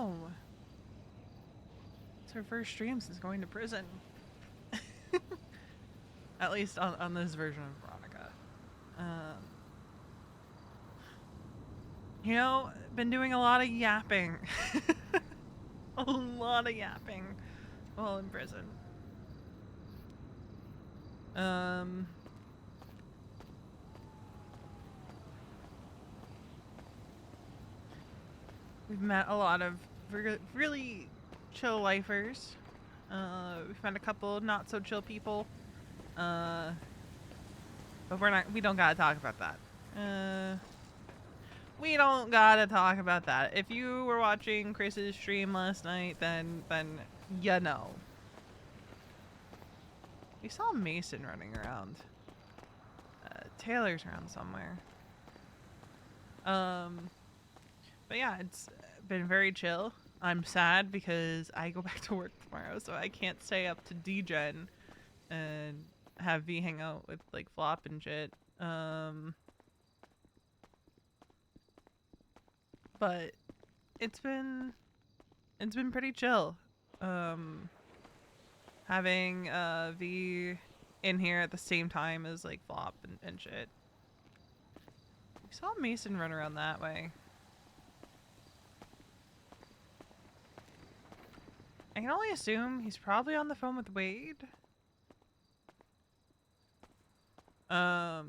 know. It's her first stream since going to prison. At least on this version of Veronica. You know, been doing a lot of yapping. A lot of yapping while in prison. We've met a lot of really chill lifers. We've met a couple not so chill people. But we don't gotta talk about that. We don't gotta talk about that. If you were watching Chris's stream last night, then you know. We saw Mason running around. Taylor's around somewhere. But yeah, it's been very chill. I'm sad because I go back to work tomorrow, so I can't stay up to D-Gen and have V hang out with like Flop and shit. But it's been pretty chill. Having V in here at the same time as like Flop and shit. We saw Mason run around that way. I can only assume he's probably on the phone with Wade. I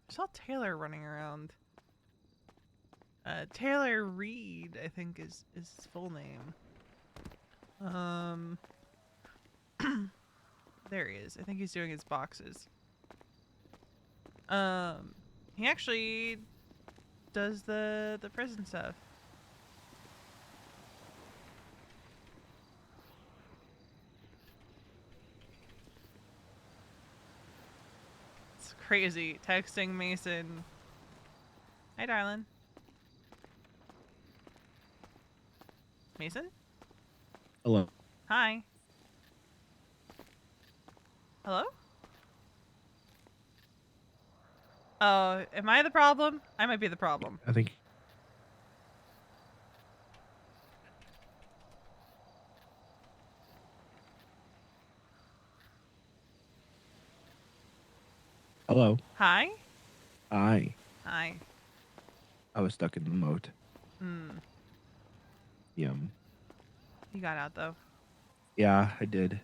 saw Taylor running around. Taylor Reed, I think is his full name. There he is. I think he's doing his boxes. He actually does the prison stuff. It's crazy. Texting Mason. Hi, darling. Mason? Hello. Hi. Hello? Oh, am I the problem? I might be the problem. I think. Hello. Hi? Hi. Hi. I was stuck in the moat. Yum. You got out, though. Yeah, I did.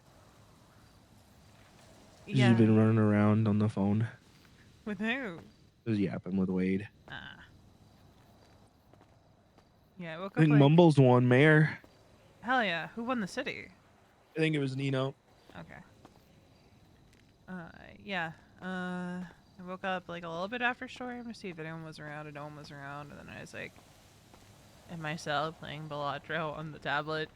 Yeah. Just been running around on the phone. With who? Just yapping with Wade. Yeah, I woke I think up like... Mumbles won mayor. Hell yeah. Who won the city? I think it was Nino. Okay. Yeah. I woke up like a little bit after Storm to see if anyone was around and no one was around, and then I was like in my cell playing Balatro on the tablet.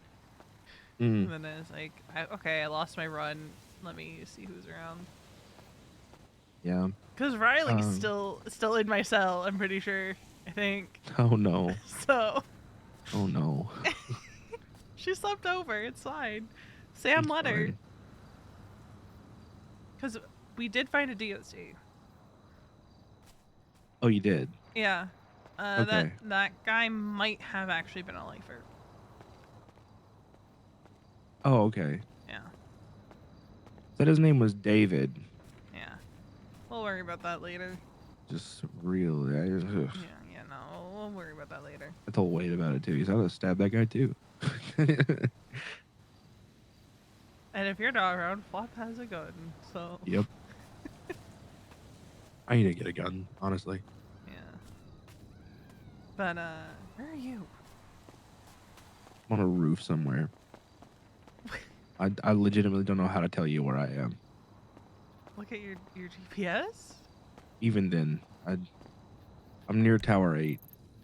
And then I was like, okay, I lost my run. Let me see who's around. Yeah. Because Riley's still in my cell, I'm pretty sure. I think. Oh no. So. Oh no. She slept over. It's fine. Sam let her. Because we did find a DOC. Oh, you did? Yeah. Okay. That guy might have actually been a lifer. Oh, okay. Yeah. Said his name was David. Yeah. We'll worry about that later. Just real. Yeah, no. We'll worry about that later. I told Wade about it too. He said, I'll stab that guy too. And if you're not around, Flop has a gun, so... Yep. I need to get a gun, honestly. Yeah. But, where are you? I'm on a roof somewhere. I legitimately don't know how to tell you where I am. Look at your GPS? Even then, I'm near Tower 8.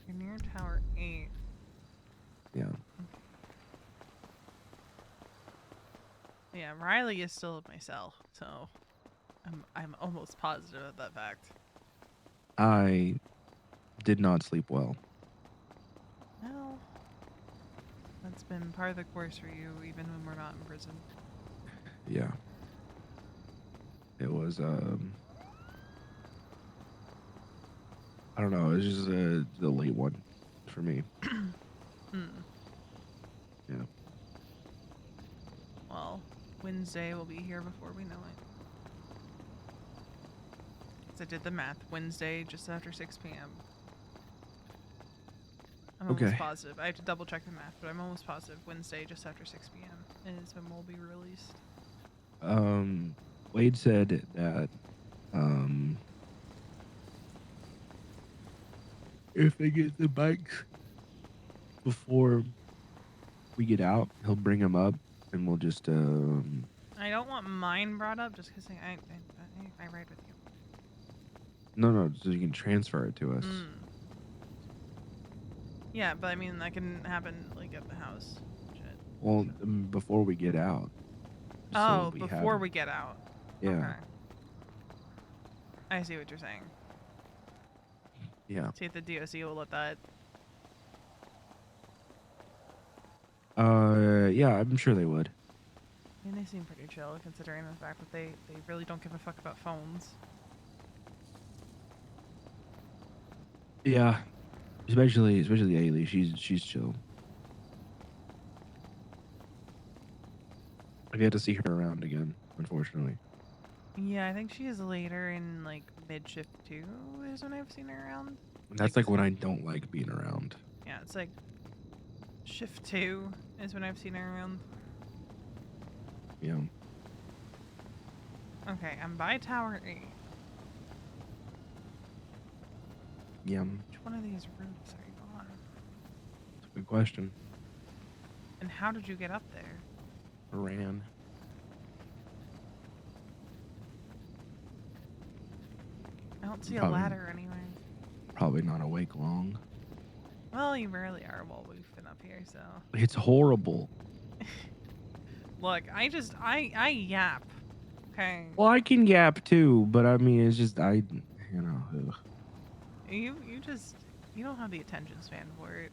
You're near Tower 8. Yeah. Yeah, Riley is still at my cell, so I'm almost positive of that fact. I did not sleep well. Well, that's been part of the course for you, even when we're not in prison. Yeah. It was, I don't know, it was just the late one for me. Wednesday will be here before we know it. 'Cause I did the math. Wednesday, just after 6 p.m. I'm almost Okay. positive. I have to double check the math, but I'm almost positive Wednesday, just after 6 p.m. is when we'll be released. Wade said that if they get the bikes before we get out, he'll bring them up, and we'll just I don't want mine brought up just because I ride with you. no, so you can transfer it to us. Yeah, but I mean that can happen like at the house. Shit. Well, before we get out. Oh, so before we get out. Yeah. Okay. I see what you're saying. Yeah. See if the DOC will let that. Yeah, I'm sure they would. I mean, they seem pretty chill considering the fact that they really don't give a fuck about phones. Yeah. Especially Ailey. She's chill. I get to see her around again, unfortunately. Yeah, I think she is later in like mid shift 2 is when I've seen her around. That's like when I don't like being around. Yeah, it's like shift 2 is when I've seen her around. Yeah. Okay, I'm by Tower 8. Yeah. Which one of these routes are you on? That's a good question. And how did you get up there? I ran. I don't see a ladder anywhere. Probably not awake long. Well, you rarely are while we've been up here, so. It's horrible. Look, I yap. Okay. Well, I can yap too, but I mean, it's just, ugh. You don't have the attention span for it.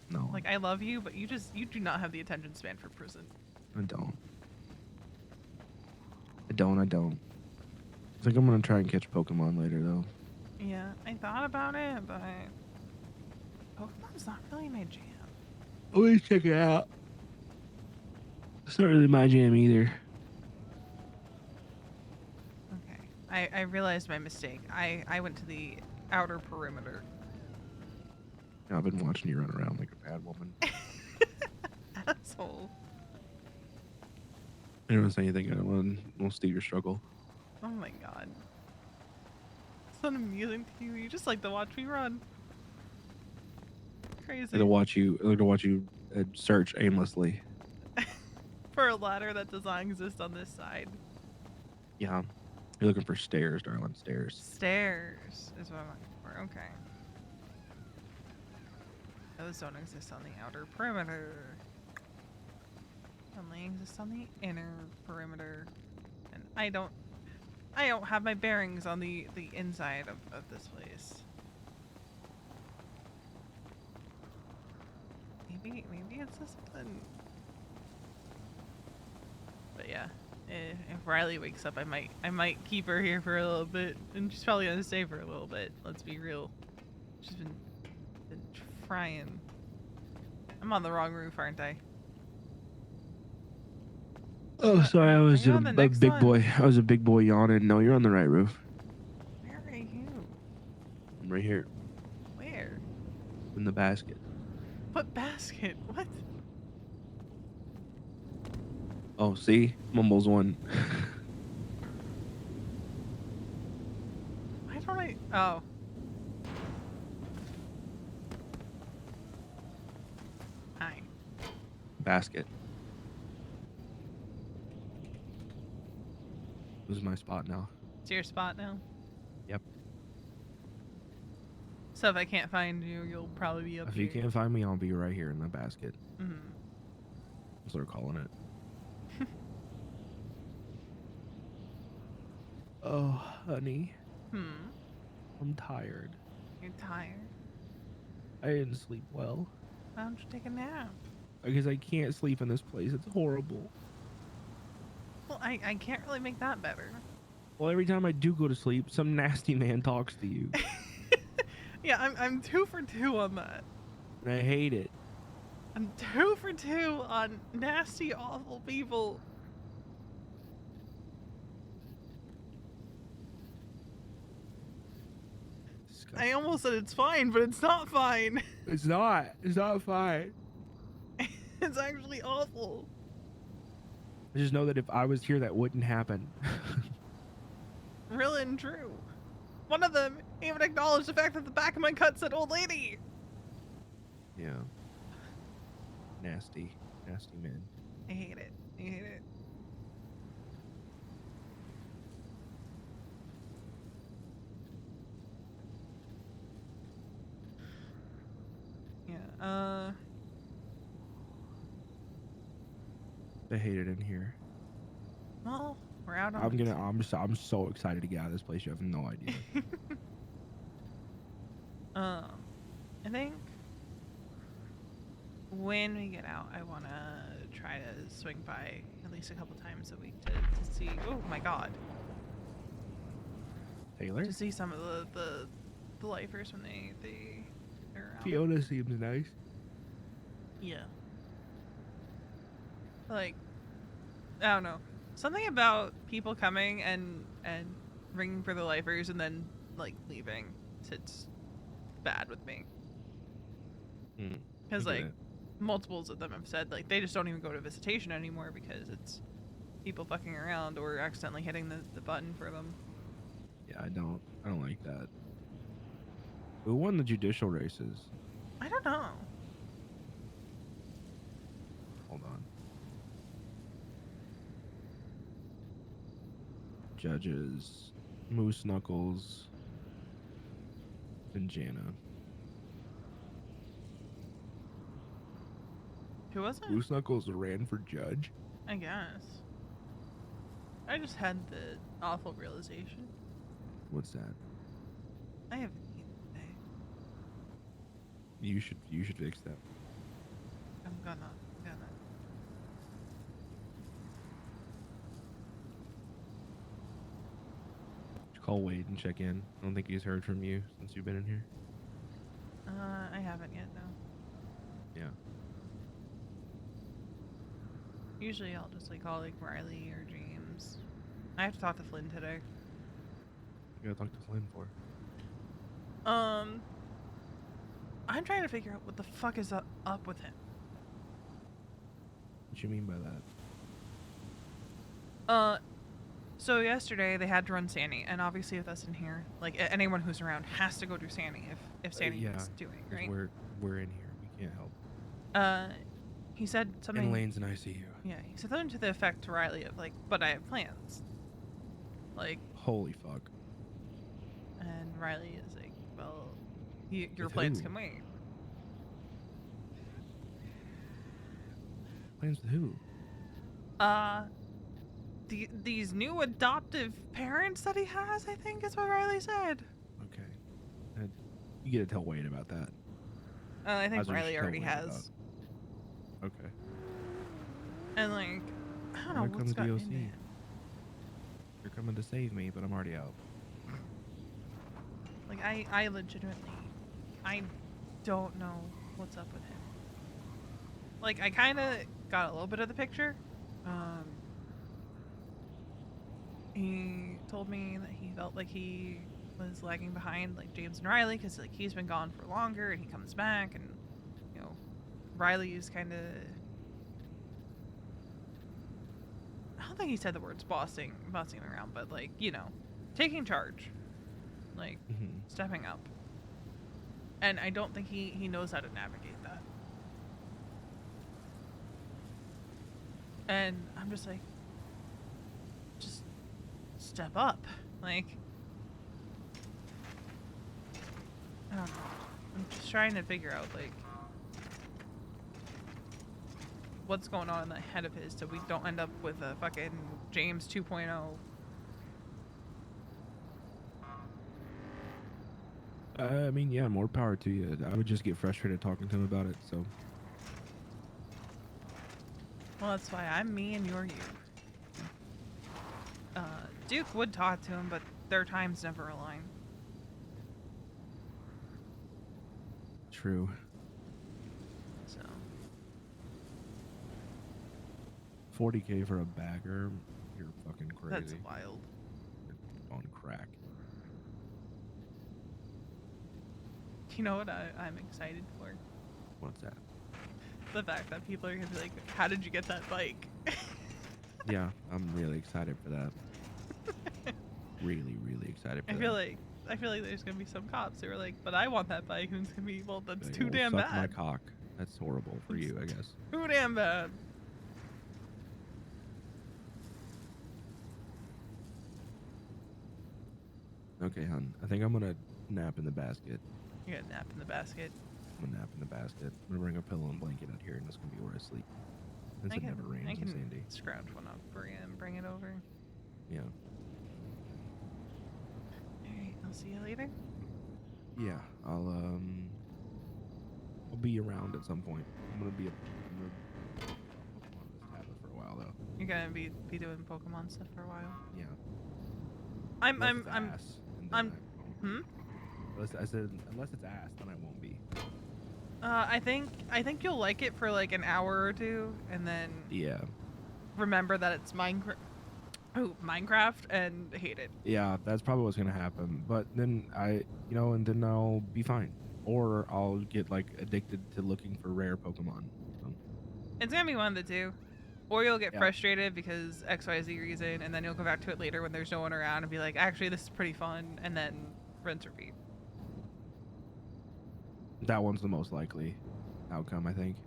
No. Like, I love you, but you do not have the attention span for prison. I don't. I think I'm gonna try and catch Pokemon later, though. Yeah, I thought about it, but Pokemon's not really my jam. Always check it out. It's not really my jam either. Okay. I realized my mistake. I went to the outer perimeter. I've been watching you run around like a bad woman. Asshole. I don't say anything. I won't steal your struggle. Oh my god. It's not amusing to you. You just like to watch me run. Crazy. I like to watch you search aimlessly. For a ladder that does not exist on this side. Yeah. You're looking for stairs, darling. Stairs. Stairs is what I'm looking for. Okay. Those don't exist on the outer perimeter. Only exist on the inner perimeter. And I don't have my bearings on the inside of this place. Maybe it's just something. But yeah, if Riley wakes up, I might keep her here for a little bit, and she's probably gonna stay for a little bit. Let's be real. She's been trying. I'm on the wrong roof, aren't I? Oh, sorry, I was a big boy. I was a big boy yawning. No, you're on the right roof. Where are you? I'm right here. Where? In the basket. What basket? What? Oh, see? Mumbles won. Why don't I? Oh. Hi. Basket. This is my spot now. It's your spot now? Yep. So if I can't find you, you'll probably be up If here. you can't find me, I'll be right here in the basket. Mm-hmm. That's what they're calling it. Oh, honey. I'm tired. You're tired? I didn't sleep well. Why don't you take a nap? Because I can't sleep in this place. It's horrible. Well, I can't really make that better. Well, every time I do go to sleep, some nasty man talks to you. Yeah, I'm 2 for 2 on that. And I hate it. I'm 2 for 2 on nasty, awful people. I almost said it's fine, but it's not fine. It's not. It's not fine. It's actually awful. I just know that if I was here, that wouldn't happen. Real and true. One of them even acknowledged the fact that the back of my cut said old lady. Yeah. Nasty. Nasty men. I hate it. I hate it. Yeah, I hate it in here. well, we're out on I'm so excited to get out of this place. You have no idea. I think when we get out, I want to try to swing by at least a couple times a week to see. Oh my god! Taylor? To see some of the lifers when they are out. Fiona seems nice. Yeah. Like, I don't know. Something about people coming and ringing for the lifers and then like leaving sits bad with me. Because like multiples of them have said like they just don't even go to visitation anymore because it's people fucking around or accidentally hitting the button for them. Yeah, I don't like that. Who won the judicial races? I don't know. Hold on. Judges, Moose Knuckles, and Jana. Who was it? Moose Knuckles ran for judge? I guess. I just had the awful realization. What's that? I haven't eaten today. You should fix that. I'm gonna. Call Wade and check in. I don't think he's heard from you since you've been in here. I haven't yet, no. Yeah. Usually I'll just like call like Riley or James. I have to talk to Flynn today. You gotta talk to Flynn for. I'm trying to figure out what the fuck is up with him. What you mean by that? So yesterday they had to run Sandy, and obviously with us in here, like anyone who's around has to go do Sandy if Sandy is doing, right? We're in here. We can't help. He said something. And Lane's in ICU. Yeah, he said something to the effect to Riley of like, but I have plans. Like. Holy fuck. And Riley is like, well, your With plans who? can wait. Plans with who? These new adoptive parents that he has, I think is what Riley said. Okay. You gotta tell Wade about that. I think That's what you Riley should tell already Wade has. about. Okay. And like, I don't know Here what's comes gotten DOC. into him. You're coming to save me, but I'm already out. Like, I legitimately, I don't know what's up with him. Like, I kind of got a little bit of the picture. He told me that he felt like he was lagging behind, like, James and Riley, because, like, he's been gone for longer, and he comes back, and, you know, Riley is kind of... I don't think he said the words bossing him around, but, like, you know, taking charge. Like, stepping up. And I don't think he knows how to navigate that. And I'm just like, just step up. Like, I don't know. I'm just trying to figure out, like, what's going on in the head of his so we don't end up with a fucking James 2.0. I mean, yeah, more power to you. I would just get frustrated talking to him about it, so. Well, that's why I'm me and you're you. Duke would talk to him, but their times never align. True. So. 40K for a bagger? You're fucking crazy. That's wild. You're on crack. You know what I'm excited for? What's that? The fact that people are gonna be like, "How did you get that bike?" Yeah, I'm really excited for that. Really, really excited for I that. feel like there's gonna be some cops who are like, "But I want that bike." Who's gonna be, well, that's Like, too well, damn suck bad. my cock. That's horrible for you, I guess. Too damn bad. Okay, hun. I think I'm gonna nap in the basket. You got a nap in the basket. I'm gonna nap in the basket. I'm gonna bring a pillow and blanket out here, and that's gonna be where I sleep. Since it never I rains in can Sandy. scrounge one up for you and bring it over. Yeah. Alright, I'll see you later. Yeah. I'll be around at some point. I'm gonna Pokemon on this tablet for a while though. You're gonna be doing Pokemon stuff for a while. Yeah. I'm Unless it's ass, and then I'm I won't. I said unless it's ass, then I won't be. I think you'll like it for like an hour or two, and then Yeah. remember that it's Minecraft, and hate it. Yeah, that's probably what's gonna happen. But then and then I'll be fine, or I'll get like addicted to looking for rare Pokemon. So. It's gonna be one of the two. Or you'll get Yeah. frustrated because XYZ reason, and then you'll go back to it later when there's no one around and be like, actually, this is pretty fun, and then rinse repeat. That one's the most likely outcome, I think.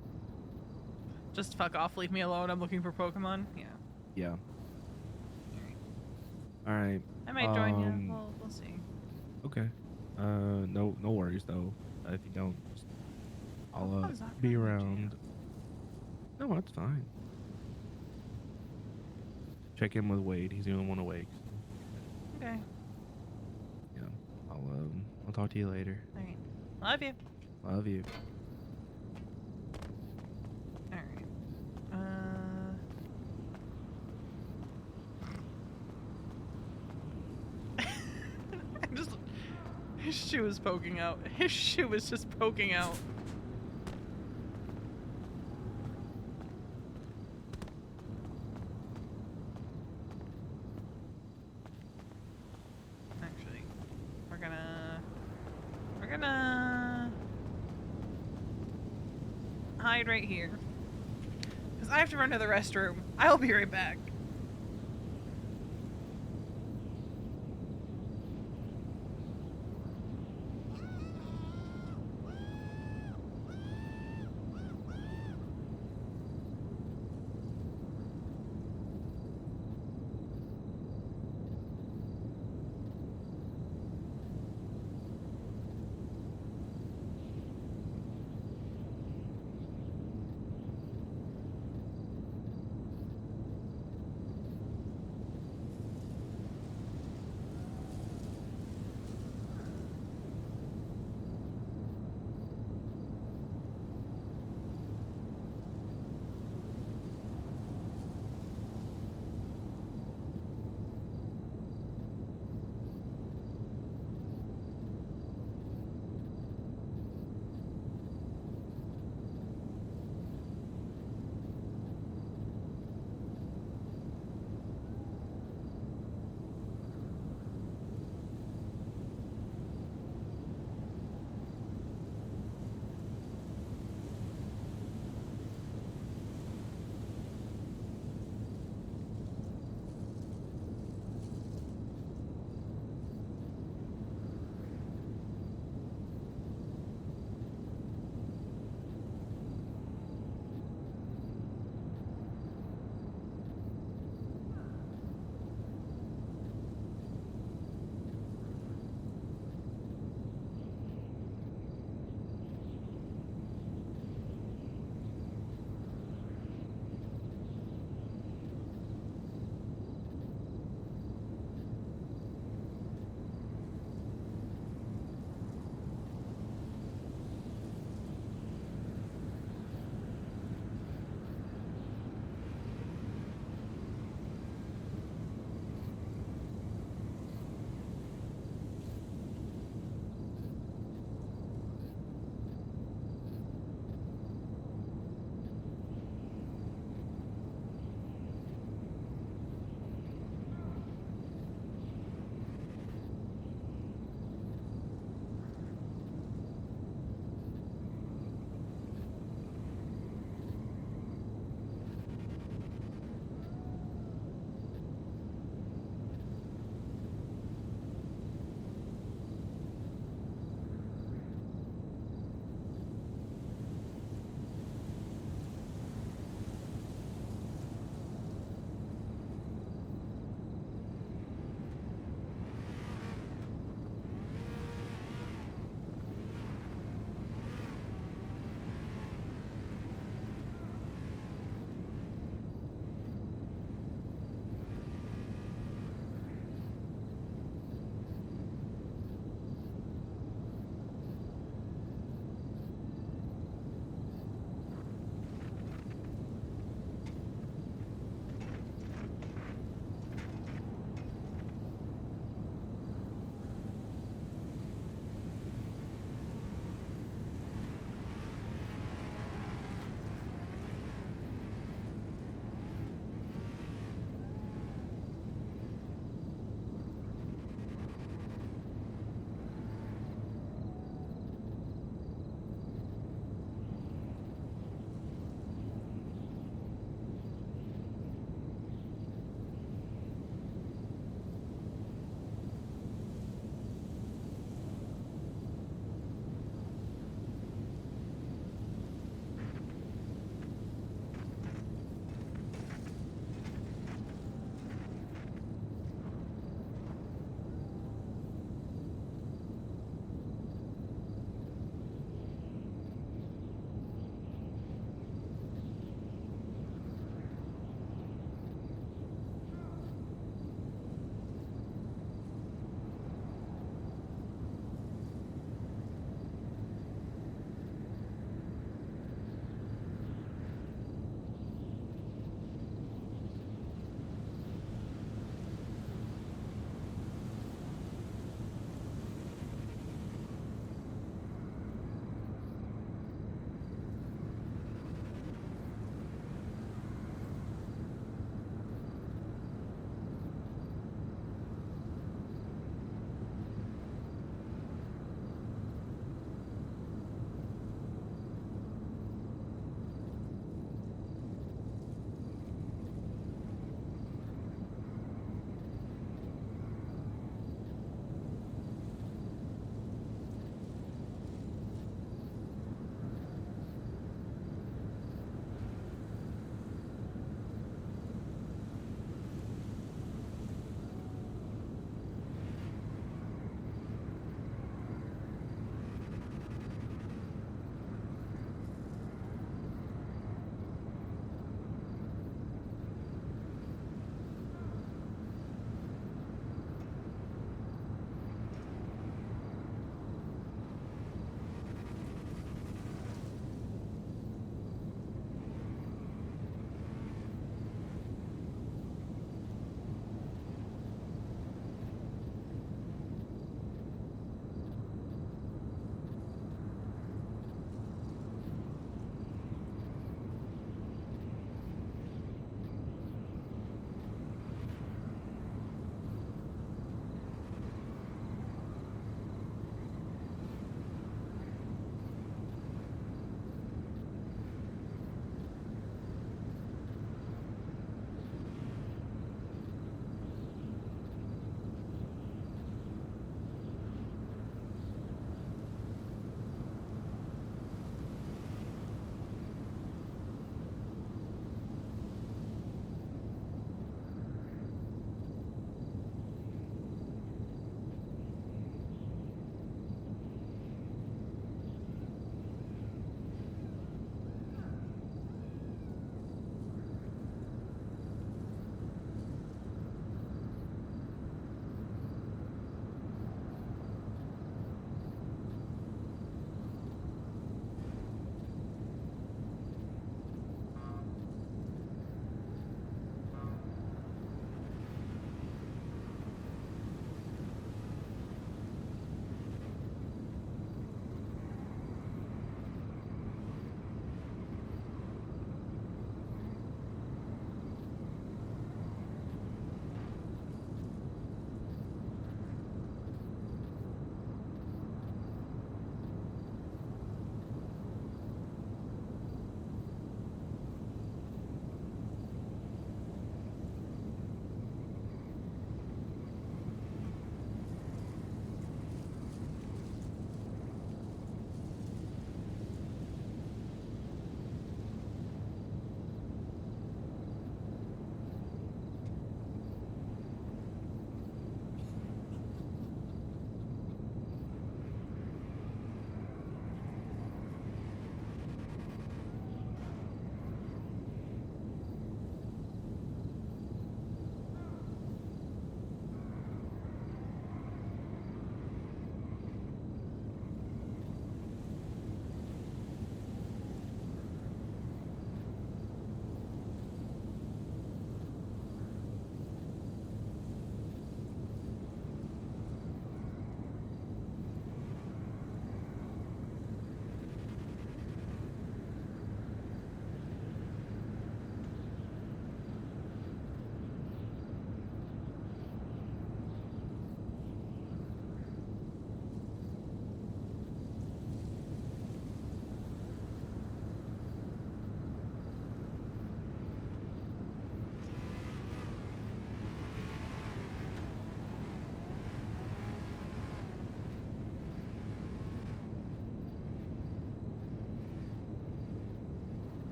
Just fuck off, leave me alone, I'm looking for Pokemon. Yeah. Yeah. All right. I might join you. We'll see. Okay. No worries though. If you don't, I'll not be gonna around. No, that's fine. Check in with Wade. He's the only one awake. Okay. Yeah. I'll talk to you later. All right. Love you. Love you. All right. His shoe is poking out. His shoe is just poking out. Actually, we're gonna hide right here. Because I have to run to the restroom. I'll be right back.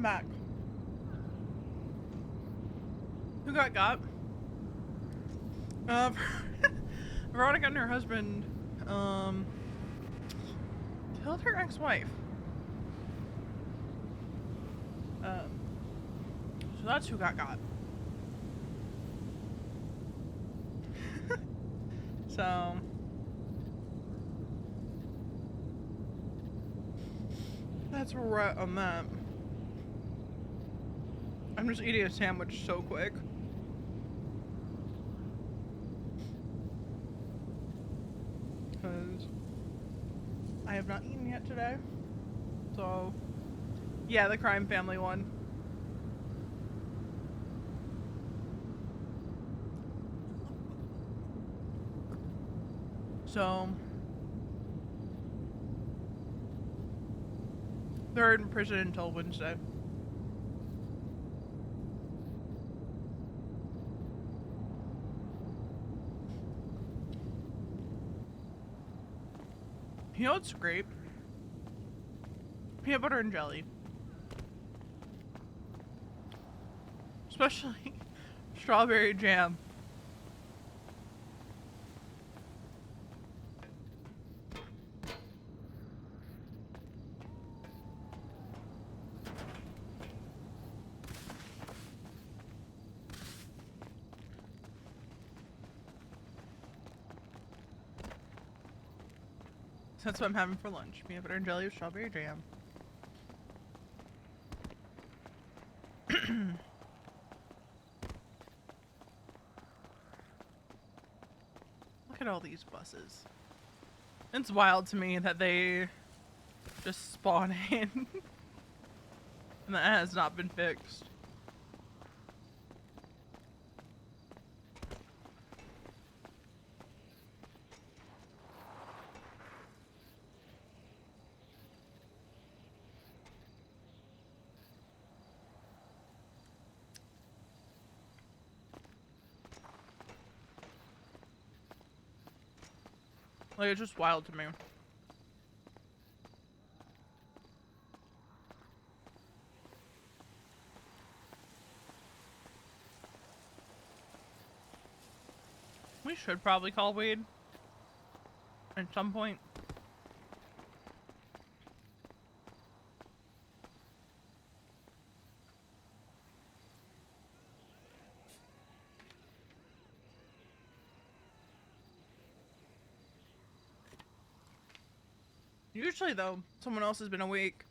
back. Who got? Veronica and her husband, killed her ex-wife. So that's who got. So that's where we're at on that. I'm just eating a sandwich so quick. Because I have not eaten yet today. So, yeah, the crime family one. So, they're in prison until Wednesday. You know what's great? Peanut butter and jelly. Especially strawberry jam. That's what I'm having for lunch. Peanut butter and jelly with strawberry jam. Look at all these buses. It's wild to me that they just spawn in. And that has not been fixed. Like, it's just wild to me. We should probably call Wade at some point. Usually, though, someone else has been awake.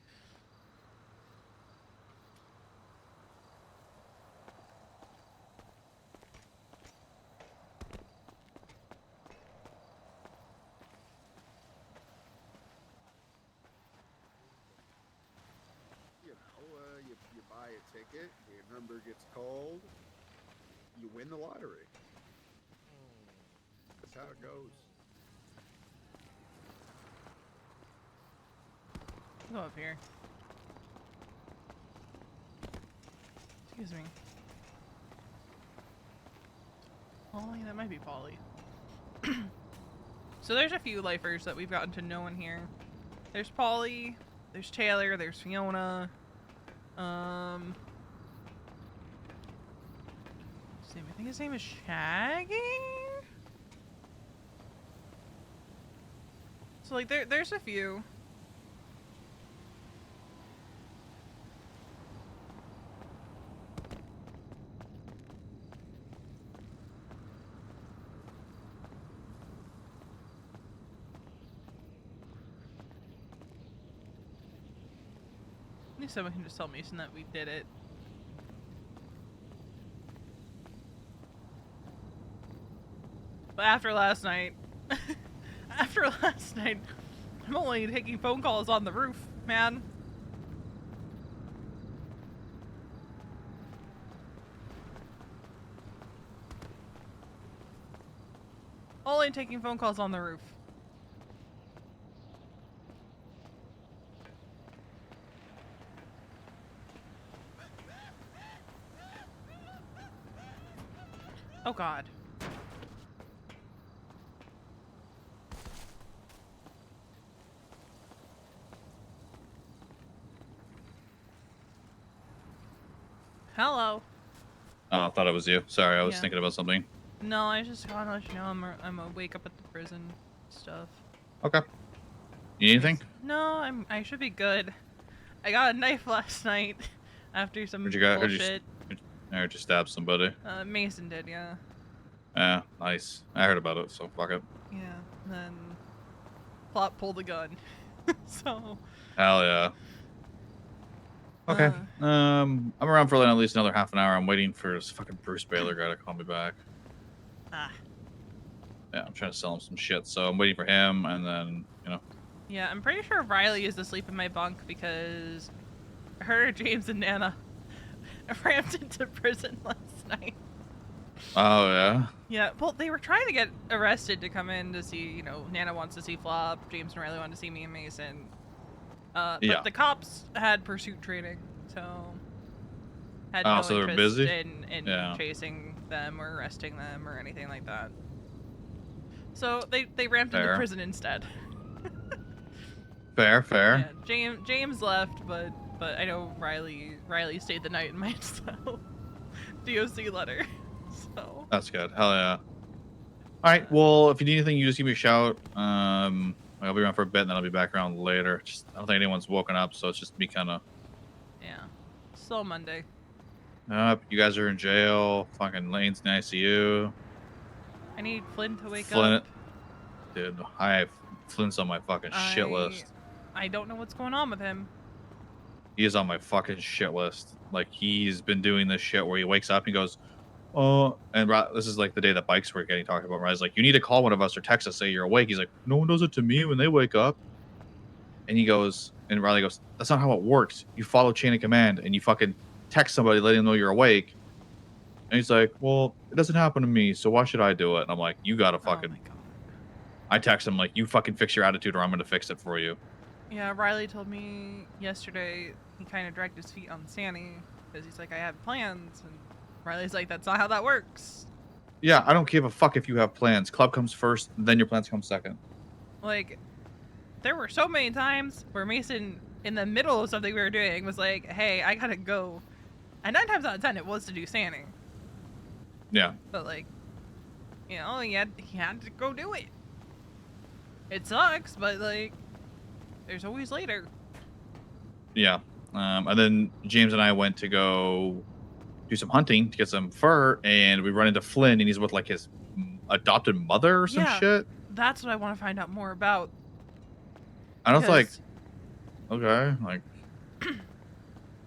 You buy a ticket, your number gets called, you win the lottery. That's how it goes. Go up here. Excuse me. Polly? That might be Polly. So there's a few lifers that we've gotten to know in here. There's Polly, there's Taylor, there's Fiona. I think his name is Shaggy? So like there's a few. At least someone can just tell Mason that we did it. But after last night, I'm only taking phone calls on the roof, man. Only taking phone calls on the roof. Oh God. Hello. Oh, I thought it was you. Sorry, I was Yeah. thinking about something. No, I just want to let you know I'm a wake up at the prison stuff. Okay. You need anything? No, I should be good. I got a knife last night after some Where'd you go? bullshit. Or just stab somebody? Mason did, yeah. Yeah, nice. I heard about it, so fuck it. Yeah. Then Plot pulled a gun. So. Hell yeah. Okay. I'm around for at least another half an hour. I'm waiting for this fucking Bruce Baylor guy to call me back. Ah. Yeah, I'm trying to sell him some shit, so I'm waiting for him, and then, you know. Yeah, I'm pretty sure Riley is asleep in my bunk because her, James, and Nana rammed into prison last night. Oh, yeah? Yeah, well, they were trying to get arrested to come in to see, you know, Nana wants to see Flop, James and Riley wanted to see me and Mason. But the cops had pursuit training, so had no so they're interest busy? in chasing them or arresting them or anything like that. So they ramped into prison instead. Fair. Yeah, James left, but I know Riley stayed the night in my DOC letter. So that's good. Hell yeah. All right. Well, if you need anything, you just give me a shout. I'll be around for a bit, and then I'll be back around later. Just I don't think anyone's woken up, so it's just me kind of. Yeah. Slow Monday. You guys are in jail. Fucking Lane's in the ICU. I need Flynn to wake Flynn, up. Dude, I have Flynn's on my fucking shit list. I don't know what's going on with him. He is on my fucking shit list. Like, he's been doing this shit where he wakes up and he goes, oh, and this is like the day that bikes were getting talked about. Where I was like, you need to call one of us or text us, say you're awake. He's like, no one does it to me when they wake up. And he goes, and Riley goes, that's not how it works. You follow chain of command and you fucking text somebody, letting them know you're awake. And he's like, well, it doesn't happen to me, so why should I do it? And I'm like, you gotta fucking. Oh my God. I text him like, you fucking fix your attitude or I'm gonna fix it for you. Yeah, Riley told me yesterday he kind of dragged his feet on Sandy because he's like, I have plans, and Riley's like, that's not how that works. Yeah, I don't give a fuck if you have plans. Club comes first, then your plans come second. Like, there were so many times where Mason, in the middle of something we were doing, was like, hey, I gotta go. And 9 times out of 10, it was to do Sandy. Yeah. But, like, you know, he had to go do it. It sucks, but, like, there's always later. Yeah. And then James and I went to go do some hunting to get some fur, and we run into Flynn, and he's with, like, his adopted mother or some shit. That's what I want to find out more about. And I was like, okay, like...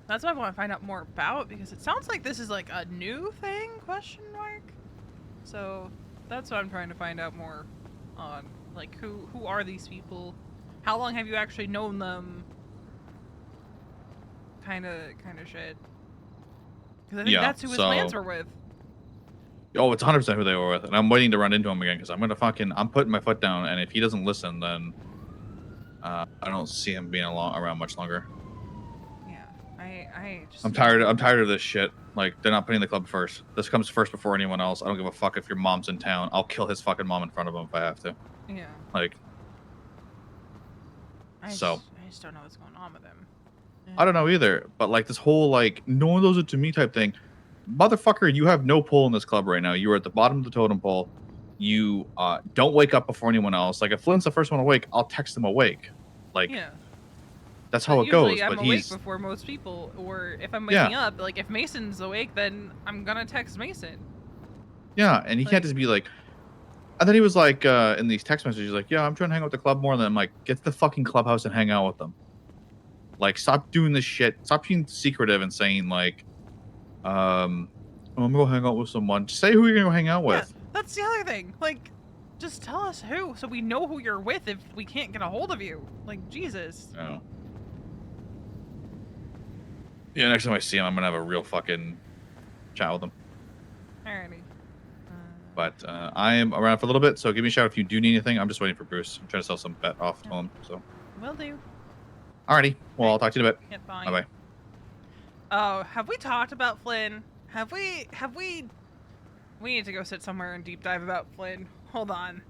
That's what I want to find out more about, because it sounds like this is, like, a new thing, question mark? So, that's what I'm trying to find out more on. Like, who are these people? How long have you actually known them? Kind of shit. Because I think that's who his plans were with. Oh, it's 100% who they were with. And I'm waiting to run into him again, because I'm putting my foot down, and if he doesn't listen, then I don't see him being around much longer. I'm tired of this shit. Like, they're not putting the club first. This comes first before anyone else. I don't give a fuck if your mom's in town. I'll kill his fucking mom in front of him if I have to. Yeah. Like, I just don't know what's going on with him. I don't know either. But, like, this whole, like, no one does it to me type thing. Motherfucker, you have no pull in this club right now. You are at the bottom of the totem pole. You don't wake up before anyone else. Like, if Flynn's the first one awake, I'll text him awake. Like, yeah. That's how it goes. I'm but awake before most people, or if I'm waking up, like if Mason's awake, then I'm gonna text Mason. Yeah, and he can't just be like. And then he was like, in these text messages, like, "Yeah, I'm trying to hang out with the club more." And then I'm like, "Get to the fucking clubhouse and hang out with them." Like, stop doing this shit. Stop being secretive and saying like, "I'm gonna go hang out with someone." Just say who you're gonna go hang out with. Yeah, that's the other thing. Like, just tell us who, so we know who you're with if we can't get a hold of you. Like, Jesus. Yeah. Yeah, next time I see him, I'm gonna have a real fucking chat with him. Alrighty. But I am around for a little bit, so give me a shout if you do need anything. I'm just waiting for Bruce. I'm trying to sell some bet off to him, so. Will do. Alrighty. Well, I'll talk to you in a bit. Yeah, bye. Bye-bye. Oh, have we talked about Flynn? Have we... We need to go sit somewhere and deep dive about Flynn. Hold on.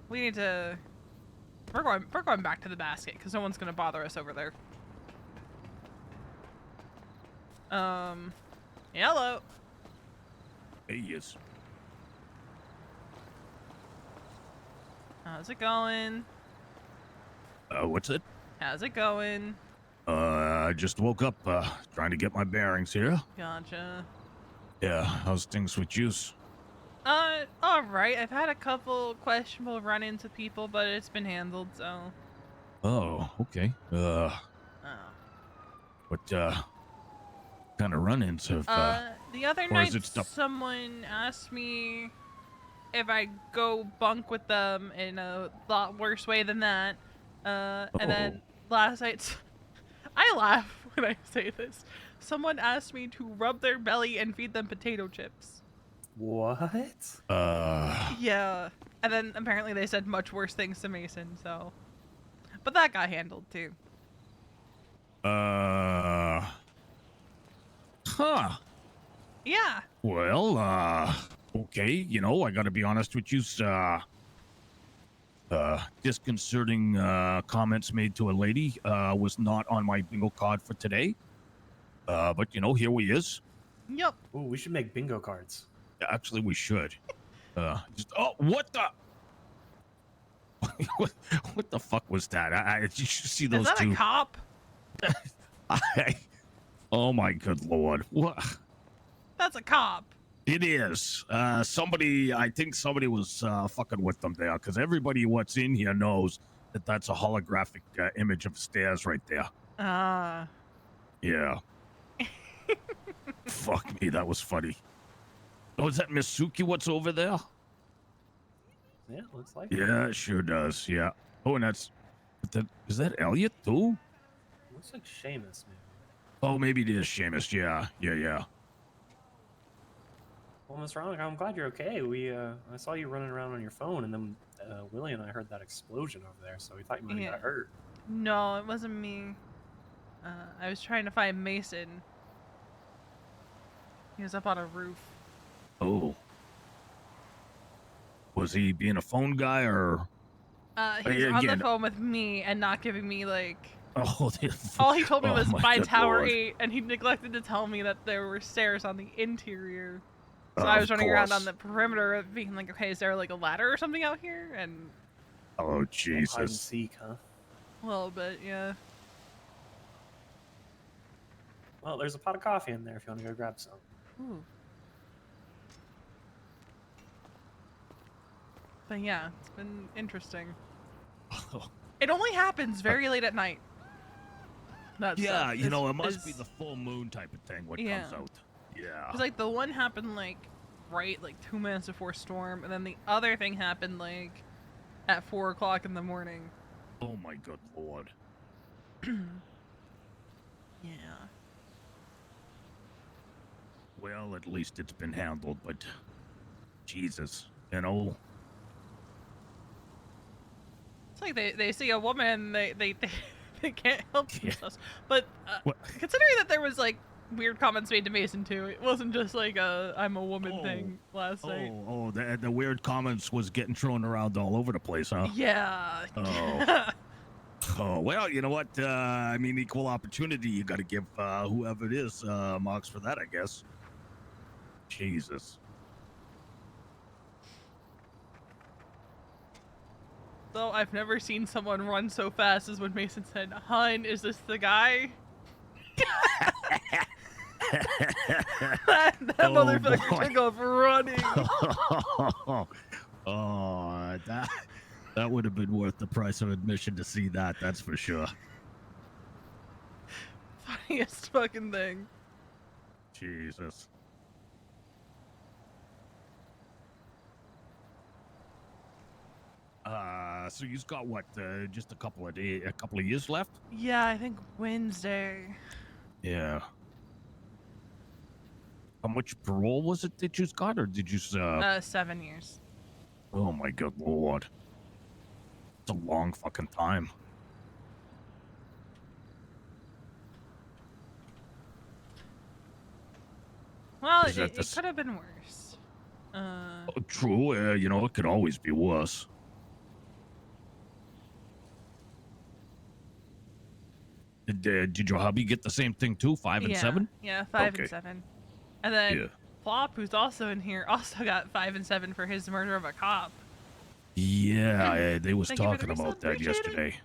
We need to... We're going back to the basket, because no one's going to bother us over there. Hello. Hey, yes. How's it going? What's it? How's it going? I just woke up, trying to get my bearings here. Gotcha. Yeah, how's things with yous? All right. I've had a couple questionable run-ins with people, but it's been handled. So. Oh, okay. Oh. What, kind of run-ins have, The other or is night, it stuff? someone asked me if I go bunk with them in a lot worse way than that. And then last night, I laugh when I say this. Someone asked me to rub their belly and feed them potato chips. What? Yeah. And then apparently they said much worse things to Mason, so. But that got handled too. Huh. Yeah. Well, okay, you know, I gotta be honest with you, disconcerting, comments made to a lady, was not on my bingo card for today. But, you know, here we is. Yep. Ooh, we should make bingo cards. Actually, we should. Oh, what the? what the fuck was that? Did you see those Is that two? a cop? Oh my good lord. What? That's a cop. It is. I think somebody was fucking with them there, because everybody what's in here knows that that's a holographic image of stairs right there. Yeah. Fuck me, that was funny. Oh, is that Miss Suki what's over there? Yeah, looks like it. Yeah, it sure does, yeah. Oh, and is that Elliot too? Looks like Seamus, maybe. Oh, maybe it is Seamus, yeah. Well, Miss Veronica, I'm glad you're okay. I saw you running around on your phone, and then Willie and I heard that explosion over there, so we thought you might have got hurt. No, it wasn't me. I was trying to find Mason. He was up on a roof. Oh. Was he being a phone guy, or? He was on the phone with me and not giving me, like... Oh, all he told me was by Tower Lord. 8, and he neglected to tell me that there were stairs on the interior. So Of I was running around course. on the perimeter being like, okay, is there like a ladder or something out here? And Oh, Hide and Jesus. seek, huh? a little bit, yeah. Well, there's a pot of coffee in there if you want to go grab some. Ooh. But yeah, it's been interesting. It only happens very late at night. That Yeah, stuff you know, it is- must be the full moon type of thing what Yeah. comes out. Yeah. Cause like the one happened like 2 minutes before storm, and then the other thing happened like at 4 o'clock in the morning. Oh my good lord. Yeah. Well, at least it's been handled, but Jesus, you know. It's like they see a woman, they can't help Yeah. themselves. But What? considering that there was like weird comments made to Mason too, it wasn't just like a I'm a woman Oh. thing last night. Oh, the weird comments was getting thrown around all over the place, huh? Yeah. Oh. Oh, well, you know what? I mean, equal opportunity. You got to give whoever it is marks for that, I guess. Jesus. Though I've never seen someone run so fast as when Mason said, "Hun, is this the guy?" that Oh, motherfucker boy. took off running. Oh, that would have been worth the price of admission to see that. That's for sure. Funniest fucking thing. Jesus. So you've got what? Just a couple of years left? Yeah, I think Wednesday. Yeah. How much parole was it that you got, or did you? 7 years. Oh my good lord. It's a long fucking time. Well, Is that it could have been worse. Oh, true. You know, it could always be worse. Did your hubby get the same thing too? 5 and 7? Yeah, 5 Okay. and 7. And then Yeah. Flop, who's also in here, also got 5 and 7 for his murder of a cop. Yeah, they was Thank you for the talking about resub, that appreciate it. yesterday.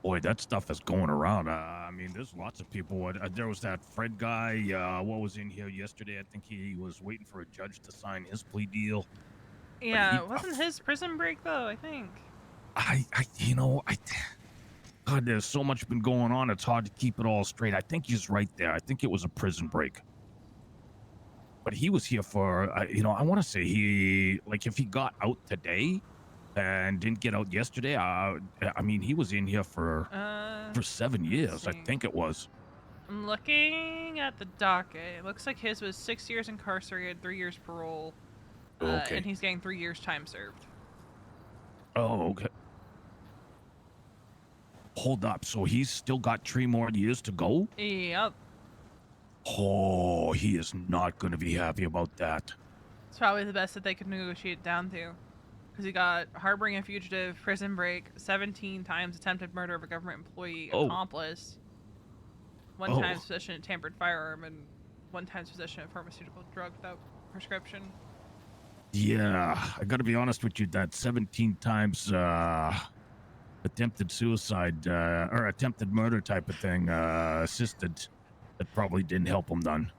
Boy, that stuff is going around. I mean, there's lots of people. There was that Fred guy. What was in here yesterday? I think he was waiting for a judge to sign his plea deal. Yeah, it wasn't his prison break though, I think. God, there's so much been going on. It's hard to keep it all straight. I think he's right there. I think it was a prison break. But he was here for, I want to say if he got out today and didn't get out yesterday, I mean, he was in here for 7 years, I see. think it was. I'm looking at the docket. It looks like his was 6 years incarcerated, 3 years parole. Okay. And he's getting 3 years time served. Oh, okay. Hold up. So he's still got 3 more years to go? Yep. Oh, he is not going to be happy about that. It's probably the best that they could negotiate down to. Because he got harboring a fugitive, prison break, 17 times attempted murder of a government employee, accomplice, 1 times possession of tampered firearm, and 1 times possession of pharmaceutical drug without prescription. Yeah, I got to be honest with you. That 17 times attempted suicide or attempted murder type of thing, assisted, that probably didn't help him none.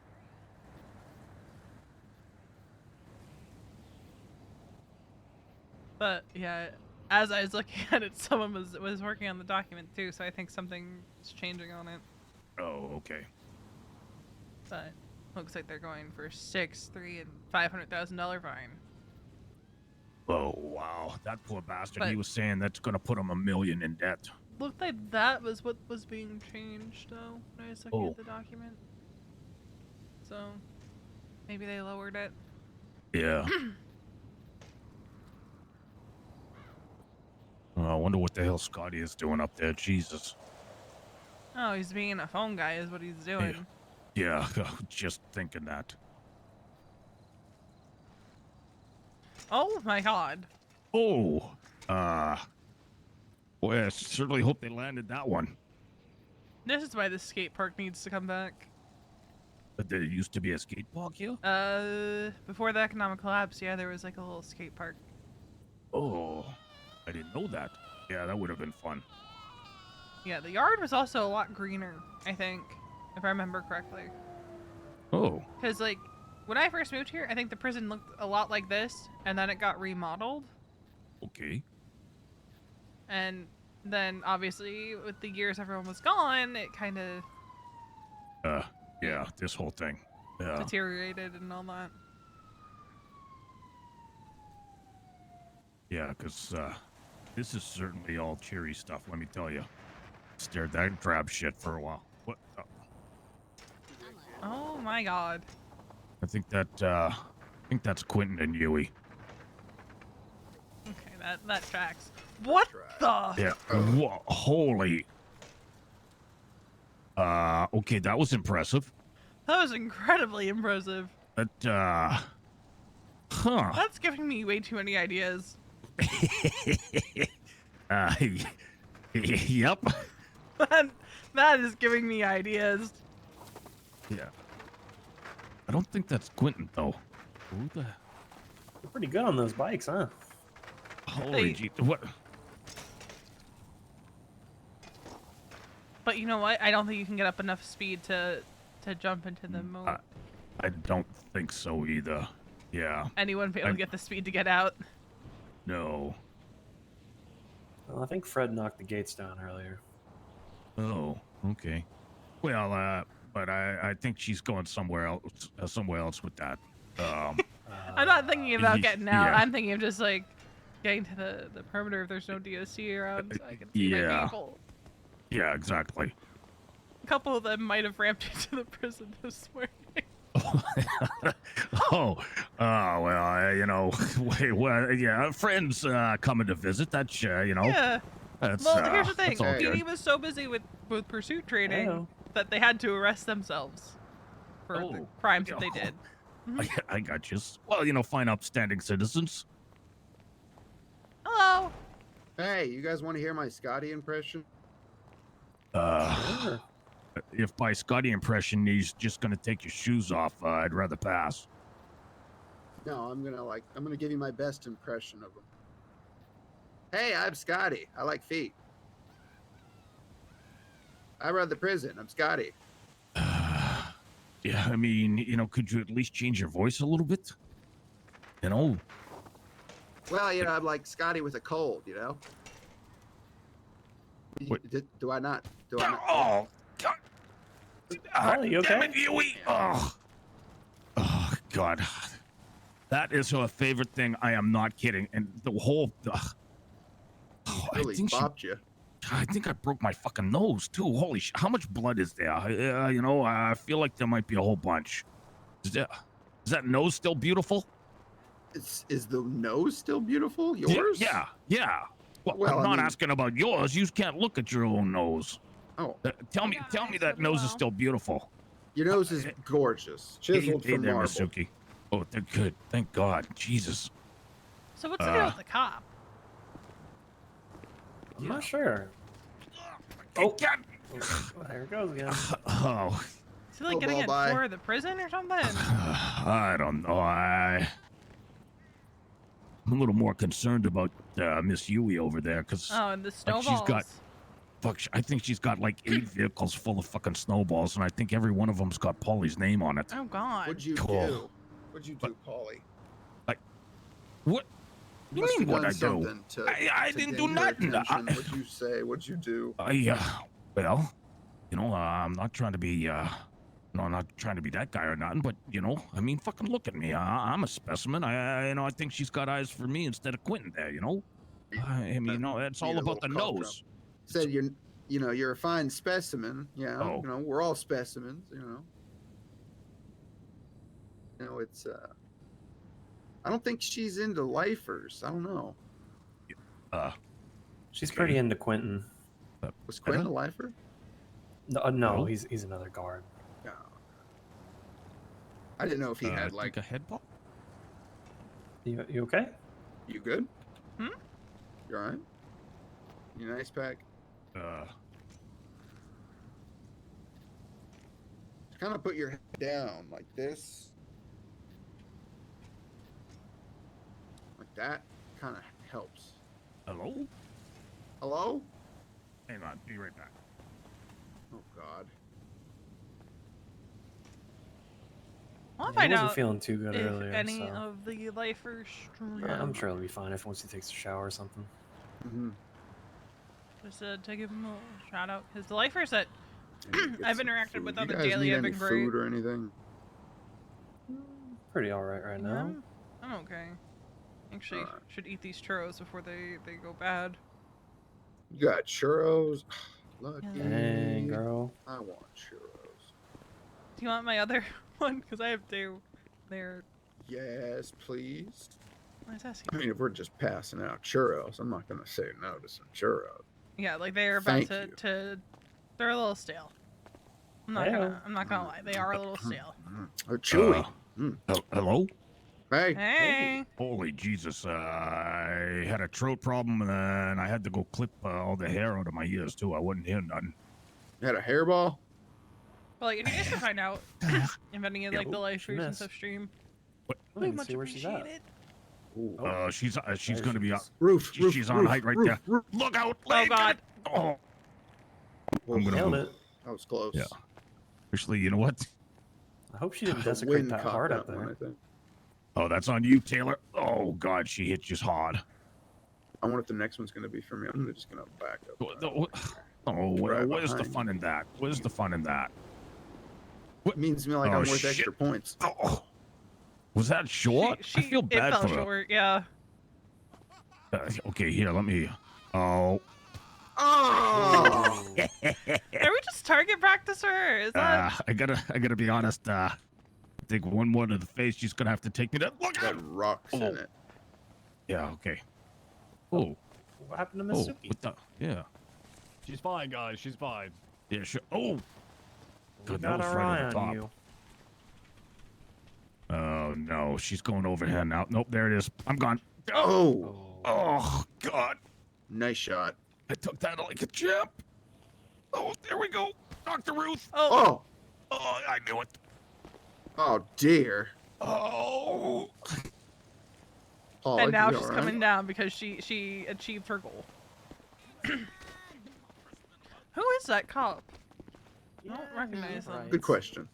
But yeah, as I was looking at it, someone was working on the document too, so I think something's changing on it. Oh, okay. But looks like they're going for 6, 3, and $500,000 fine. Oh, wow. That poor bastard. But he was saying that's going to put him $1 million in debt. Looked like that was what was being changed though when I was looking at the document. So maybe they lowered it. Yeah. I wonder what the hell Scotty is doing up there. Jesus. Oh, he's being a phone guy is what he's doing. Yeah, just thinking that. Oh my god. Oh, boy, I certainly hope they landed that one. This is why the skate park needs to come back. But there used to be a skate park here? Before the economic collapse, yeah, there was like a little skate park. Oh, I didn't know that. Yeah, that would have been fun. Yeah, the yard was also a lot greener, I think, if I remember correctly. Oh. Because, like, when I first moved here, I think the prison looked a lot like this, and then it got remodeled. Okay. And then, obviously, with the years everyone was gone, it kind of... yeah, this whole thing. Yeah. deteriorated and all that. Yeah, because, this is certainly all cheery stuff, let me tell you. Stared that drab shit for a while. What? Oh my god. I think that's Quentin and Yui. Okay, that tracks. What the? Yeah. Whoa, holy. Okay, that was impressive. That was incredibly impressive. That, huh. That's giving me way too many ideas. Yep. That is giving me ideas. Yeah. I don't think that's Quentin, though. Who the... You're pretty good on those bikes, huh? Holy gee, what? But you know what? I don't think you can get up enough speed to jump into the moat. I don't think so either. Yeah. Anyone be able to get the speed to get out? No. Well, I think Fred knocked the gates down earlier. Oh, okay. Well, but I think she's going somewhere else with that. I'm not thinking about getting out. yeah. I'm thinking of just like getting to the perimeter if there's no DOC around so I can see my people. Yeah, exactly. A couple of them might have ramped into the prison this morning. Well, yeah, friends coming to visit. That's Yeah. That's, well, here's the thing. that's all good. PD was so busy with pursuit training that they had to arrest themselves for the crimes that they did. I got you. Well, fine upstanding citizens. Hello. Hey, you guys want to hear my Scotty impression? Sure. If by Scotty impression he's just gonna take your shoes off, I'd rather pass. No, I'm gonna give you my best impression of him. Hey, I'm Scotty. I like feet. I run the prison. I'm Scotty. Yeah, I mean, could you at least change your voice a little bit? Well, I'm like Scotty with a cold. What? Do I not? Do I not? Oh, God. Holly, you Damn okay? it, Huey. Oh, God. That is her favorite thing. I am not kidding. And the whole... Really bopped you. I think I broke my fucking nose, too. Holy shit. How much blood is there? I feel like there might be a whole bunch. Is that nose still beautiful? Is the nose still beautiful? Yours? Yeah. Well, I'm I not mean- asking about yours. You can't look at your own nose. Oh, Tell me that nose is still beautiful. your nose is gorgeous. Chiseled Hey from there, marble. Masuki. Oh, they're good. Thank God. Jesus. So what's the deal with the cop? I'm not sure. Oh, Oh, there it goes again. Oh, Is he like Oh, getting a bye-bye. tour of the prison or something? I don't know. I'm a little more concerned about Miss Yui over there, because Oh, and the she's snowballs. got- I think she's got like 8 vehicles full of fucking snowballs, and I think every one of them's got Paulie's name on it. Oh God. What'd you Cool. do? What'd you do, Paulie? What? You Must mean have what done I do? something to- I to didn't gain do her nothing. attention. What'd you say? What'd you do? Well, I'm not trying to be, I'm not trying to be that guy or nothing, but, I mean, fucking look at me. I'm a specimen. I think she's got eyes for me instead of Quentin there, I mean, it's all Need a about the little cough nose. Said you're a fine specimen. Yeah. Oh. We're all specimens. It's I don't think she's into lifers. I don't know. She's Okay. pretty into Quentin. Was Quinn a lifer? No, No? he's another guard. No. I didn't know if he I had think like. a head ball? You okay? You good? Hmm? You alright? You nice pack? Kind of put your head down like this. Like that kind of helps. Hello? Hello? Hang on, be right back. Oh God. I'll He find wasn't out feeling too good if earlier. any so. of the lifers stream. I'm sure it'll be fine if once he takes a shower or something. Mm-hmm. Just to give him a shout out, because the lifers that I've interacted with on the you guys daily need have any been great. food or anything? Pretty all right Yeah, now. I'm okay. Actually, Alright. should eat these churros before they go bad. You got churros. Lucky. Yeah. Dang, girl. I want churros. Do you want my other one? Because I have two. They're. Yes, please. What's that? I mean, if we're just passing out churros, I'm not gonna say no to some churros. Yeah, like they're about Thank to. They're a little stale. I'm not gonna lie. They are a little stale. They're chewy. Hello? Hey, Hey. Holy Jesus, I had a throat problem and I had to go clip all the hair out of my ears too. I wasn't hearing nothing. you had a hairball? Well, like, if you guys can find out if any of like the lifers and missed. stuff stream, Let we me much see where she's at. appreciate it. Ooh. Oh. She's There gonna she be is. Roof, roof, she's on roof, height right roof, there. roof. Look out! Oh Leg. God. Oh, I'm gonna Nailed move. it. That was close. Yeah. Actually, you know what? I hope she didn't The desecrate wind that caught heart that up one, there. I think. Oh, that's on you, Taylor. Oh God, she hit you hard. I wonder if the next one's gonna be for me. I'm just gonna back up. Oh, Right where's the behind fun in that? Where's the fun in that? It means to me like Oh, I'm worth shit. extra points. Oh, was that short? I feel It bad fell for her. short. Yeah. Okay, here, let me. Oh. Oh! Are we just target practice her? Is that? I gotta be honest. I think one more to the face, she's gonna have to take me to. Look Got out! rocks in Oh. it. Yeah. Okay. Oh. What happened to Oh. Mitsuki? What the? Yeah. She's fine, guys. She's fine. Yeah. Sure. Oh. We Good, that got was our right eye on the on top. you. Oh no, she's going over here now. Nope, there it is. I'm gone. Oh! Oh God. Nice shot. I took that like a champ. Oh, there we go. Dr. Ruth. Oh, Oh, I knew it. oh dear. Oh. Paul, and now you she's all coming right? down because she achieved her goal. Who is that cop? I don't recognize them. Good question.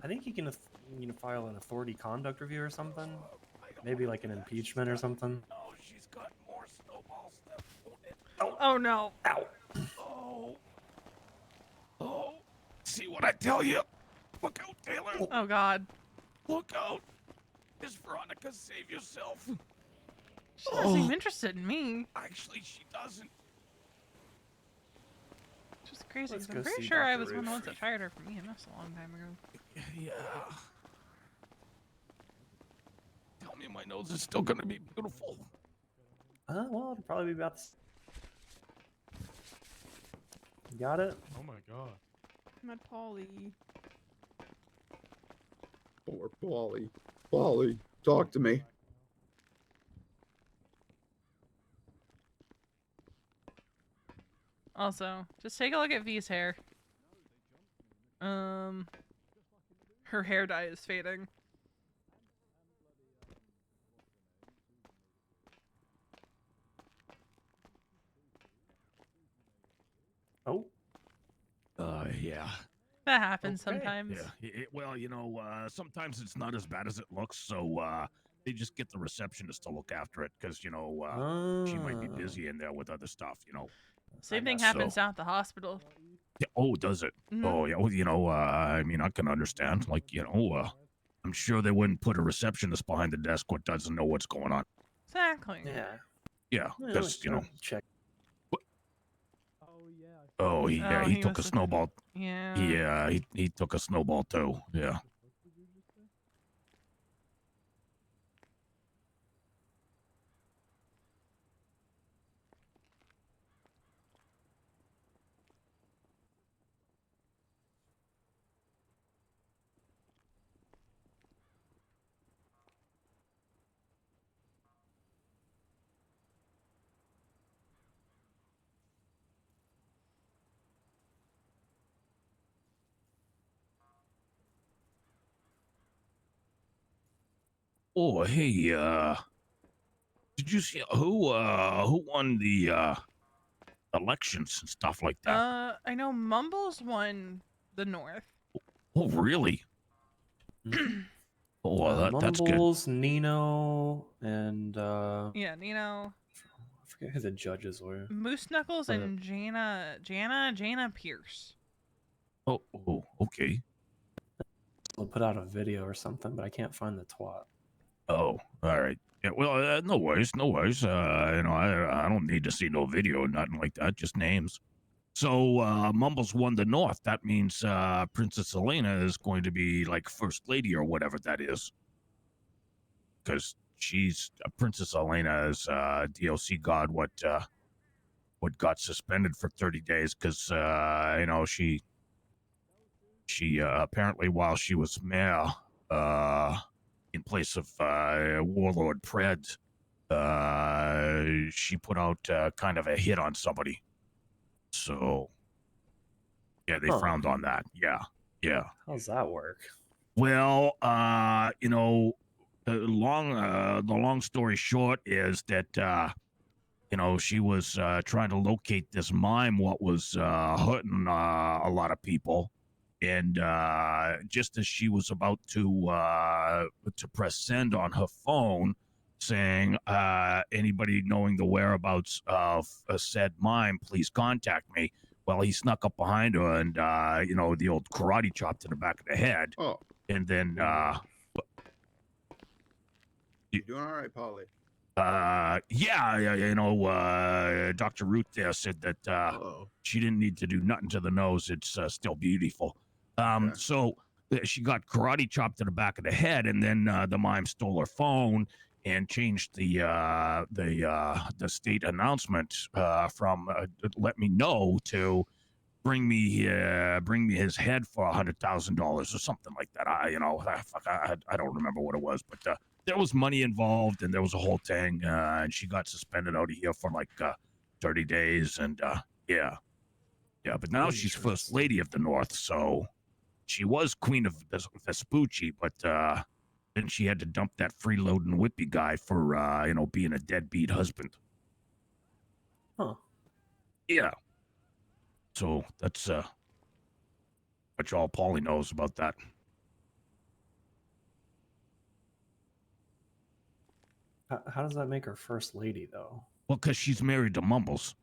I think you can file an authority conduct review or something. Maybe like an impeachment or something. Oh, she's got more snowballs. Oh no. Ow. Oh. Oh. See what I tell you? Look out, Taylor. Oh god. Look out. Miss Veronica, save yourself. She doesn't seem interested in me. Actually, she doesn't. Which is crazy. Let's 'Cause I'm go pretty see sure I Dr. was one of the Ruth. ones that fired her from EMS a long time ago. Yeah. Tell me my nose is still gonna be beautiful. Well, it'll probably be about. Got it. Oh my god. My Polly. Poor Paulie. Paulie, talk to me. Also, just take a look at V's hair. Her hair dye is fading. Oh. Yeah. That happens Okay. sometimes. Yeah. Well, you know, sometimes it's not as bad as it looks, so they just get the receptionist to look after it because, you know, she might be Ah. busy in there with other stuff, you know. Same I thing guess happens so. down at the hospital. Yeah, oh, does it? Mhm. Oh, yeah. Well, you know, I mean, I can understand. Like, you know, I'm sure they wouldn't put a receptionist behind the desk what doesn't know what's going on. Exactly. Yeah. Yeah, Well, because, you know. Check. Oh, he he took a must have- snowball. Yeah. Yeah, he took a snowball too. Yeah. Oh, hey, did you see who won the elections and stuff like that? I know Mumbles won the North. Oh, really? Oh, well, that's good. Mumbles, Nino, and Yeah, Nino, I forget who the judges were. Moose Knuckles, Uh, and Jana Pierce. Oh, okay. We'll put out a video or something, but I can't find the twat. Oh, all right. Yeah, well, no worries, no worries. You know, I don't need to see no video, nothing like that, just names. So, Mumbles won the North. That means Princess Elena is going to be like First Lady or whatever that is. Because she's Princess Elena is DOC god what got suspended for 30 days because you know she apparently while she was mayor in place of Warlord Pred, she put out kind of a hit on somebody. So yeah, they frowned on that. Yeah. How's that work? Well, you know, the long story short is that you know, she was trying to locate this mime what was hurting a lot of people, and just as she was about to press send on her phone, saying anybody knowing the whereabouts of a said mime, please contact me. Well, he snuck up behind her and you know, the old karate chop to the back of the head. Oh, And then you doing all right, Paulie? yeah, you know, Dr. Root there said that Uh-oh. she didn't need to do nothing to the nose. It's still beautiful. Okay. So she got karate chopped to the back of the head, and then the mime stole her phone and changed the state announcement from "let me know" to bring me his head for $100,000 or something like that. I don't remember what it was, but there was money involved and there was a whole thing, and she got suspended out of here for like 30 days, and yeah. Yeah, but now she's first lady of the North, so she was queen of Vespucci, but then she had to dump that freeloading whippy guy for being a deadbeat husband. Huh. Yeah. So that's much all Paulie knows about that. How does that make her first lady, though? Well, because she's married to Mumbles.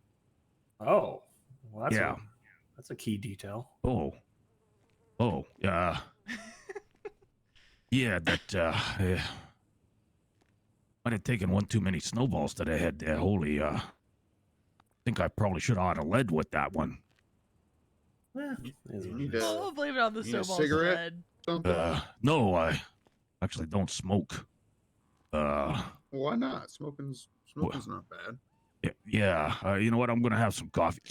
Oh, well, Yeah. That's a key detail. Oh, yeah, that might have taken one too many snowballs to the head there. Holy, think I probably should have ought to led with that one. Is You what need it is. Oh, blame it on the need a snowball cigarette? sled. Something? No, I actually don't smoke. Why not? Smoking's not bad. Yeah, you know what? I'm gonna have some coffee.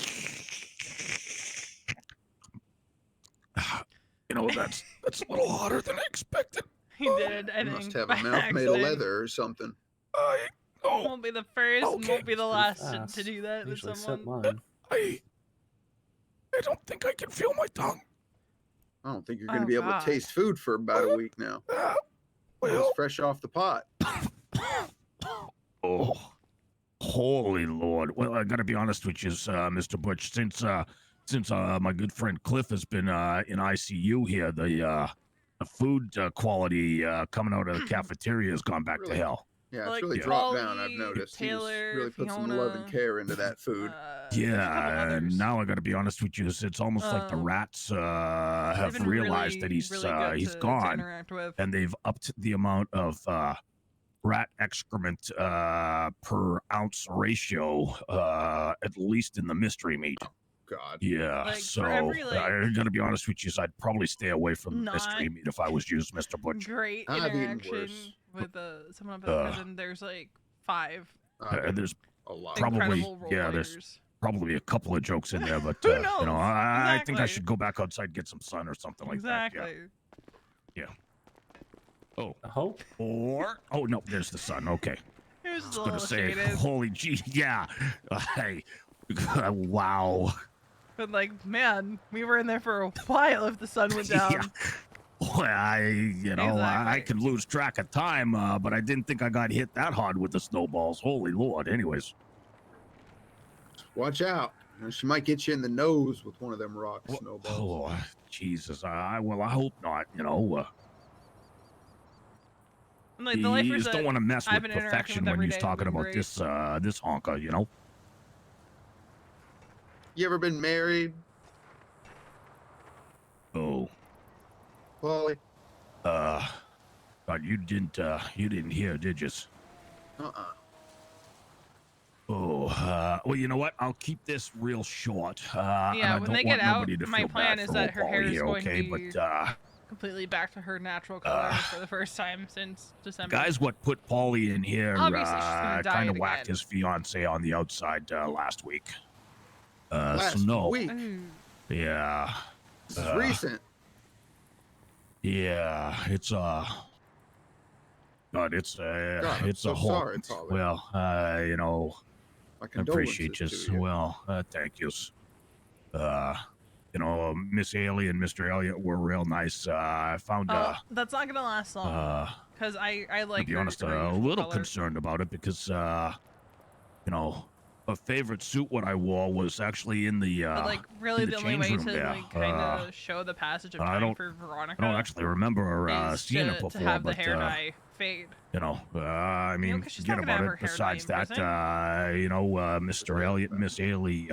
You know, that's a little hotter than I expected. He did, I You think. must have by a mouth made of accident. leather or something. Won't be the first, and Okay. won't be the last to Fast. do that with Usually someone. sip mine. I don't think I can feel my tongue. I don't think you're going to Oh, be able God. to taste food for about a week now. Well, It's fresh off the pot. oh, holy Lord. Well, I gotta be honest with you, Mr. Butch. Since my good friend Cliff has been in ICU here, the food quality coming out of the cafeteria has gone back to Really? hell. Yeah, it's Like really Yeah. dropped down. I've Polly, noticed. Taylor, He really put some love and Fiona, care into that food. there's a couple Yeah, and others. now I gotta be honest with you. It's almost like the rats They've have been realized really, that he's really good he's to gone, interact with. and they've upped the amount of rat excrement per ounce ratio, at least in the mystery meat. God. Yeah, Like, for so every, I gotta be honest with you. So I'd probably stay away from the mystery not meat if I was you, Mr. Butch. Great I've eaten interaction worse. with someone up at the prison. There's like 5 There's A lot. Probably- incredible role yeah, there's- players. probably a couple of jokes in there, but Who you know, knows? I think I Exactly. should go back outside and get some sun or something like that. Exactly. Yeah. Oh, Hope. oh no, there's the sun. Okay. It was I just a was gonna little say, shaded. holy gee, yeah. Hey, wow. But like, man, we were in there for a while if the sun went down. Yeah. Well, I Exactly. could lose track of time, but I didn't think I got hit that hard with the snowballs. Holy Lord. Anyways. Watch out. You know, she might get you in the nose with one of them rock snowballs. Oh, Jesus. I hope not, you know. And like the You lifers just that don't want to mess I've with been interacting perfection with when every you're day talking have been about great. this honker, you know? You ever been married, Oh, Paulie? God, you didn't hear, did you? Uh-uh. Oh, well, you know what? I'll keep this real short. And Yeah, I when don't they want get out, nobody to my feel plan bad is for that old her hair Paulie is here, going to okay? be But completely back to her natural color for the first time since December. guys, what put Paulie in here Obviously, she's gonna dye kind it of whacked again. his fiance on the outside last week. Last so no, week. Ooh. yeah, This is recent. yeah, it's God, it's I'm it's so a whole. sorry, Paulie. Well, you know, My I appreciate condolences you. to you. Well, thank yous. You know, Miss Haley and Mr. Elliott were real nice. I found That's not gonna last long because I to like be her, honest, her a usual little color. concerned about it because you know, a favorite suit what I wore was actually in the But like, really, in the the only way change to room there. like kind of show the passage of I time don't- for Veronica I don't actually remember is seeing to, it before, to have the but hair dye fade. you know, I mean, 'cause she's forget not gonna about have her it. hair dye Besides in that, prison. you know, Mr. Elliott and Miss Haley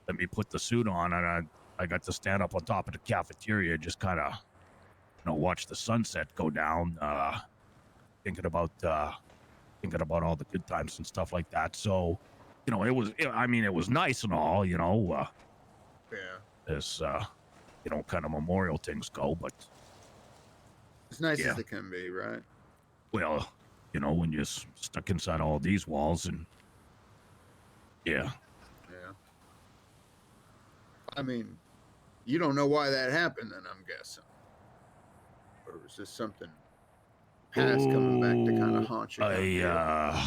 let me put the suit on, and I got to stand up on top of the cafeteria, just kind of, you know, watch the sunset go down, thinking about all the good times and stuff like that. So, you know, it was nice and all, you know, Yeah. as you know, kind of memorial things go, but As nice Yeah. as they can be, right? well, you know, when you're stuck inside all these walls and yeah. Yeah. I mean, you don't know why that happened, then I'm guessing. Or was this something past coming back to kind of haunt you? down here?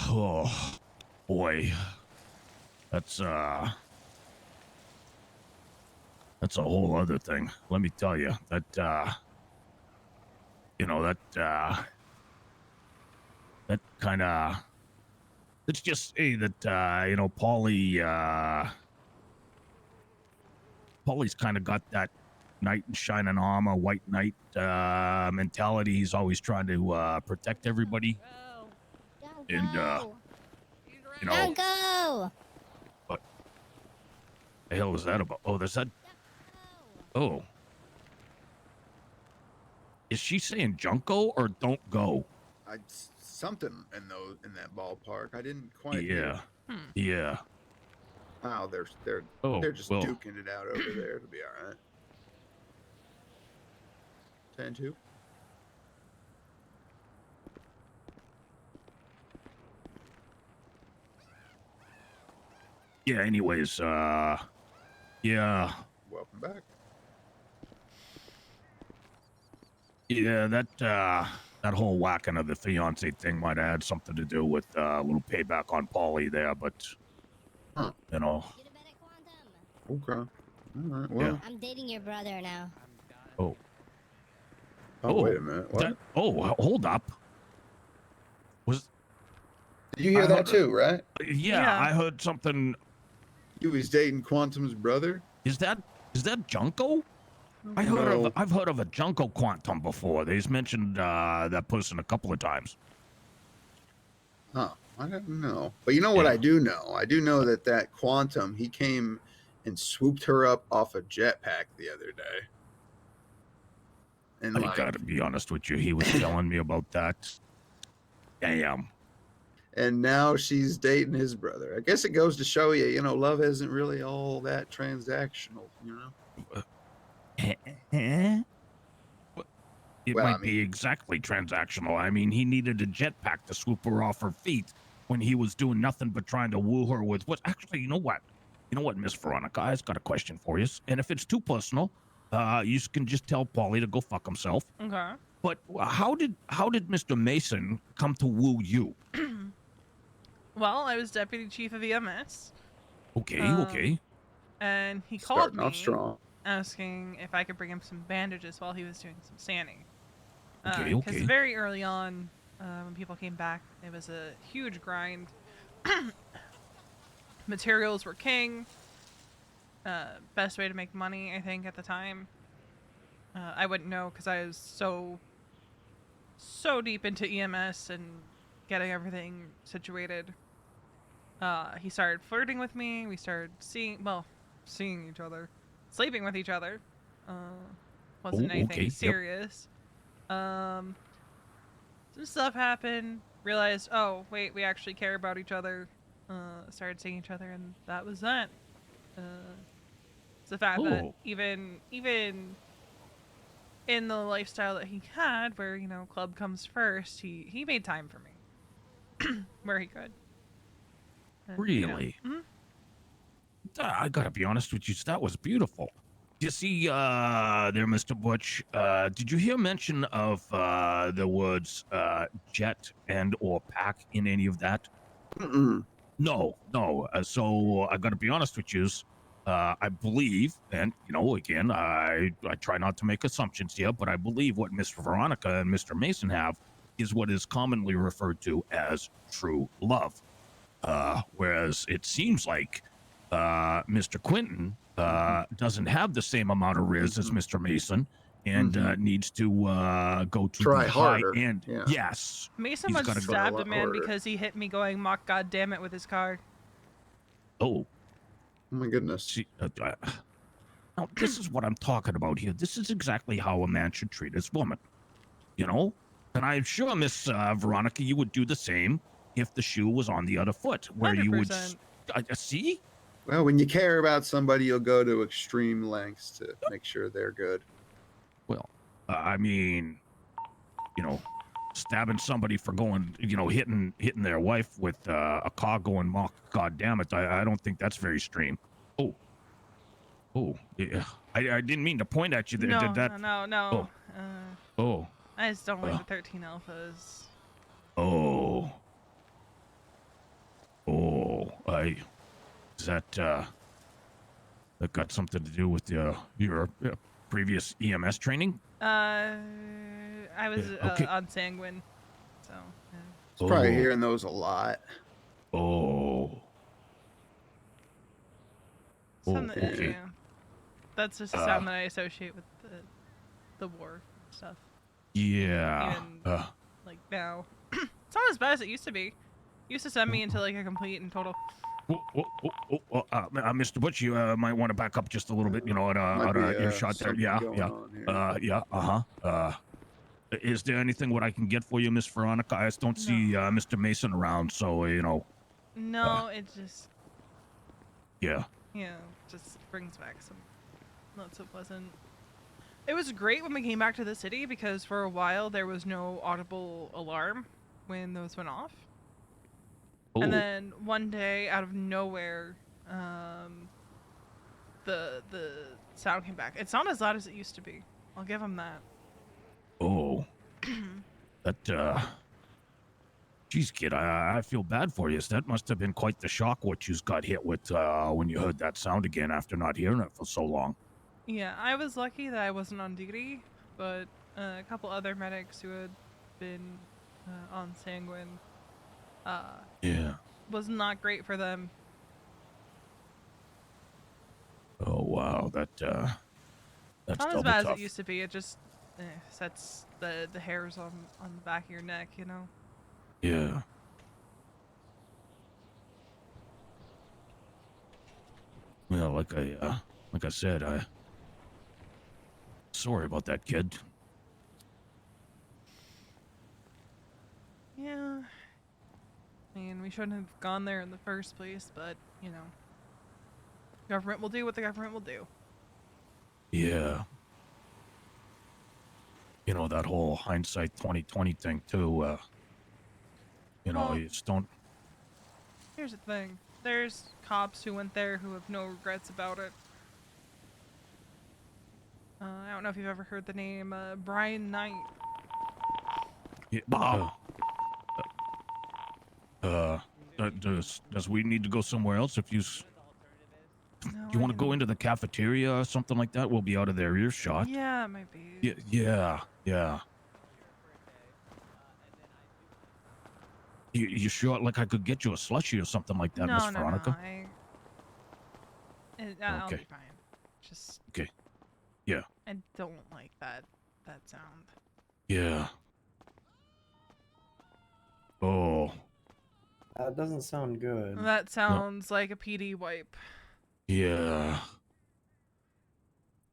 Oh boy, that's That's a whole other thing. Let me tell you that, you know, that kind of, let's just say that, you know, Paulie's kind of got that knight in shining armor, white knight mentality. He's always trying to protect everybody. Don't And, go. you know, Don't go. what the hell was that about? Oh, there's that. Oh. Is she saying Junko or don't go? Something in that ballpark. I didn't quite Yeah. hear. Yeah. Wow, they're Oh, just well. duking it out over there. It'll be all right. 10-2. Yeah, anyways, yeah. Welcome back. Yeah, that whole whacking of the fiance thing might have had something to do with a little payback on Paulie there, but you know. Get a better quantum. Okay. All right. Well. I'm dating your brother now. Oh. Oh, wait a minute. What? Hold up. Did you hear that too, right? Yeah, I heard something. He was dating Quantum's brother. Is that Junko? I've heard of a Junko Quantum before. They've mentioned that person a couple of times. Huh. I don't know. But you know what I do know? I do know that Quantum, he came and swooped her up off a jetpack the other day. And I gotta be honest with you, he was telling me about that. Damn. And now she's dating his brother. I guess it goes to show you, you know, love isn't really all that transactional, you know? It might be exactly transactional. I mean, he needed a jetpack to swoop her off her feet when he was doing nothing but trying to woo her with what? Actually, you know what? You know what, Miss Veronica? I've got a question for you. And if it's too personal, you can just tell Paulie to go fuck himself. Okay. But how did Mr. Mason come to woo you? Well, I was deputy chief of EMS. Okay. And he called me off strong. asking if I could bring him some bandages while he was doing some sanding. Okay. Because very early on, when people came back, it was a huge grind. Materials were king. Best way to make money, I think, at the time. I wouldn't know because I was so deep into EMS and getting everything situated. He started flirting with me. We started seeing each other, sleeping with each other. Wasn't anything serious. Some stuff happened. Realized, oh wait, we actually care about each other. Started seeing each other, and that was that. It's the fact that even in the lifestyle that he had, where club comes first, he made time for me where he could. Really? I gotta be honest with you, that was beautiful. You see, there, Mr. Butch, did you hear mention of the words jet and or pack in any of that? No. So I gotta be honest with you. I believe, and again, I try not to make assumptions here, but I believe what Miss Veronica and Mr. Mason have is what is commonly referred to as true love. Whereas it seems like Mr. Quinton doesn't have the same amount of riz as Mr. Mason, and needs to go to try the harder. high end. Yeah. Yes. Mason once stabbed a man because he hit me going "Mock God damn it" with his car. Oh my goodness. See, now, this is what I'm talking about here. This is exactly how a man should treat his woman. And I'm sure, Miss Veronica, you would do the same if the shoe was on the other foot, where 100%. you would see. Well, when you care about somebody, you'll go to extreme lengths to make sure they're good. Well, I mean, stabbing somebody for going, hitting their wife with a car going, "Mock God damn it!" I don't think that's very extreme. Oh, yeah. I didn't mean to point at you there. No, Did that? no. I just don't like the 13 alphas. that got something to do with your previous EMS training? I was Yeah, okay. on Sanguine, so. Yeah. It's probably Oh. hearing those a lot. Oh. Oh, Something, okay. yeah. That's just a sound that I associate with the war stuff. Yeah. Even like now, it's not as bad as it used to be. Used to send me into like a complete and total. Mr. Butch, you might want to back up just a little bit, Might out be of earshot there. something Yeah, going yeah. on here. Yeah, is there anything what I can get for you, Miss Veronica? I just don't see Mr. Mason around, so, No, it just, yeah. just brings back some not so pleasant. It was great when we came back to the city because for a while there was no audible alarm when those went off. Oh. And then one day, out of nowhere, the sound came back. It's not as loud as it used to be. I'll give him that. Oh. That, geez, kid, I feel bad for you. That must have been quite the shock what you got hit with when you heard that sound again after not hearing it for so long. Yeah, I was lucky that I wasn't on duty, but a couple other medics who had been on Sanguine, Yeah. was not great for them. Oh, wow. That's Not double as bad tough. as it used to be. It just sets the hairs on the back of your neck, you know. Yeah. Well, like I said, sorry about that, kid. Yeah. I mean, we shouldn't have gone there in the first place, but, government will do what the government will do. Yeah. That whole hindsight 2020 thing too, Well, you just don't. Here's the thing. There's cops who went there who have no regrets about it. I don't know if you've ever heard the name, Brian Knight. Yeah, does we need to go somewhere else? If you No, you want to go into the cafeteria or something like that, we'll be out of their earshot. Yeah, it might be. Yeah. You sure? Like I could get you a slushie or something like that, Miss Veronica? I'll Okay. be fine. Just. Okay. Yeah. I don't like that sound. Yeah. Oh. That doesn't sound good. That sounds like a PD wipe. Yeah.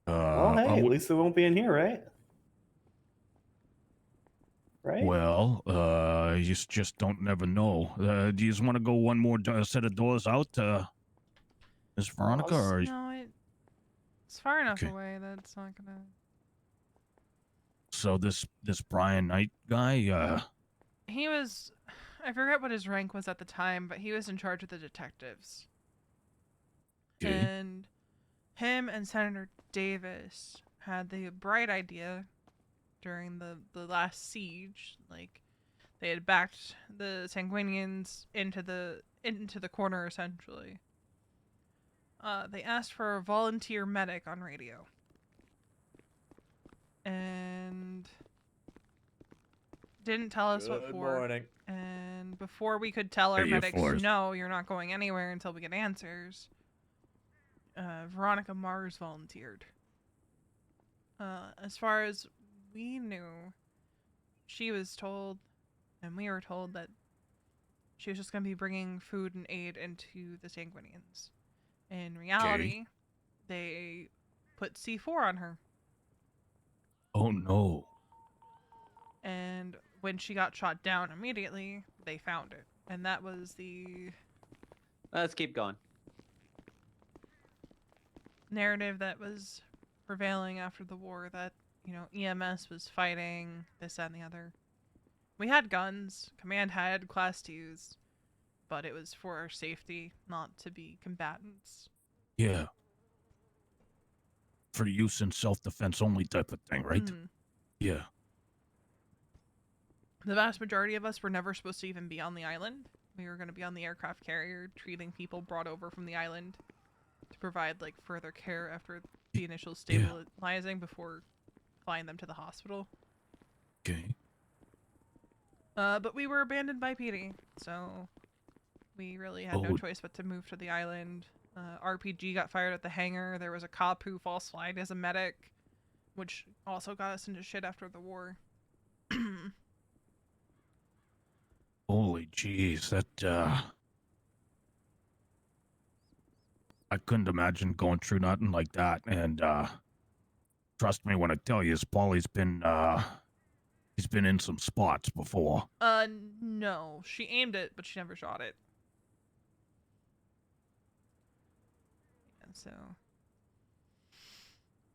Well, hey, at least it won't be in here, right? Right? Well, you just don't never know. Do you just want to go one more set of doors out, Miss Veronica? Or... No, it's far enough Okay. away that it's not gonna. So this Brian Knight guy, He was, I forget what his rank was at the time, but he was in charge of the detectives. Okay. And him and Senator Davis had the bright idea during the last siege. Like, they had backed the Sanguinians into the corner, essentially. They asked for a volunteer medic on radio. And didn't tell us what Good for. morning. And before we could tell our Hey, medics, Forrest. no, you're not going anywhere until we get answers, Veronica Mars volunteered. As far as we knew, she was told, and we were told, that she was just going to be bringing food and aid into the Sanguinians. In reality, they put C4 on her. oh no. And when she got shot down immediately, they found it. And that was the Let's keep going. narrative that was prevailing after the war, that, EMS was fighting this, that, and the other. We had guns. Command had Class 2s. But it was for our safety, not to be combatants. Yeah. For use in self-defense only type of thing, right? Mhm. Yeah. The vast majority of us were never supposed to even be on the island. We were going to be on the aircraft carrier, treating people brought over from the island. to provide like further care after the initial Yeah. stabilizing before flying them to the hospital. Okay. But we were abandoned by PD, so we really had no Oh. choice but to move to the island. RPG got fired at the hangar. There was a cop who false flagged as a medic, which also got us into shit after the war. Holy jeez, that I couldn't imagine going through nothing like that. And trust me when I tell you, Paulie's been he's been in some spots before. No. She aimed it, but she never shot it. And so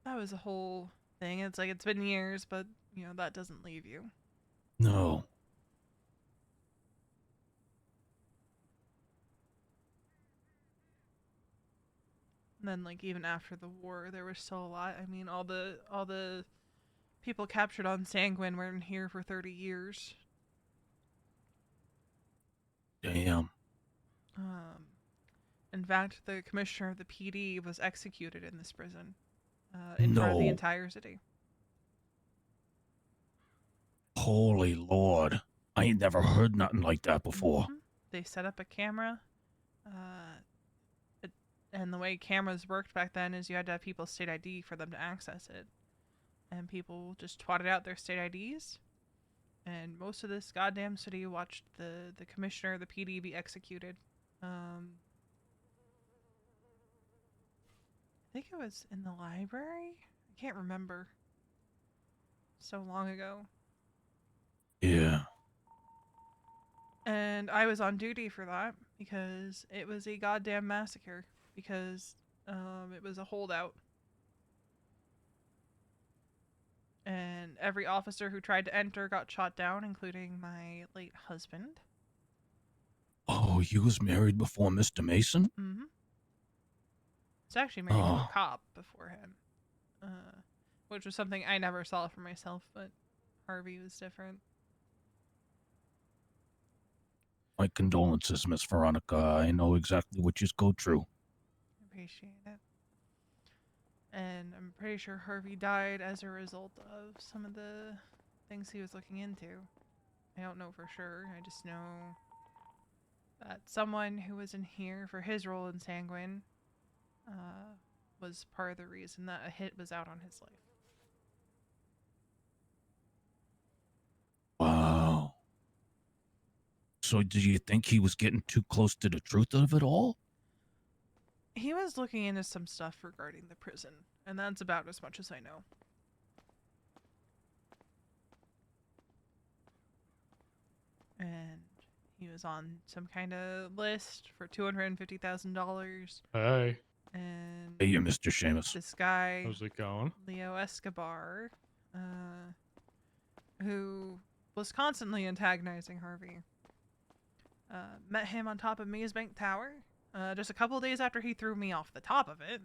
that was a whole thing. It's like it's been years, but you know, that doesn't leave you. No. And then like even after the war there was still a lot. I mean all the people captured on Sanguine were in here for 30 years. Damn. In fact, the commissioner of the PD was executed in this prison, in front of the No. entire city. Holy Lord. I ain't never heard nothing like that before. Mhm. They set up a camera, and the way cameras worked back then is you had to have people's state ID for them to access it. And people just twatted out their state IDs, and most of this goddamn city watched the commissioner of the PD be executed. I think it was in the library? I can't remember. So long ago. Yeah. And I was on duty for that because it was a goddamn massacre. Because it was a holdout. And every officer who tried to enter got shot down, including my late husband. Oh, you was married before Mr. Mason? Mm-hmm. It's actually married to a cop before him. Which was something I never saw for myself, but Harvey was different. My condolences, Miss Veronica. I know exactly what you go through. Appreciate it. And I'm pretty sure Harvey died as a result of some of the things he was looking into. I don't know for sure. I just know that someone who was in here for his role in Sanguine was part of the reason that a hit was out on his life. Wow. So do you think he was getting too close to the truth of it all? He was looking into some stuff regarding the prison, and that's about as much as I know. And he was on some kind of list for $250,000. Hey, And Hey, Mr. Seamus. this guy, how's it going? Leo Escobar, who was constantly antagonizing Harvey, met him on top of Maze Bank Tower, just a couple of days after he threw me off the top of it.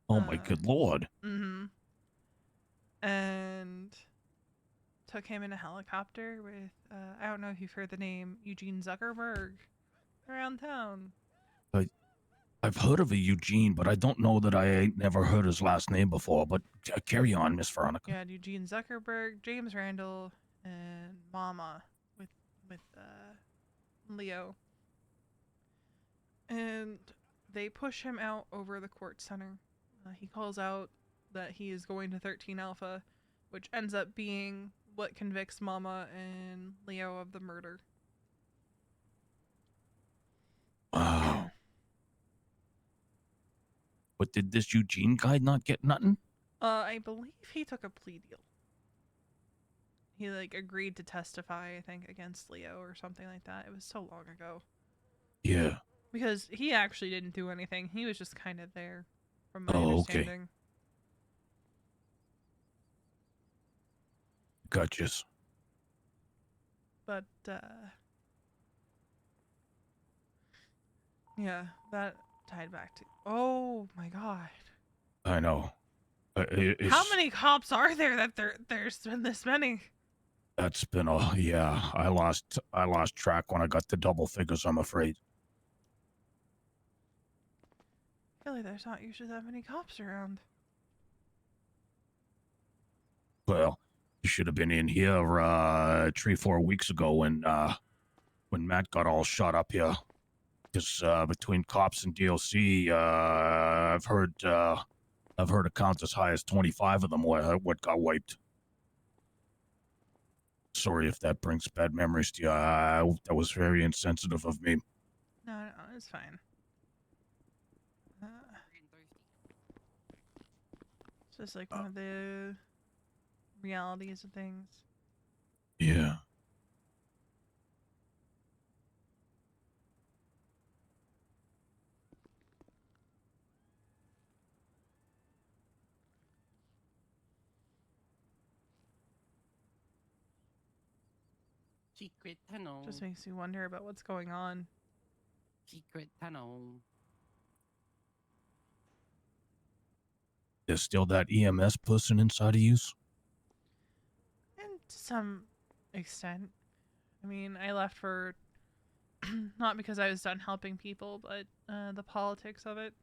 Oh my good Lord. Mm-hmm. And took him in a helicopter with, I don't know if you've heard the name, Eugene Zuckerberg, around town. I've heard of a Eugene, but I don't know that I ain't never heard his last name before. But carry on, Miss Veronica. You had Eugene Zuckerberg, James Randall, and Mama with Leo. And they push him out over the court center. He calls out that he is going to 13 Alpha, which ends up being what convicts Mama and Leo of the murder. Wow. But did this Eugene guy not get nothing? I believe he took a plea deal. He agreed to testify, I think, against Leo or something like that. It was so long ago. Yeah. Because he actually didn't do anything. He was just kind of there, from my Oh, okay. understanding. Gotchas. But, yeah, that tied back to... Oh, my God. I know. How many cops are there that there's been this many? That's been yeah. I lost track when I got to double figures, I'm afraid. feel like there's not usually that many cops around. Well, you should have been in here 3-4 weeks ago when Matt got all shot up here. Because between cops and DLC, I've heard accounts as high as 25 of them what got wiped. Sorry if that brings bad memories to you. That was very insensitive of me. No, it's fine. It's just like one of the realities of things. Yeah. Secret tunnel. Just makes me wonder about what's going on. Secret tunnel. There's still that EMS person inside of you? And to some extent. I mean, I left for not because I was done helping people, but the politics of it.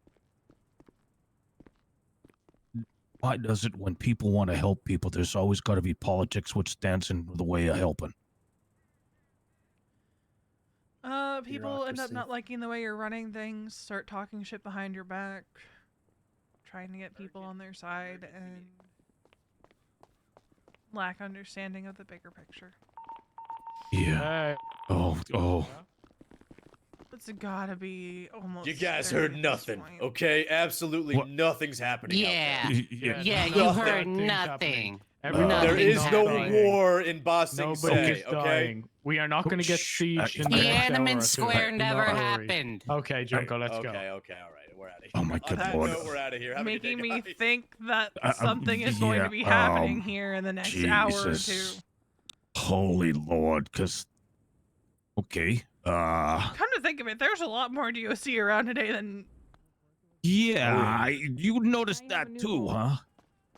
Why does it when people want to help people, there's always got to be politics which stands in the way of helping? People end up Bureaucracy. not liking the way you're running things, start talking shit behind your back, trying to get people on their side, and lack understanding of the bigger picture. Yeah. Hey. Oh. It's gotta be almost. You guys 30 heard at this nothing, point. okay? Absolutely What? nothing's happening Yeah. out there. Yeah, you Nothing. heard Nothing's nothing. Everybody's There is no dying. war in Bossing Nobody's Say, okay? dying. We are not going to get Shh. sieged in the next hour Tiananmen or two. Square Do never not worry. happened. Okay, Junko, let's Okay, go. okay, all right, we're out of here. Oh my On good that lord. note, we're out of here. Have a good Making day, me guys. think that something is going to be yeah, happening here in the next hour or two. Jesus. Holy lord, because... Okay, Come to think of it, there's a lot more DOC around today than. yeah, you noticed that too, huh?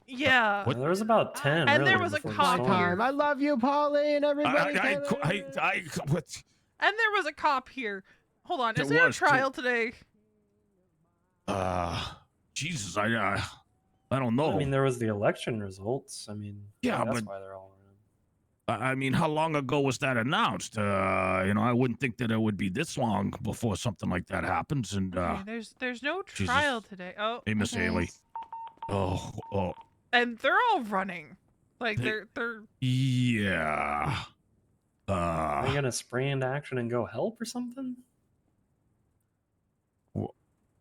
Yeah. What? There was about 10. And really, there was a before the cop storm. here. I love you, Pauline. Everybody. What? And there was a cop here. Hold on, There is there a was, too. trial today? Jesus, I don't know. I mean, there was the election results. I mean, Yeah, that's but- why they're all around. I mean, how long ago was that announced? I wouldn't think that it would be this long before something like that happens. And Okay, there's no Jesus. trial today. Oh, hey, Miss Okay. Haley. Oh, and they're all running. Like Hey. they're yeah. Are you gonna spring into action and go help or something?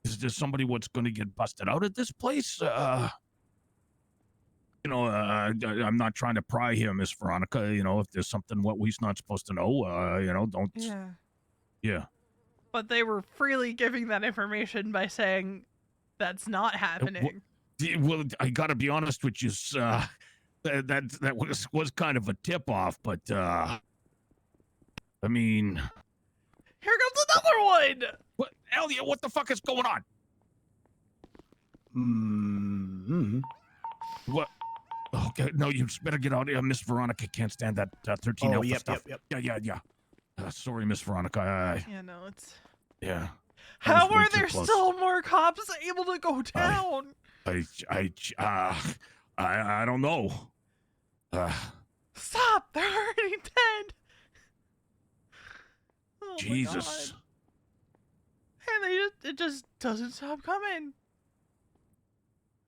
Is there somebody what's going to get busted out at this place? I'm not trying to pry here, Miss Veronica. If there's something what we's not supposed to know, don't. yeah. Yeah. But they were freely giving that information by saying that's not happening. Well, I gotta be honest with you. That was kind of a tip off, but I mean, Here comes another one. what, Elliot? What the fuck is going on? What? Okay, no, you better get out of here. Miss Veronica can't stand that 13 alpha stuff. Yep. Yeah. Sorry, Miss Veronica. Yeah, no, it's. Yeah. How way are too there close. still more cops able to go down? I don't know. Stop! They're already dead. Oh my Jesus. God. And it just doesn't stop coming.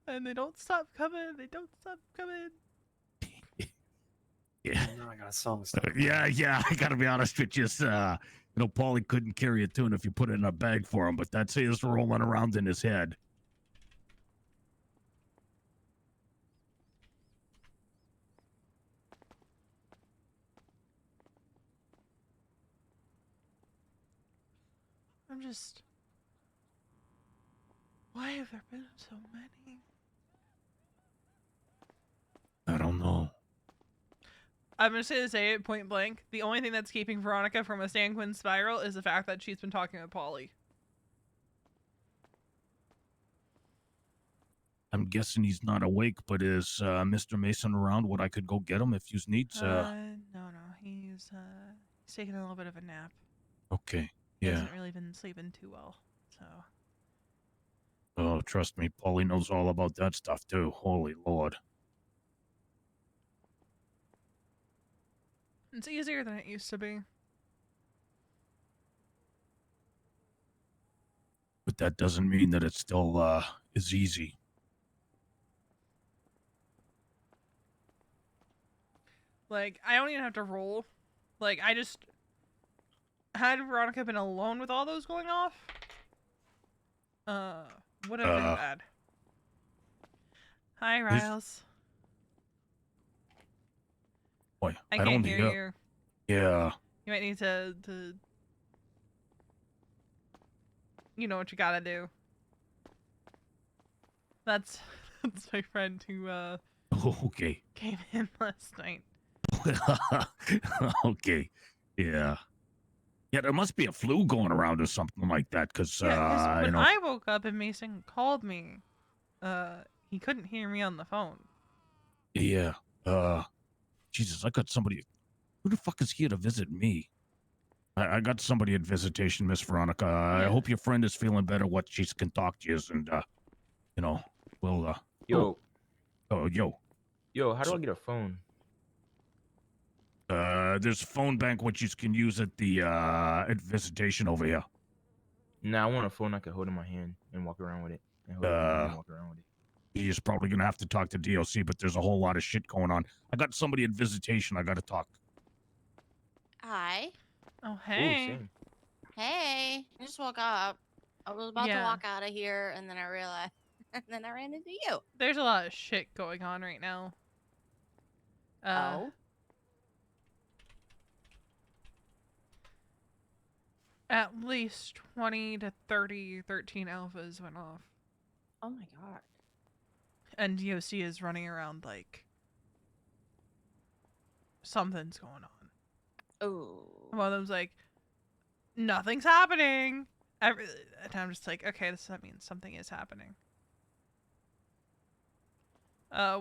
And they don't stop coming. They don't stop coming. Yeah. Now I got a song stuck. Yeah. I gotta be honest with you. Paulie couldn't carry a tune if you put it in a bag for him, but that's his rolling around in his head. I'm just. Why have there been so many? I don't know. I'm gonna say it point blank. The only thing that's keeping Veronica from a sanguine spiral is the fact that she's been talking with Polly. I'm guessing he's not awake, but is Mr. Mason around? What I could go get him if you need? No. He's taking a little bit of a nap. Okay. He Yeah. hasn't really been sleeping too well, so. Oh, trust me, Paulie knows all about that stuff too. Holy Lord. It's easier than it used to be. But that doesn't mean that it still is easy. Like, I don't even have to roll. Like, I just... Had Veronica been alone with all those going off, would have been bad. Hi, Riles. Boy, I don't can't hear you. Yeah. You might need to... You know what you gotta do. That's my friend who, Okay. came in last night. Okay. Yeah. Yeah, there must be a flu going around or something like that, because, Yeah, when you know. I woke up and Mason called me, he couldn't hear me on the phone. Yeah. Jesus, I got somebody. Who the fuck is here to visit me? I got somebody at visitation, Miss Veronica. I hope your friend is feeling better, what she can talk to you, and, you know, we'll, Yo. Oh, yo. Yo, how do I get a phone? There's a phone bank which you can use at the, at visitation over here. Nah, I want a phone I can hold in my hand and walk around with it. And hold it in my hand and walk around with it. He's probably gonna have to talk to DOC, but there's a whole lot of shit going on. I got somebody at visitation I gotta talk. Hi. Oh, Ooh, hey. same. Hey. I just woke up. I was about to Yeah. walk out of here, and then I realized, and then I ran into you. There's a lot of shit going on right now. Oh? At least 20 to 30 13 alphas went off. Oh my god. And DOC is running around like something's going on. Oh. One of them's like, nothing's happening. And I'm just like, okay, that means something is happening.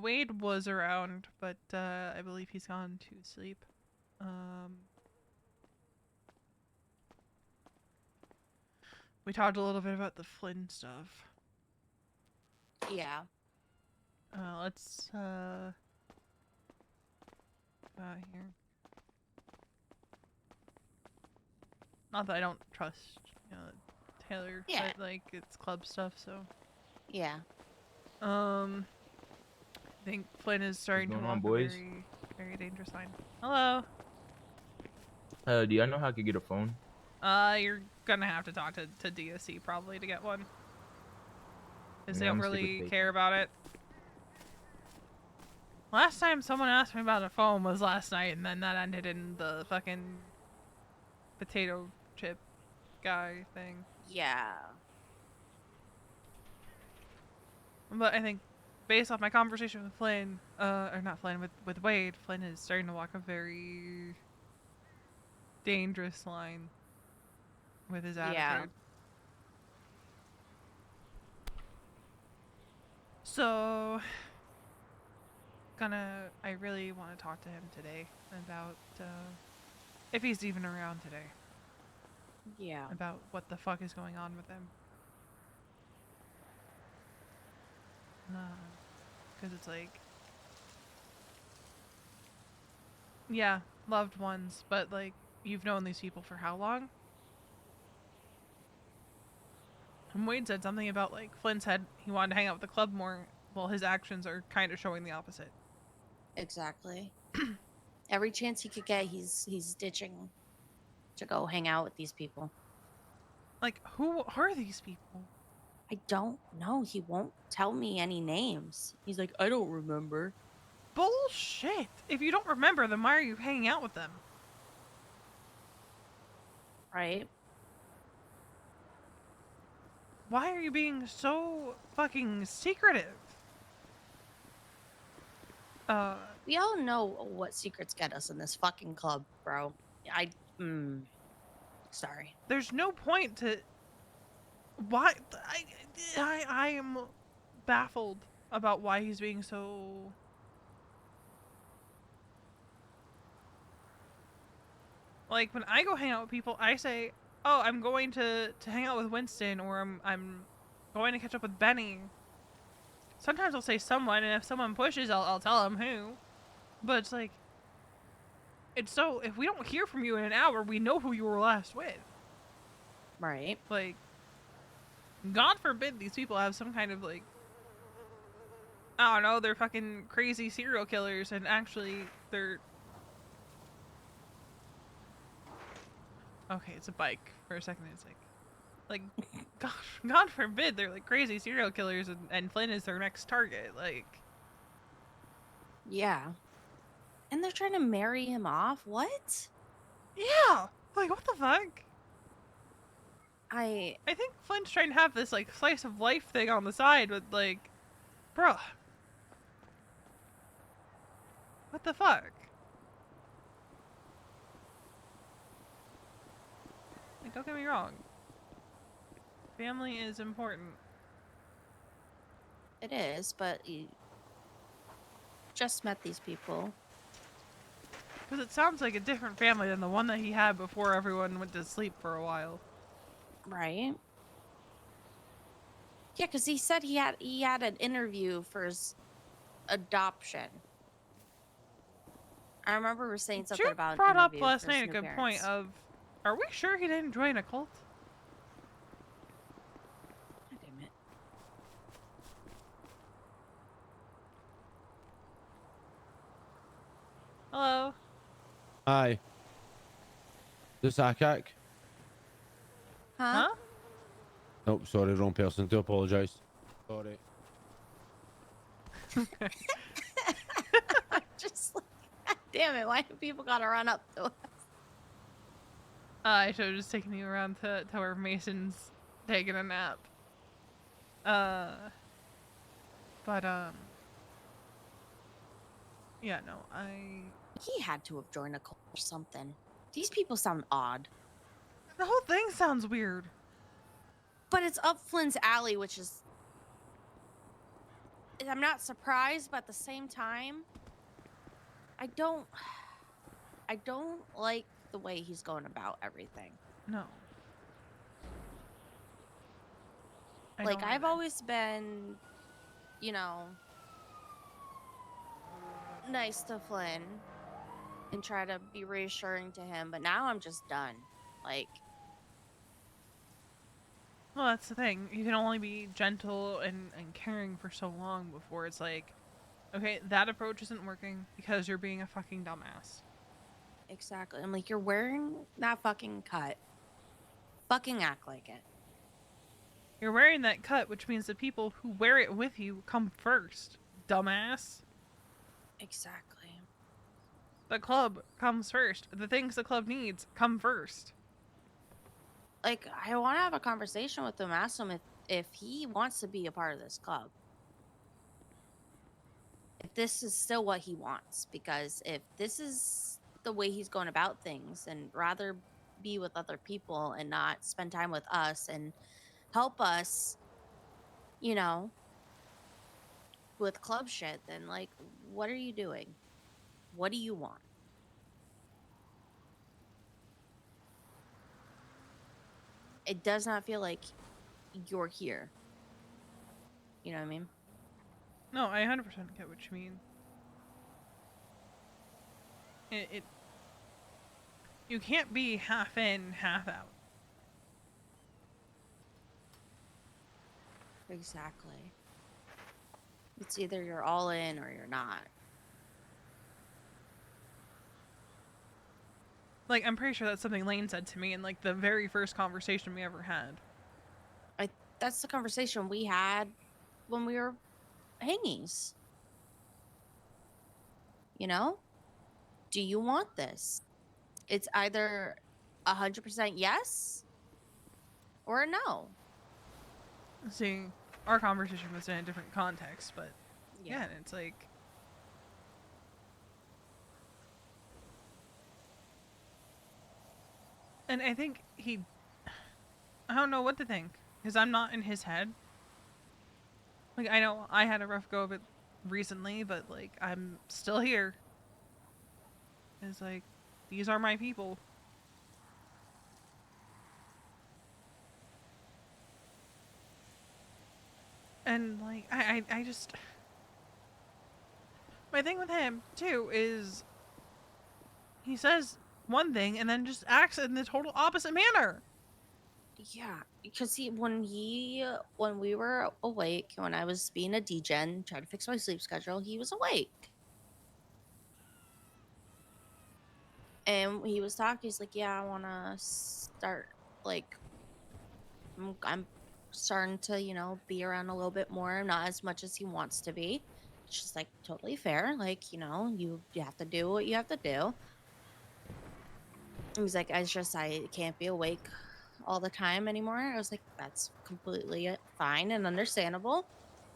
Wade was around, but I believe he's gone to sleep. We talked a little bit about the Flynn stuff. Yeah. Let's here. Not that I don't trust, Taylor, Yeah. but like it's club stuff, so. Yeah. I think Flynn is starting to going on, walk boys? a very, very dangerous line. Hello. Do y'all know how I could get a phone? You're gonna have to talk to DOC probably to get one. Because they Yeah, don't I'm sick of really fake. care about it. Last time someone asked me about a phone was last night, and then that ended in the fucking potato chip guy thing. Yeah. But I think, based off my conversation with Flynn, or not Flynn, with Wade, Flynn is starting to walk a very dangerous line with his attitude. Yeah. So, I really want to talk to him today about, if he's even around today. Yeah. About what the fuck is going on with him. Because it's like, yeah, loved ones, but like, you've known these people for how long? And Wade said something about like, Flynn said he wanted to hang out with the club more. Well, his actions are kind of showing the opposite. Exactly. Every chance he could get, he's ditching to go hang out with these people. Like, who are these people? I don't know. He won't tell me any names. He's like, I don't remember. Bullshit! If you don't remember them, why are you hanging out with them? Right? Why are you being so fucking secretive? We all know what secrets get us in this fucking club, bro. Sorry. There's no point to... Why? I am baffled about why he's being so... Like, when I go hang out with people, I say, oh, I'm going to hang out with Winston, or I'm going to catch up with Benny. Sometimes I'll say someone, and if someone pushes, I'll tell them who. But it's like, it's so, if we don't hear from you in an hour, we know who you were last with. Right. Like, God forbid these people have some kind of, like, I don't know, they're fucking crazy serial killers, and actually, they're... Okay, it's a bike. For a second, it's like, God forbid they're, like, crazy serial killers, and Flynn is their next target, like... Yeah. And they're trying to marry him off? What? Yeah! Like, what the fuck? I think Flynn's trying to have this, like, slice of life thing on the side, but, like, bruh. What the fuck? Like, don't get me wrong. Family is important. It is, but you just met these people. Because it sounds like a different family than the one that he had before everyone went to sleep for a while. Right? Yeah, because he said he had an interview for his adoption. I remember we were saying something Jude about an brought up interview last for his night a new good point parents. of, are we sure he didn't join a cult? God damn it. Hello? Hi. This Akak? Huh? Nope, sorry, wrong person. Do apologise. Sorry. Just like, God damn it, why do people gotta run up to us? I should have just taken you around to where Mason's taking a nap. Yeah, no, He had to have joined a cult or something. These people sound odd. The whole thing sounds weird. But it's up Flynn's alley, which is... I'm not surprised, but at the same time, I don't like the way he's going about everything. No. Like, I've always been, you know, nice to Flynn and try to be reassuring to him, but now I'm just done. Like, Well, that's the thing. You can only be gentle and caring for so long before it's like, okay, that approach isn't working because you're being a fucking dumbass. exactly. I'm like, you're wearing that fucking cut. Fucking act like it. You're wearing that cut, which means the people who wear it with you come first, dumbass. Exactly. The club comes first. The things the club needs come first. Like, I want to have a conversation with him, ask him if he wants to be a part of this club. If this is still what he wants. Because if this is the way he's going about things and rather be with other people and not spend time with us and help us, you know, with club shit, then, like, what are you doing? What do you want? It does not feel like you're here. You know what I mean? No, I 100% get what you mean. You can't be half in, half out. Exactly. It's either you're all in or you're not. Like, I'm pretty sure that's something Lane said to me in, like, the very first conversation we ever had. That's the conversation we had when we were hangies. You know? Do you want this? It's either 100% yes or a no. See, our conversation was in a different context, but yeah, it's like... And I think I don't know what to think, because I'm not in his head. Like, I know I had a rough go of it recently, but, like, I'm still here. It's like, these are my people. And like I just my thing with him too is he says one thing and then just acts in the total opposite manner. Yeah, because when we were awake, when I was being a degen, trying to fix my sleep schedule, he was awake. And he was talking, he's like, yeah, I want to start, like, I'm starting to, be around a little bit more, not as much as he wants to be. It's just, like, totally fair. Like, you have to do what you have to do. He's like, I can't be awake all the time anymore. I was like, that's completely fine and understandable.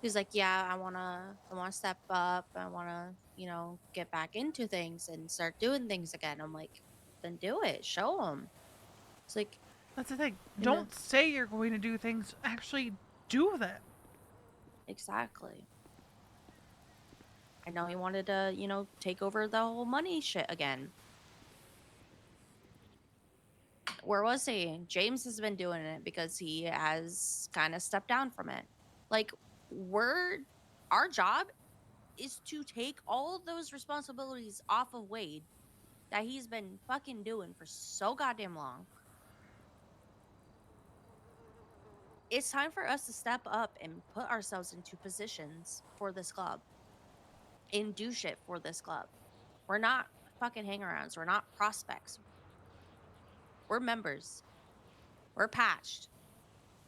He's like, yeah, I wanna step up. I wanna, get back into things and start doing things again. I'm like, then do it. Show him. It's like, That's the thing. Don't say you're going to do things. Actually do them. Exactly. I know he wanted to, take over the whole money shit again. Where was he? James has been doing it because he has kind of stepped down from it. Like, our job is to take all those responsibilities off of Wade that he's been fucking doing for so goddamn long. It's time for us to step up and put ourselves into positions for this club and do shit for this club. We're not fucking hang-arounds. We're not prospects. We're members. We're patched.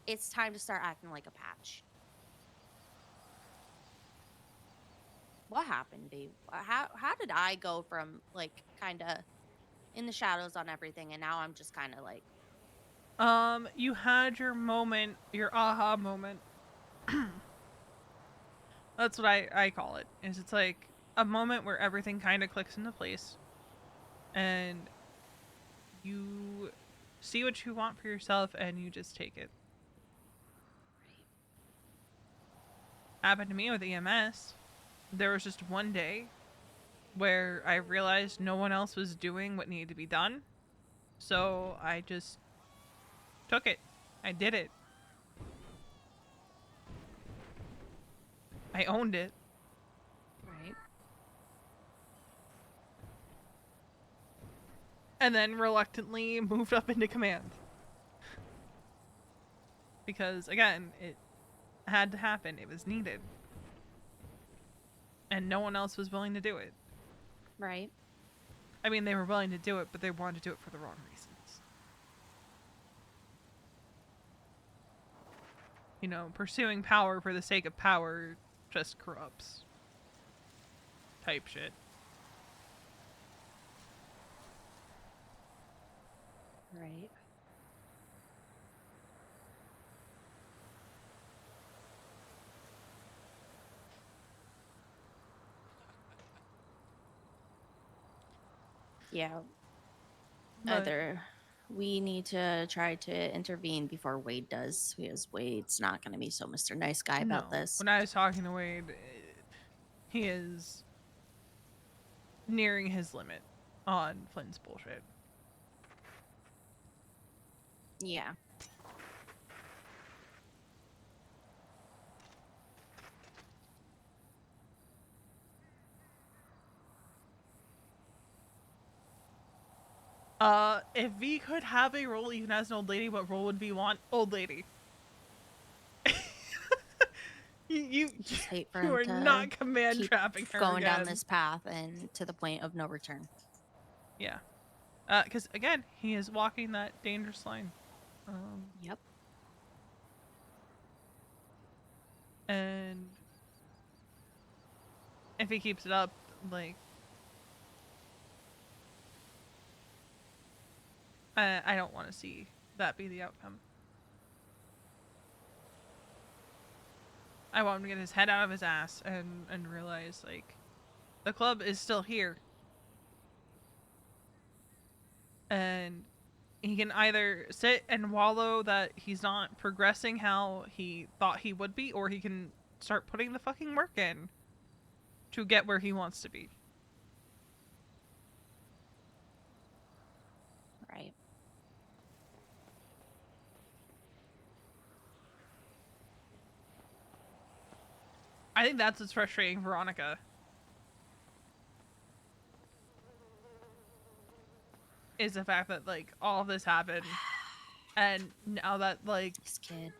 It's time to start acting like a patch. What happened, babe? How did I go from, like, kind of in the shadows on everything, and now I'm just kind of like... You had your moment, your aha moment. That's what I call it. It's like a moment where everything kind of clicks into place. And you see what you want for yourself and you just take it. Happened to me with EMS. There was just one day where I realized no one else was doing what needed to be done. So I just took it. I did it. I owned it. Right. And then reluctantly moved up into command. Because, again, it had to happen. It was needed. And no one else was willing to do it. Right. I mean, they were willing to do it, but they wanted to do it for the wrong reasons. Pursuing power for the sake of power just corrupts. Type shit. Right. Yeah. But Either we need to try to intervene before Wade does, because Wade's not going to be so Mr. Nice Guy about no, this. when I was talking to Wade, he is nearing his limit on Flynn's bullshit. Yeah. If V could have a role even as an old lady, what role would V want? Old lady. you Just hate for you him are to not command keep trapping her going down again. this path and to the point of no return. Yeah. Because again, he is walking that dangerous line. Yep. And if he keeps it up, like, I don't want to see that be the outcome. I want him to get his head out of his ass and realize, like, the club is still here. And he can either sit and wallow that he's not progressing how he thought he would be, or he can start putting the fucking work in to get where he wants to be. Right. I think that's what's frustrating Veronica. Is the fact that like all of this happened, and now that like This kid.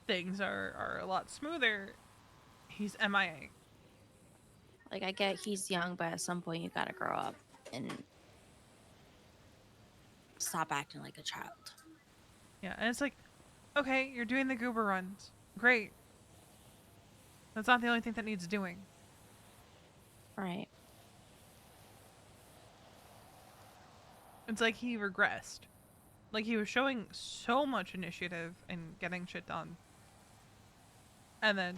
things are a lot smoother, he's MIA. Like, I get he's young, but at some point you gotta grow up and stop acting like a child. Yeah, and it's like, okay, you're doing the goober runs. Great. That's not the only thing that needs doing. Right. It's like he regressed. Like he was showing so much initiative and getting shit done. And then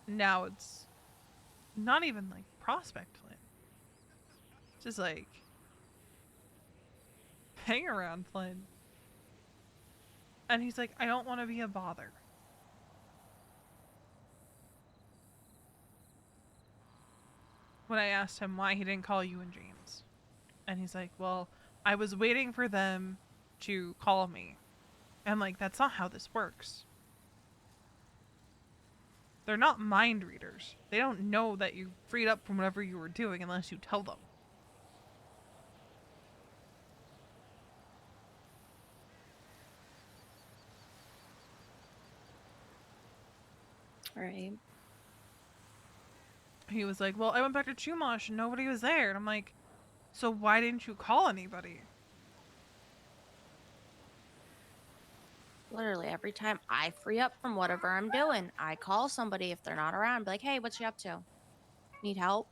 now it's not even like prospect Flynn. It's just like hang around Flynn. And he's like, I don't want to be a bother. When I asked him why he didn't call you and James. And he's like, well, I was waiting for them to call me. I'm like, that's not how this works. They're not mind readers. They don't know that you freed up from whatever you were doing unless you tell them. Right. He was like, well, I went back to Chumash and nobody was there. And I'm like, so why didn't you call anybody? Literally every time I free up from whatever I'm doing, I call somebody if they're not around. Be like, hey, what you up to? Need help?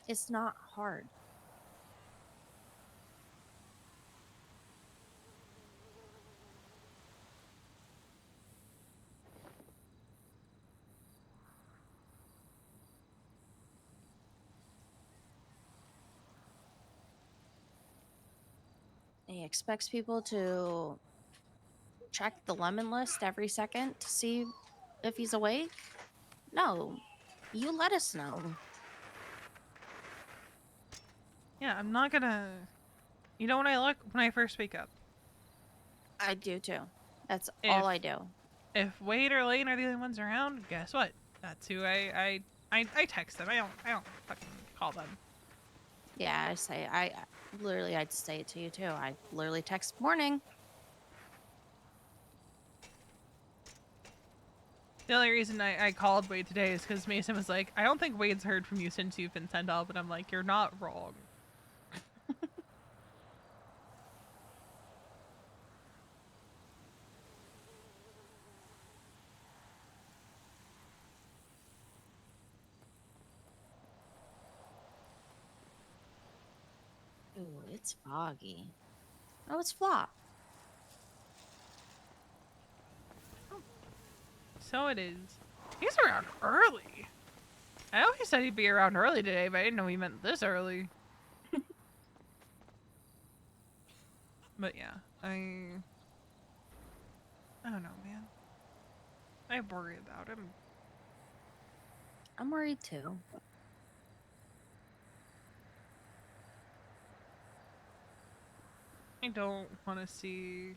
It's not hard. He expects people to check the lemon list every second to see if he's awake. No, you let us know. Yeah, I'm not gonna. You know when I first wake up? I do too. That's all I do. If Wade or Lane are the only ones around, guess what? That's who I text them. I don't fucking call them. Yeah, I literally, I'd say it to you too. I literally text morning. The only reason I called Wade today is because Mason was like, I don't think Wade's heard from you since you've been sent up, and I'm like, you're not wrong. Ooh, it's foggy. Oh, it's Flop. So it is. He's around early. I know he said he'd be around early today, but I didn't know he meant this early. But yeah, I don't know, man. I worry about him. I'm worried too. I don't want to see.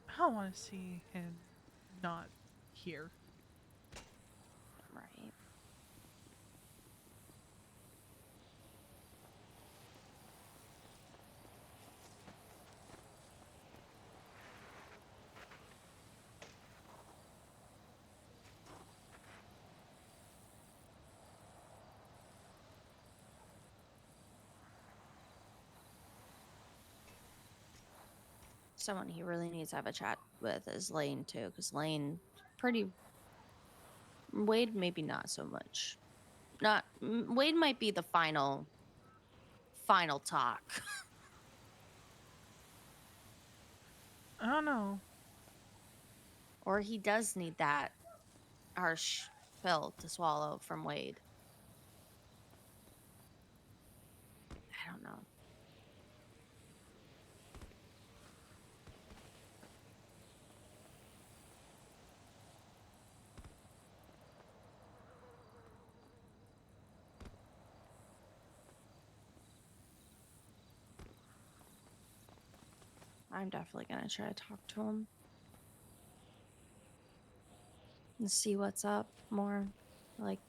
I don't want to see him not here. Right. Someone he really needs to have a chat with is Lane too, because Lane Wade maybe not so much. Wade might be the final talk. I don't know. Or he does need that harsh pill to swallow from Wade. I don't know. I'm definitely gonna try to talk to him. and see what's up more. Like,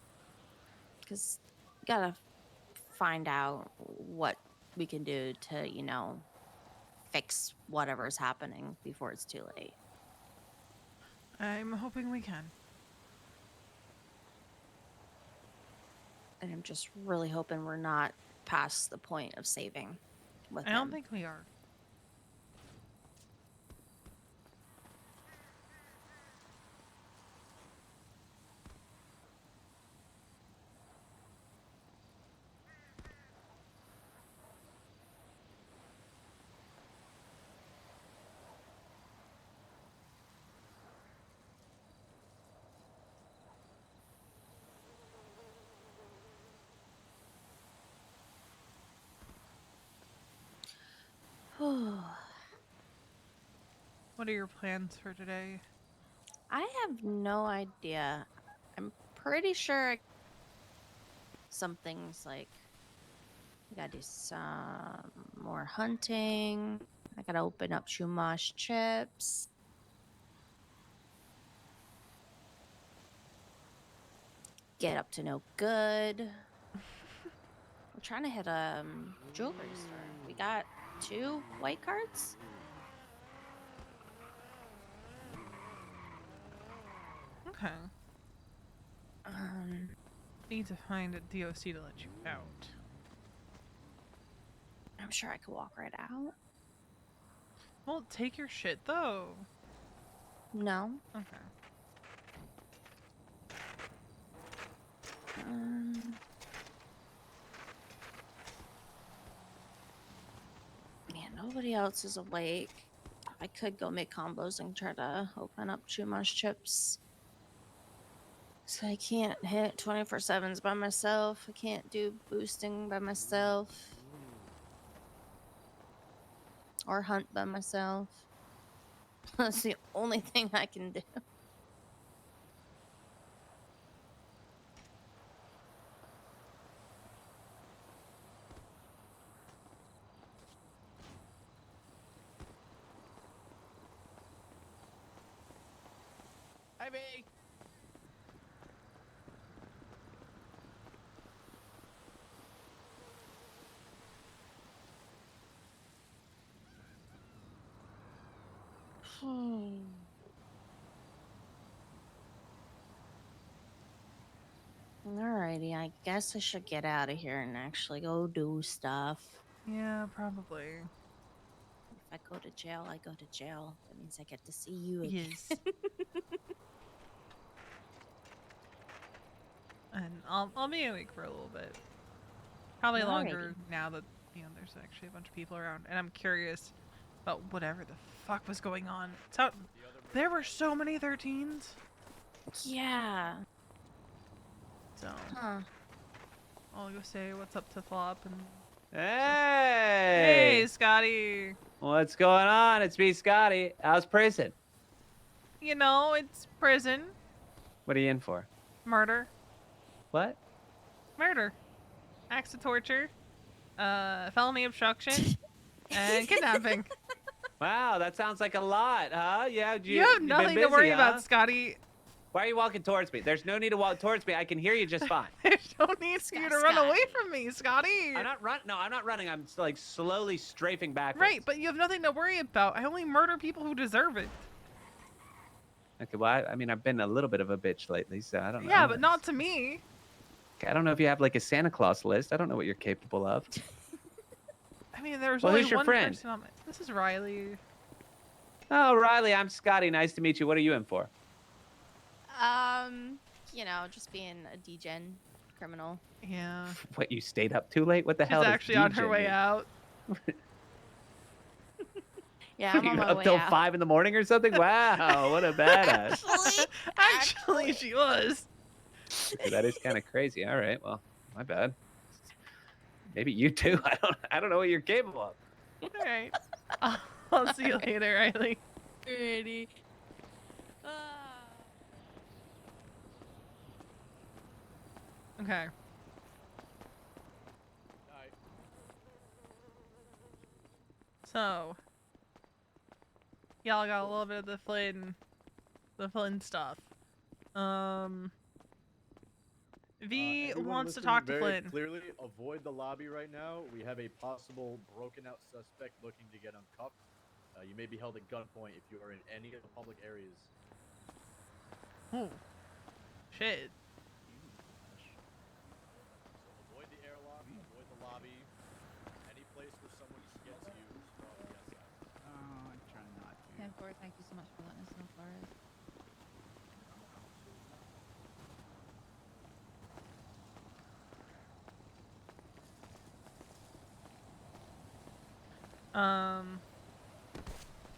because gotta find out what we can do to, you know, fix whatever's happening before it's too late. I'm hoping we can. And I'm just really hoping we're not past the point of saving with I don't him. think we are. What are your plans for today? I have no idea. I'm pretty sure some things like I gotta do some more hunting. I gotta open up Chumash chips. Get up to no good. We're trying to hit a jewelry store. We got 2 white cards. Okay. Need to find a DOC to let you out. I'm sure I could walk right out. Well, take your shit though. No. Okay. Yeah, nobody else is awake. I could go make combos and try to open up Chumash chips. So I can't hit 24/7s by myself. I can't do boosting by myself. Or hunt by myself. That's the only thing I can do. Hi, B. Alrighty, I guess I should get out of here and actually go do stuff. Yeah, probably. If I go to jail, I go to jail. That means I get to see you again. Yes. And I'll be awake for a little bit. Probably longer now that, you know, there's actually a bunch of people around. And I'm curious about whatever the fuck was going on. So, there were so many 13s. Yeah. So, Huh. I'll go say what's up to Flop and... Hey! Hey, Scotty! What's going on? It's me, Scotty. How's prison? You know, it's prison. What are you in for? Murder. What? Murder. Acts of torture. Felony obstruction. And kidnapping. Wow, that sounds like a lot, huh? Yeah, You have nothing to worry about, Scotty. Why are you walking towards me? There's no need to walk towards me. I can hear you just fine. There's no need for you to run away from me, Scotty. I'm not running. No, I'm not running. I'm like slowly strafing backwards. Right, but you have nothing to worry about. I only murder people who deserve it. Okay, well, I mean, I've been a little bit of a bitch lately, so I don't know. Yeah, but not to me. I don't know if you have like a Santa Claus list. I don't know what you're capable of. I mean, there's Well, only who's your one friend? person on my... This is Riley. Oh, Riley, I'm Scotty. Nice to meet you. What are you in for? You know, just being a degen criminal. Yeah. What, you stayed up too late? What the She's hell? does actually on her DJ way mean? out. Yeah, I'm You on my up way till out. 5 in the morning or something? Wow, what a badass. Actually, she was. Okay, that is kind of crazy. All right, well, my bad. Maybe you too. I don't know what you're capable of. All right. I'll see you later, Riley. Alrighty. Okay. So, y'all got a little bit of the Flynn stuff. V Everyone wants to listening talk to very Flynn. clearly, avoid the lobby right now. We have a possible broken out suspect looking to get uncuffed. You may be held at gunpoint if you are in any of the public areas. Oh, shit. So avoid the airlock, avoid the lobby, any place where someone just gets you while on the outside. Oh, I'm trying not to. 10-4, thank you so much for letting us know, Flores.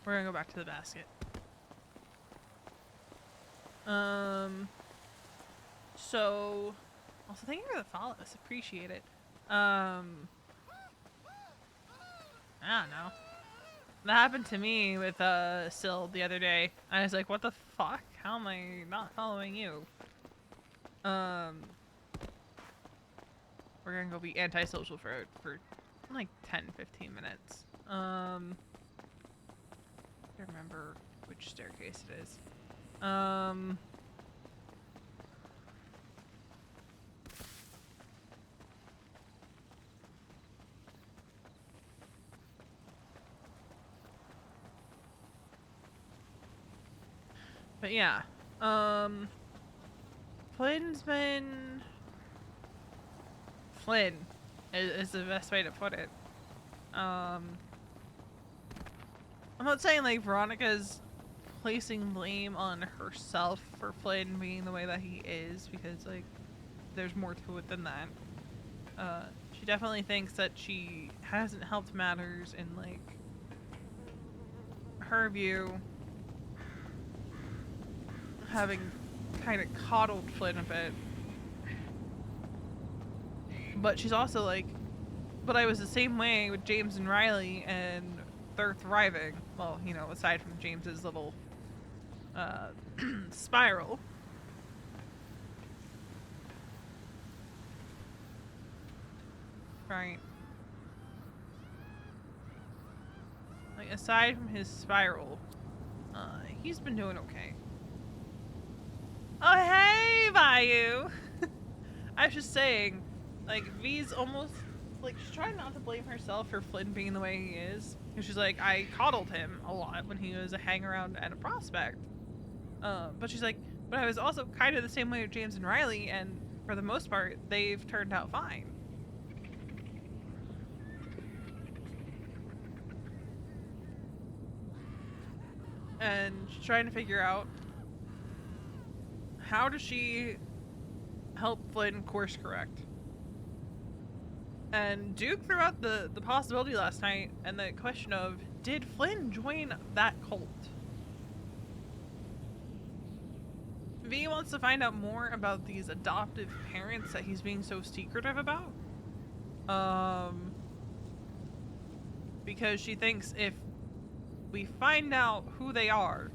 We're gonna go back to the basket. So, also thank you for the follows. Appreciate it. I don't know. That happened to me with Syl the other day. I was like, what the fuck? How am I not following you? We're gonna go be antisocial for like 10-15 minutes. I don't remember which staircase it is. But yeah, Flynn's been... Flynn is the best way to put it. I'm not saying like Veronica's placing blame on herself for Flynn being the way that he is, because like there's more to it than that. She definitely thinks that she hasn't helped matters in like her view, having kind of coddled Flynn a bit. But she's also like, but I was the same way with James and Riley, and they're thriving. Well, you know, aside from James's little spiral. Right. Like, aside from his spiral, he's been doing okay. Oh, hey, Bayou! I was just saying, like, V's almost, like, she's trying not to blame herself for Flynn being the way he is. Because she's like, I coddled him a lot when he was a hang-around and a prospect. But she's like, but I was also kind of the same way with James and Riley, and for the most part, they've turned out fine. And she's trying to figure out, how does she help Flynn course correct? And Duke threw out the possibility last night, and the question of, did Flynn join that cult? V wants to find out more about these adoptive parents that he's being so secretive about. Because she thinks if we find out who they are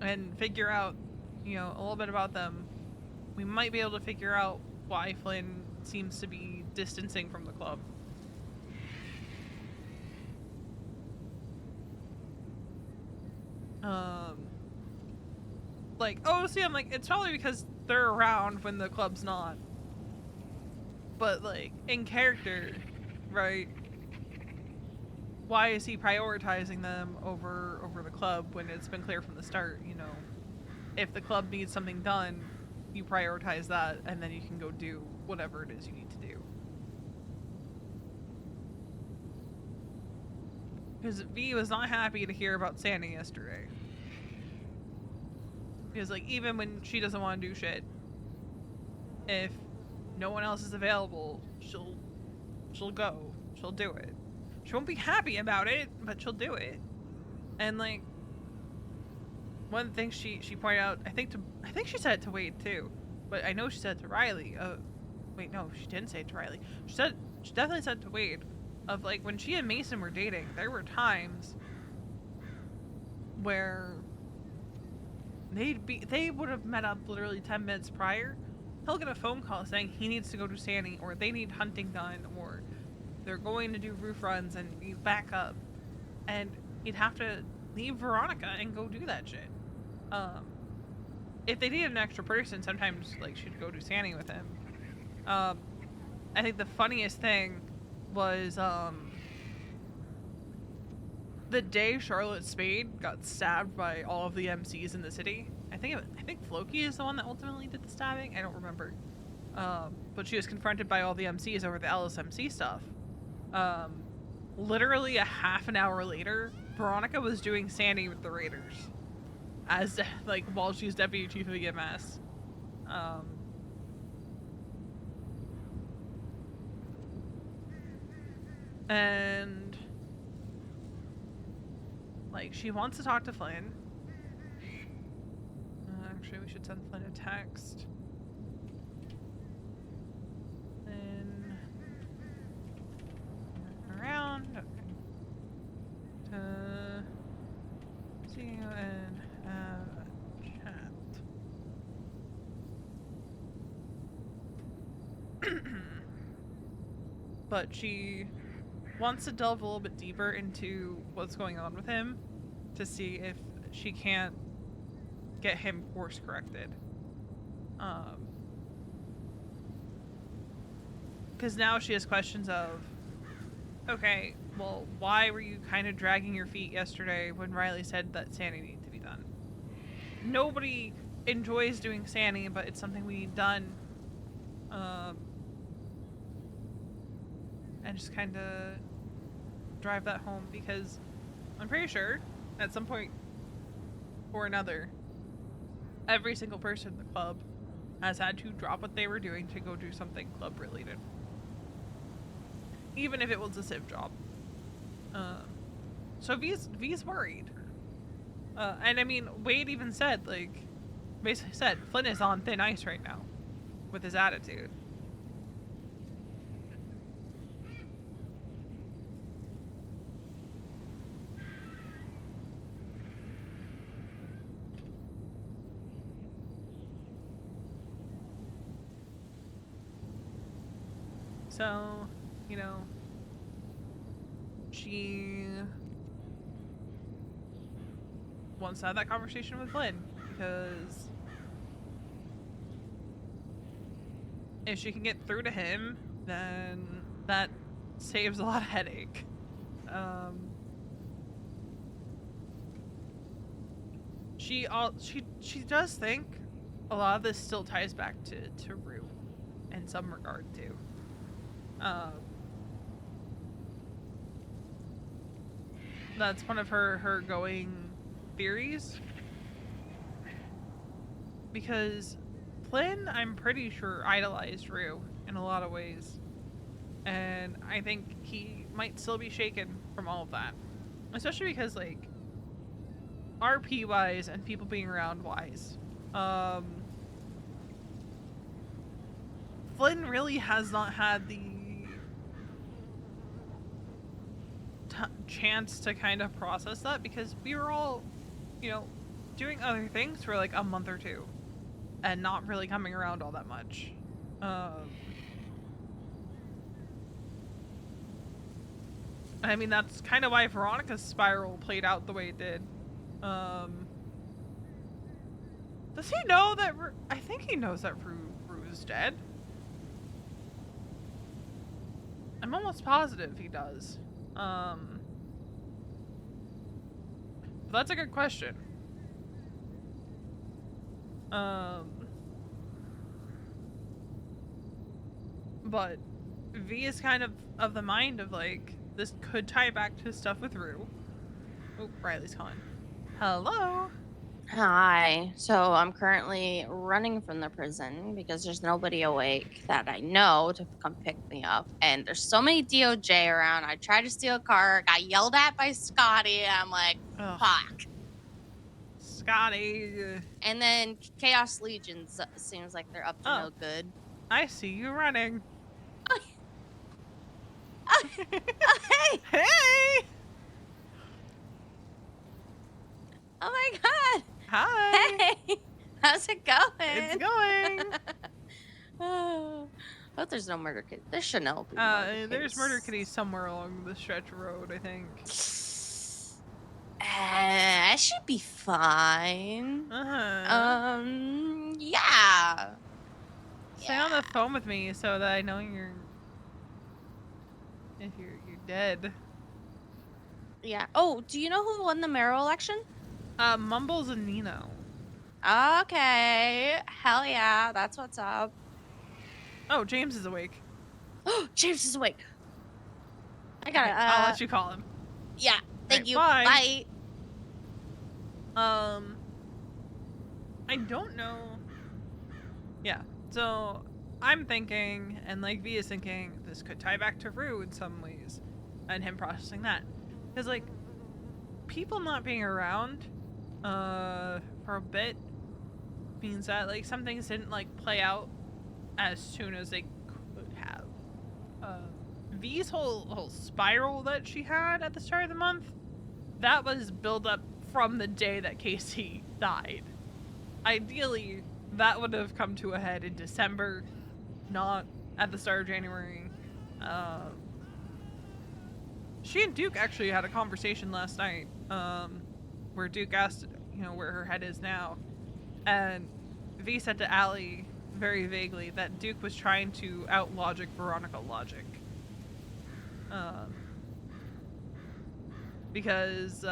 and figure out, you know, a little bit about them, we might be able to figure out why Flynn seems to be distancing from the club. Like, oh, see, I'm like, it's probably because they're around when the club's not. But, like, in character, right? Why is he prioritizing them over the club when it's been clear from the start, you know? If the club needs something done, you prioritize that, and then you can go do whatever it is you need to do. Because V was not happy to hear about Sandy yesterday. Because, like, even when she doesn't want to do shit, if no one else is available, she'll go. She'll do it. She won't be happy about it, but she'll do it. And, like, one thing she pointed out, I think she said it to Wade too, but I know she said it to Riley. Wait, no, she didn't say it to Riley. She definitely said it to Wade, of like when she and Mason were dating, there were times where they would have met up literally 10 minutes prior. He'll get a phone call saying he needs to go to Sandy, or they need hunting done, or they're going to do roof runs and need backup, and he'd have to leave Veronica and go do that shit. if they needed an extra person, sometimes like she'd go do Sandy with him. I think the funniest thing was the day Charlotte Spade got stabbed by all of the MCs in the city. I think Floki is the one that ultimately did the stabbing. I don't remember. But she was confronted by all the MCs over the LSMC stuff. Literally a half an hour later, Veronica was doing Sandy with the Raiders, as like while she's deputy chief of EMS. And like she wants to talk to Flynn. Actually, we should send Flynn a text. Then around. Okay. See you and have a chat. But she wants to delve a little bit deeper into what's going on with him to see if she can't get him course corrected. Because now she has questions of, okay, well, why were you kind of dragging your feet yesterday when Riley said that Sandy needed to be done? Nobody enjoys doing Sandy, but it's something we need done. And just kind of drive that home, because I'm pretty sure at some point or another, every single person in the club has had to drop what they were doing to go do something club related. Even if it was a civ job. So V's worried. And I mean, Wade even said, like, basically said, Flynn is on thin ice right now with his attitude. So, you know, she wants to have that conversation with Flynn, because if she can get through to him, then that saves a lot of headache. She does think a lot of this still ties back to Rue in some regard too. That's one of her going theories, because Flynn, I'm pretty sure, idolized Rue in a lot of ways, and I think he might still be shaken from all of that, especially because, like, RP wise and people being around wise, Flynn really has not had the chance to kind of process that, because we were all, you know, doing other things for like a month or two and not really coming around all that much. I mean, that's kind of why Veronica's spiral played out the way it did. Does he know that I think he knows that Rue's dead. I'm almost positive he does. But that's a good question. But V is kind of the mind of, like, this could tie back to stuff with Rue. Oh, Riley's calling. Hello. Hi. So I'm currently running from the prison because there's nobody awake that I know to come pick me up. And there's so many DOJ around. I tried to steal a car, got yelled at by Scotty. I'm like, fuck. Scotty. And then Chaos Legions seems like they're up to no good. I see you running. Hey! Hey! Oh my god! Hi! Hey! How's it going? It's going! Oh, I hope there's no murder kid. There should no be. There's murder kitties somewhere along the stretch of road, I think. I That should be fine. Uh-huh. Yeah. Stay on the phone with me so that I know if you're dead. Yeah. Oh, do you know who won the mayoral election? Mumbles and Nino. Okay. Hell yeah. That's what's up. Oh, James is awake. James is awake. I gotta. Okay, I'll let you call him. Yeah. Thank Right, you. bye. Bye. I don't know. Yeah. So I'm thinking, and like V is thinking, this could tie back to Rue in some ways, and him processing that, because like people not being around, for a bit, means that like some things didn't like play out as soon as they could have. V's whole spiral that she had at the start of the month, that was built up from the day that Casey died. Ideally, that would have come to a head in December, not at the start of January. She and Duke actually had a conversation last night, where Duke asked, where her head is now. And V said to Allie, very vaguely, that Duke was trying to out-logic Veronica logic. Because,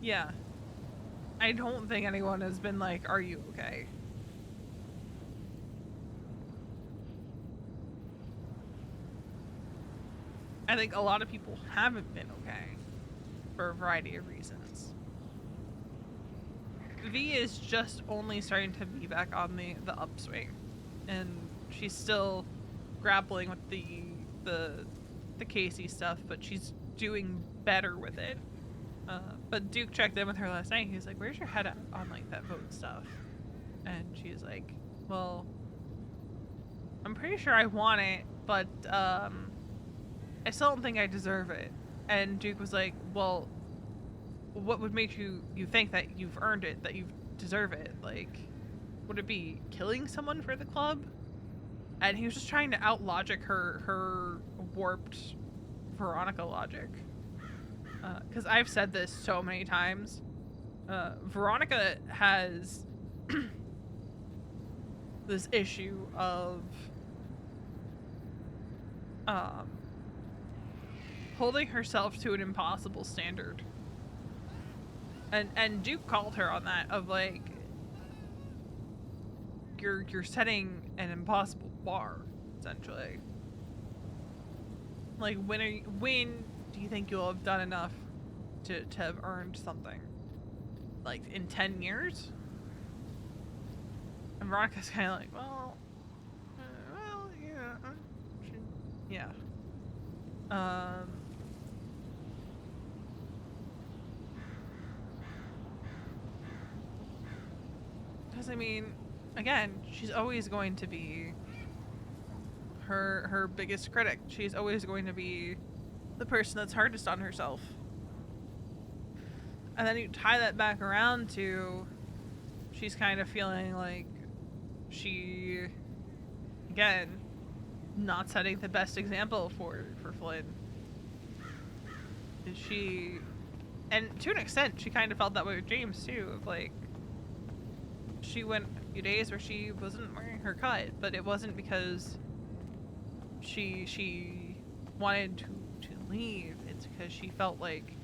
yeah. I don't think anyone has been like, are you okay? I think a lot of people haven't been okay for a variety of reasons. V is just only starting to be back on the upswing, and she's still grappling with the Casey stuff, but she's doing better with it. But Duke checked in with her last night. He's like, where's your head at on like that vote stuff? And she's like, well, I'm pretty sure I want it, but I still don't think I deserve it. And Duke was like, well, what would make you think that you've earned it, that you deserve it? Like, would it be killing someone for the club? And he was just trying to out-logic her warped Veronica logic. Because I've said this so many times. Veronica has this issue of holding herself to an impossible standard. And Duke called her on that, of like, you're setting an impossible bar, essentially. Like, when do you think you'll have done enough to have earned something? Like, in 10 years? And Veronica's kind of like, well, yeah. Because, I mean, again, she's always going to be her biggest critic. She's always going to be the person that's hardest on herself. And then you tie that back around to she's kind of feeling like she, again, not setting the best example for Flynn. She, and to an extent, she kind of felt that way with James too, of like, she went a few days where she wasn't wearing her cut, but it wasn't because she wanted to leave. It's because she felt like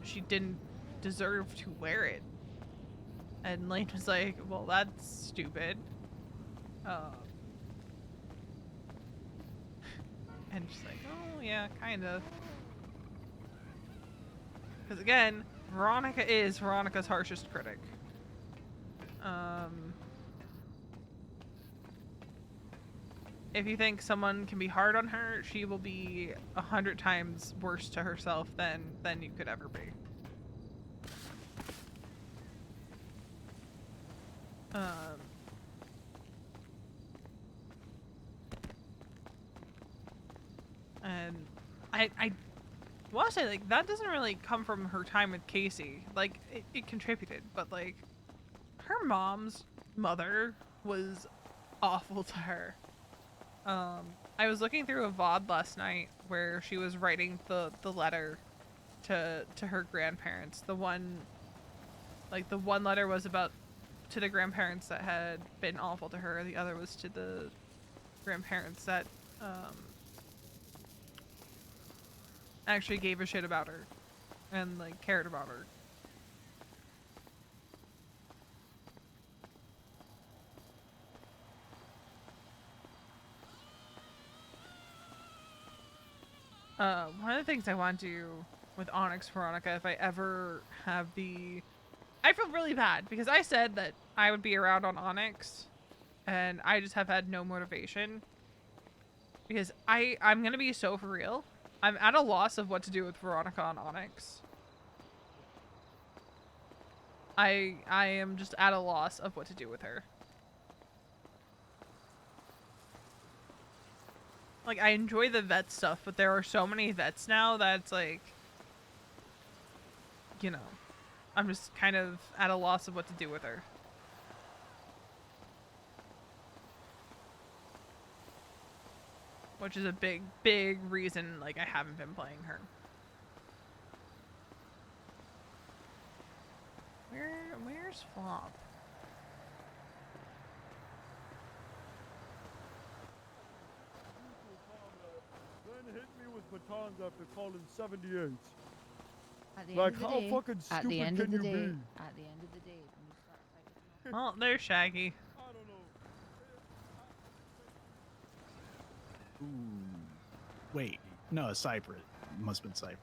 she didn't deserve to wear it. And Lane was like, well, that's stupid. And she's like, oh yeah, kind of. Because again, Veronica is Veronica's harshest critic. If you think someone can be hard on her, she will be 100 times worse to herself than you could ever be. And I want to say, like, that doesn't really come from her time with Casey. Like, it contributed, but like, her mom's mother was awful to her. I was looking through a VOD last night where she was writing the letter to her grandparents. The one letter was about to the grandparents that had been awful to her. The other was to the grandparents that actually gave a shit about her and like cared about her. One of the things I want to do with Onyx, Veronica, if I ever have I feel really bad because I said that I would be around on Onyx and I just have had no motivation because I'm gonna be so for real. I'm at a loss of what to do with Veronica on Onyx. I am just at a loss of what to do with her. Like, I enjoy the vet stuff, but there are so many vets now that it's like, you know, I'm just kind of at a loss of what to do with her. Which is a big, big reason, like, I haven't been playing her. Where's Flop? Then hit me with batons after calling 78. At the Like, end of the how day, fucking at the stupid end can of the you day, be? at the end of the day, when you start fighting. Well, there's Shaggy. I don't know. Ooh. Wait, no, Cypress. Must have been Cypress.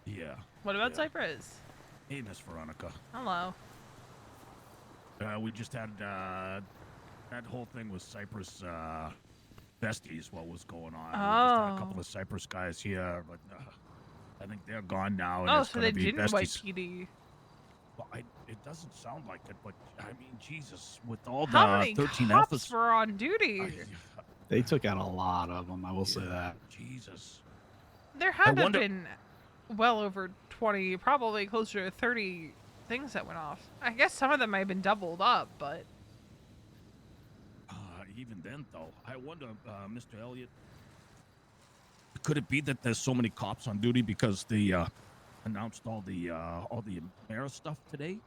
Yeah. What about Cypress? Hey, Miss Veronica. Hello. We just had that whole thing with Cypress besties. What was going on? We just had a couple of Cypress guys here, but I think they're gone now. And Oh, it's so gonna they be didn't wipe besties. PD. Well, it doesn't sound like it, but I mean, Jesus, with all the How many 13 cops alphas. were on duty? They took out a lot of them. I will say that. Jesus. There had to have been well over 20, probably closer to 30 things that went off. I guess some of them might have been doubled up, but... Even then, though, I wonder, Mr. Elliott, could it be that there's so many cops on duty because they announced all the mayor stuff today?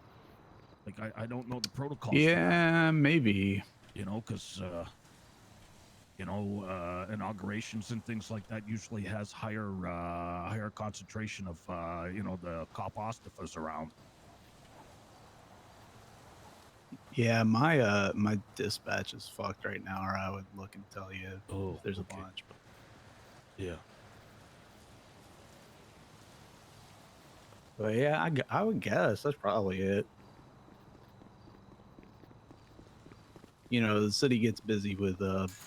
Like, I don't know the protocols. Yeah, maybe. You know, because inaugurations and things like that usually has higher concentration of the cop ostaffers around. Yeah, my dispatch is fucked right now, or I would look and tell you if there's a bunch. But... Yeah. But yeah, I would guess that's probably it. You know, the city gets busy with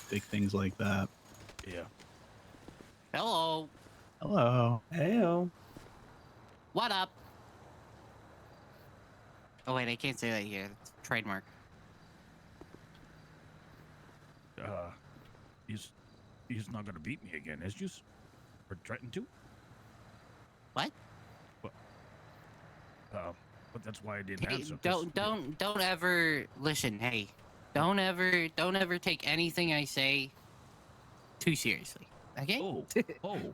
big things like that. Yeah. Hello. Hello. Heyo. What up? Oh wait, I can't say that here. It's trademark. He's not gonna beat me again, is you? Or threaten to? What? But that's why I didn't Hey, answer. 'Cause- don't ever listen. Hey, don't ever take anything I say too seriously. Okay? Oh.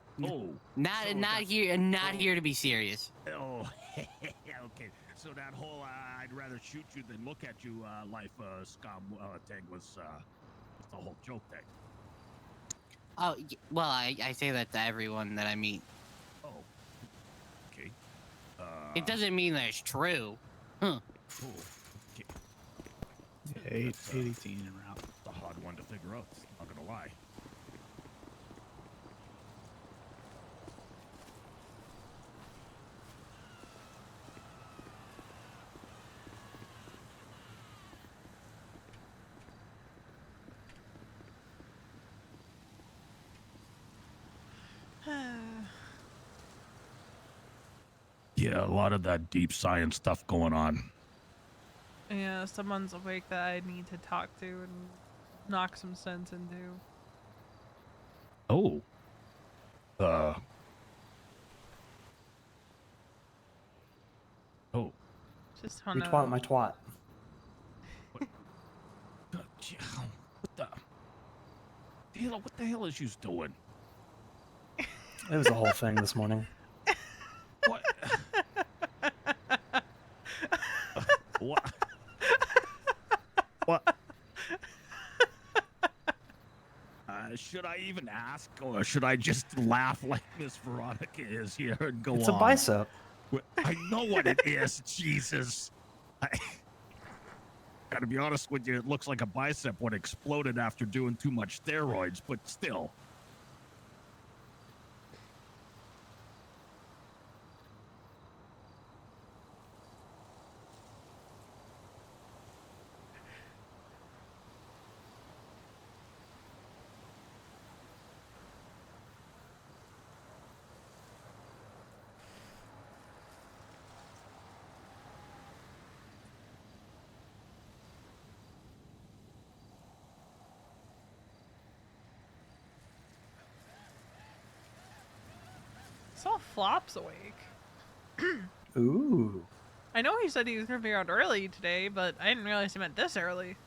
Not here to be serious. Oh, okay. So that whole I'd rather shoot you than look at you life scum thing was the whole joke thing. Oh, well, I say that to everyone that I meet. Oh, okay. It doesn't mean that it's true. Huh. Oh, okay. 18 and around. It's a hard one to figure out. Not gonna lie. Yeah, a lot of that deep science stuff going on. Yeah, someone's awake that I need to talk to and knock some sense into. Oh. Oh. Just wanna... Retwat my twat. What the hell is you doing? It was a whole thing this morning. What? What? What? Should I even ask, or should I just laugh like Miss Veronica is here and go on? It's a bicep. I know what it is. Jesus. Gotta be honest with you, it looks like a bicep when exploded after doing too much steroids, but still. Saw Flops awake. Ooh. I know he said he was gonna be around early today, but I didn't realize he meant this early.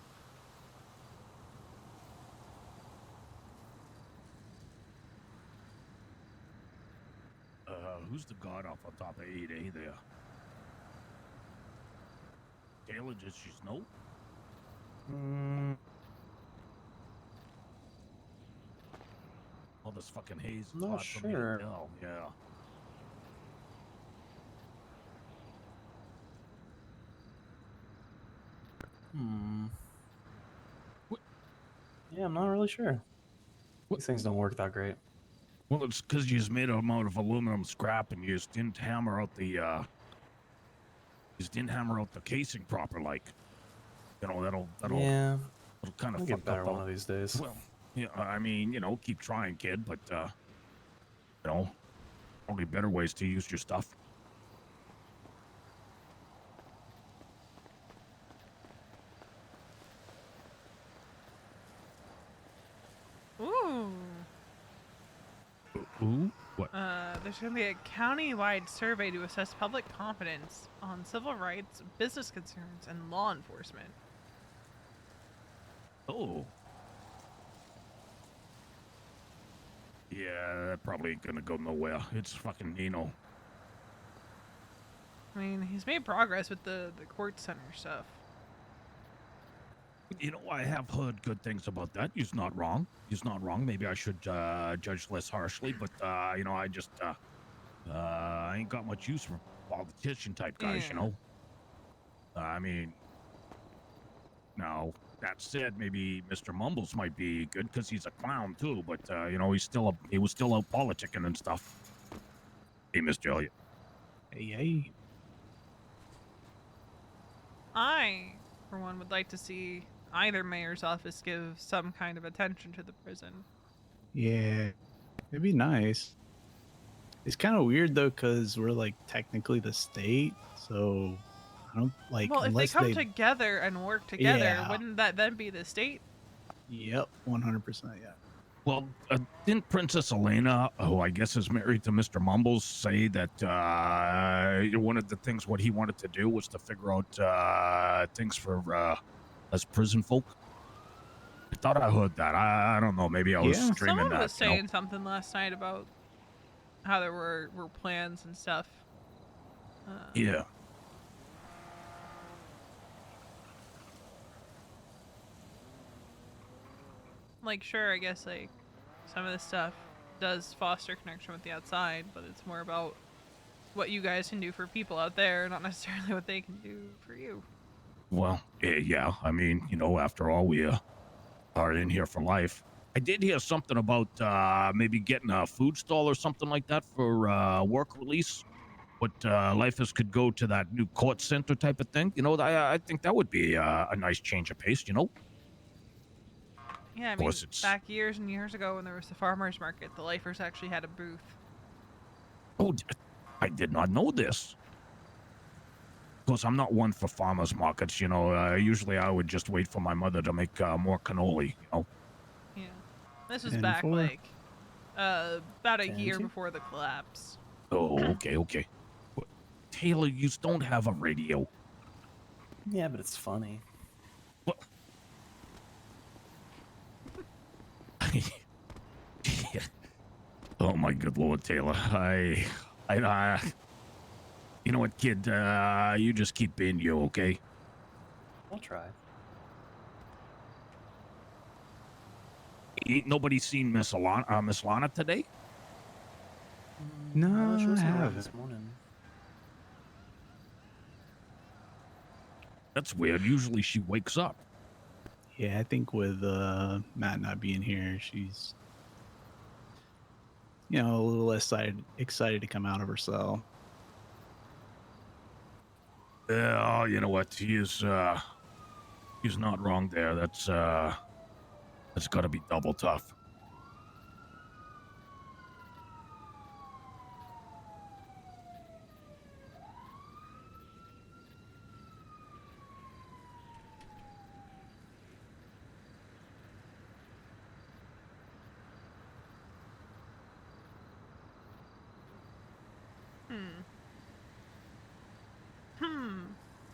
Who's the god off on top of 8A there? Taylor, just she snow? All this fucking haze. I'm not hard for me to sure. tell, yeah. Yeah, I'm not really sure. These things don't work that great. Well, it's because you just made them out of aluminum scrap and you just didn't hammer out the casing proper, like. You know, that'll Yeah. it'll kind I'll of get fuck better up. one of these days. Well, yeah, I mean, you know, keep trying, kid, but you know, only better ways to use your stuff. Ooh. Ooh? What? There's going to be a county-wide survey to assess public confidence on civil rights, business concerns, and law enforcement. Oh. Yeah, that probably ain't gonna go nowhere. It's fucking Nino. I mean, he's made progress with the court center stuff. You know, I have heard good things about that. He's not wrong. He's not wrong. Maybe I should judge less harshly, but you know, I just I ain't got much use for politician type guys, you know. I mean, now that said, maybe Mr. Mumbles might be good because he's a clown too. But you know, he was still out politicking and stuff. Hey, Mr. Elliott. Hey. I, for one, would like to see either mayor's office give some kind of attention to the prison. Yeah, it'd be nice. It's kind of weird though, because we're like technically the state, so I don't like. Well, if they unless come together and work together, Yeah. wouldn't that then be the state? Yep, 100%. Yeah. Well, didn't Princess Elena, who I guess is married to Mr. Mumbles, say that one of the things what he wanted to do was to figure out things for us prison folk? I thought I heard that. I don't know. Maybe I was streaming Someone that. was you know? saying something last night about how there were plans and stuff. Yeah. Like, sure, I guess, like, some of this stuff does foster connection with the outside, but it's more about what you guys can do for people out there, not necessarily what they can do for you. Well, yeah. I mean, you know, after all, we are in here for life. I did hear something about maybe getting a food stall or something like that for work release. But lifers could go to that new court center type of thing. You know, I think that would be a nice change of pace, you know? Yeah, I Of mean, course it's- back years and years ago when there was the farmer's market, the lifers actually had a booth. Oh, I did not know this. Of course, I'm not one for farmers markets, you know. Usually I would just wait for my mother to make more cannoli, you know. Yeah. This was 10 back, for? like, about a year 10 before the collapse. Oh, okay. But, Taylor, you don't have a radio. Yeah, but it's funny. What? Oh, Oh my good Lord, Taylor. You know what, kid? You just keep being you, okay? I'll try. Ain't nobody seen Miss Lana today? No, She I wasn't around haven't. this morning. That's weird. Usually she wakes up. Yeah, I think with Matt not being here, she's a little less excited to come out of herself. Oh, you know what? He's not wrong there. That's gotta be double tough.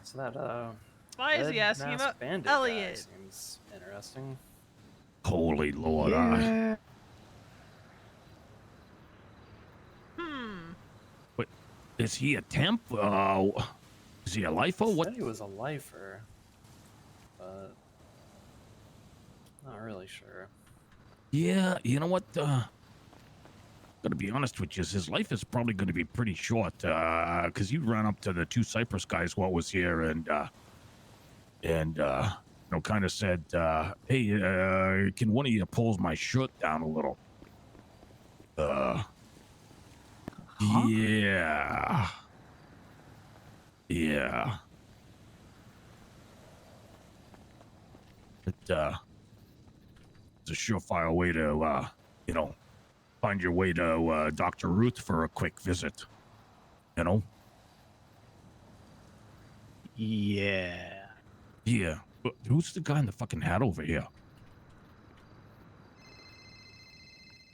So that Why is he red asking masked about bandit guy Elliot? seems interesting. Holy Lord. Yeah. But is he a temp? Is he a lifer? What? Said he was a lifer, but not really sure. Yeah, you know what? Gotta be honest with you, his life is probably gonna be pretty short. Cause you ran up to the two Cypress guys while was here and kind of said, hey, can one of you pulls my shirt down a little? Yeah. Yeah. It's a surefire way to, find your way to Dr. Ruth for a quick visit. You know? Yeah. Yeah. But who's the guy in the fucking hat over here?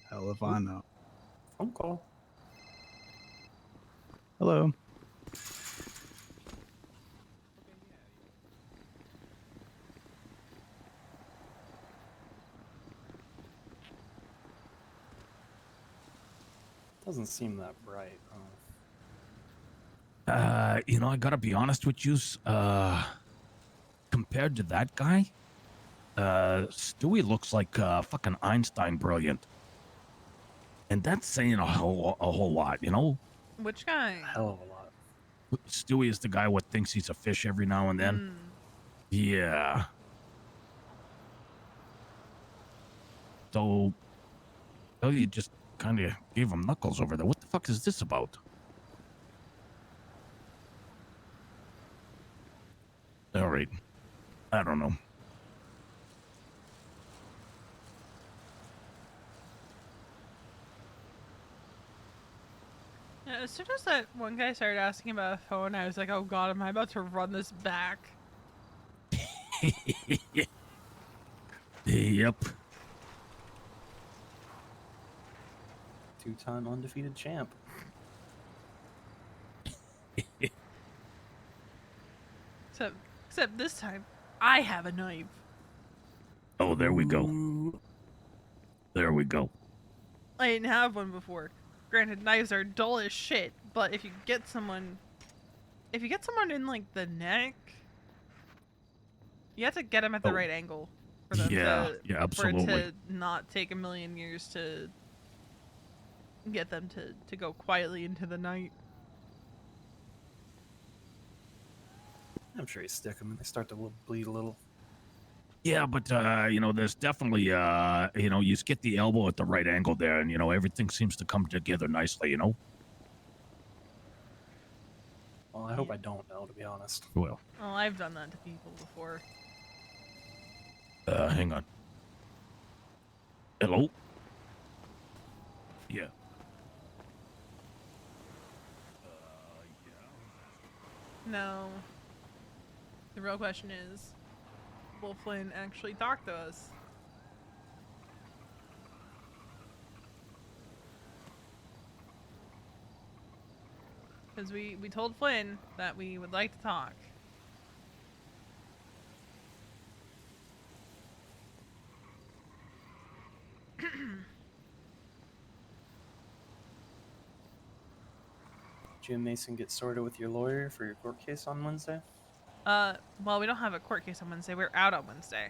Hell if I know. Phone call. Hello. Doesn't seem that bright. I gotta be honest with you. Compared to that guy, Stewie looks like fucking Einstein brilliant. And that's saying a whole lot, you know? Which guy? Hell of a lot. Stewie is the guy what thinks he's a fish every now and then. Yeah. So, you just kind of gave him knuckles over there. What the fuck is this about? All right. I don't know. Yeah, as soon as that one guy started asking about a phone, I was like, oh god, am I about to run this back? Yep. Two-time undefeated champ. Except this time, I have a knife. Oh, there we go. There we go. I didn't have one before. Granted, knives are dull as shit, but if you get someone in like the neck, you have to get them at the right angle for them Yeah, to absolutely. for it to not take a million years to get them to go quietly into the night. I'm sure you stick them and they start to bleed a little. Yeah, but there's definitely you just get the elbow at the right angle there, and everything seems to come together nicely. Well, I hope I don't know, to be honest. Well, I've done that to people before. hang on. Hello. Yeah. No. The real question is, will Flynn actually talk to us? Because we told Flynn that we would like to talk. Did you and Mason get sorted with your lawyer for your court case on Wednesday? Well, we don't have a court case on Wednesday. We're out on Wednesday.